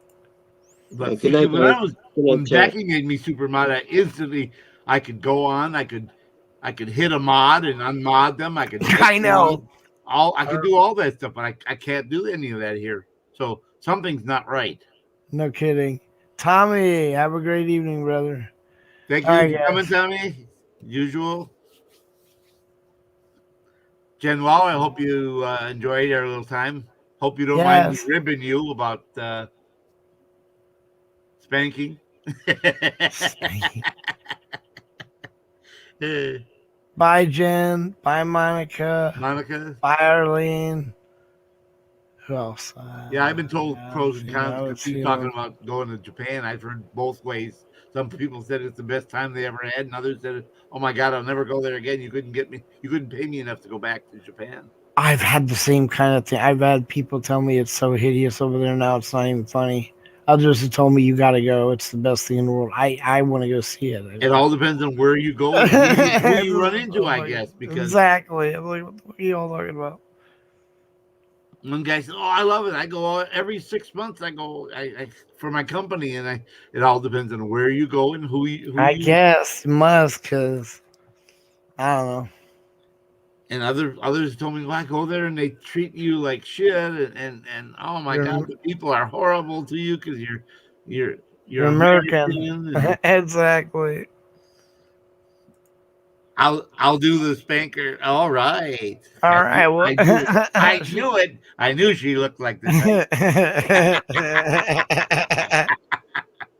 But Good night, when guys. Good night, when chat. Jackie made me super mod, I could go on. I could hit a mod and unmod them. I could. I know. I could do all that stuff, but I can't do any of that here. So something's not right. No kidding. Tommy, have a great evening, brother. Thank you All for right, guys. coming, Tommy. Usual. Jen Wall, I hope you enjoyed our little time. Hope you don't mind me Yes. ribbing you about spanking. Bye, Jen. Bye, Monica. Monica. Bye, Arlene. Who else? Yeah, I've been told pros and see, cons. I would Because she's see talking them. about going to Japan. I've heard both ways. Some people said it's the best time they ever had, and others said, "Oh my God, I'll never go there again. You couldn't pay me enough to go back to Japan." I've had the same kind of thing. I've had people tell me it's so hideous over there now. It's not even funny. Others have told me you got to go. It's the best thing in the world. I want to go see it. It all depends on where you go and who you run into, I guess. Because exactly. I'm like, what are you all talking about? one guy said, "Oh, I love it. I go every 6 months. I go I for my company, and it all depends on where you go and who I you guess you must, because I don't know. And others told me, well, I go there and they treat you like shit, and oh my You're- God, the people are horrible to you because you're You're American. and exactly. I'll do the spanker. All right. All right. Well, I knew it. I knew she looked like the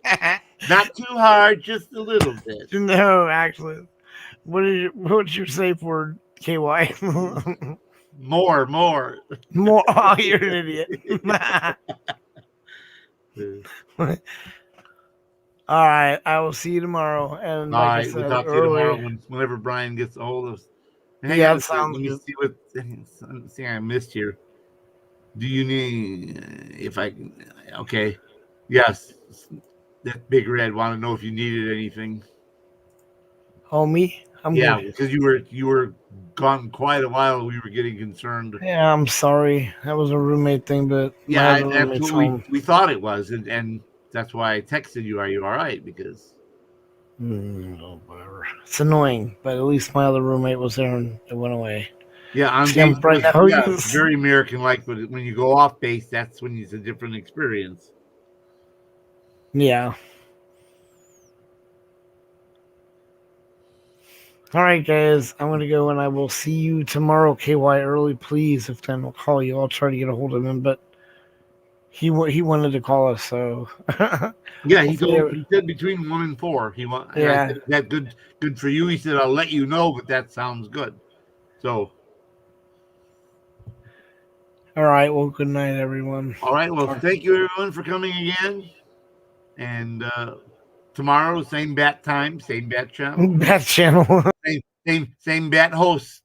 type. Not too hard, just a little bit. No, actually, what's your safe word, KY? More. More. Oh, you're an idiot. All right, I will see you tomorrow. And All like right, I said we'll talk to you earlier, tomorrow whenever Brian gets a hold of us. Hang Yeah, on it a second, sounds let me good. see what thing I missed here. Do you need if I can? Okay, yes. That Big Red want to know if you needed anything. Oh, me? I'm Yeah, good. because you were gone quite a while. We were getting concerned. Yeah, I'm sorry. That was a roommate thing, but Yeah, my other that's roommate's what home. we thought it was, and that's why I texted you. Are you all right? Because Whatever. It's annoying, but at least my other roommate was there and it went away. yeah, on See, I'm base, bright was- yeah, now. it's very American-like. But when you go off base, that's when it's a different experience. Yeah. All right, guys. I'm gonna go, and I will see you tomorrow. KY early, please. If then, I'll call you. I'll try to get a hold of him, but he wanted to call us, so Yeah, he hopefully- said between 1 and 4. He want. Yeah. I said, that good for you. He said, I'll let you know, but that sounds good. So, All right. Well, good night, everyone. all right. Well, thank you everyone for coming again. And tomorrow, same bat time, same bat channel, That channel. same bat host.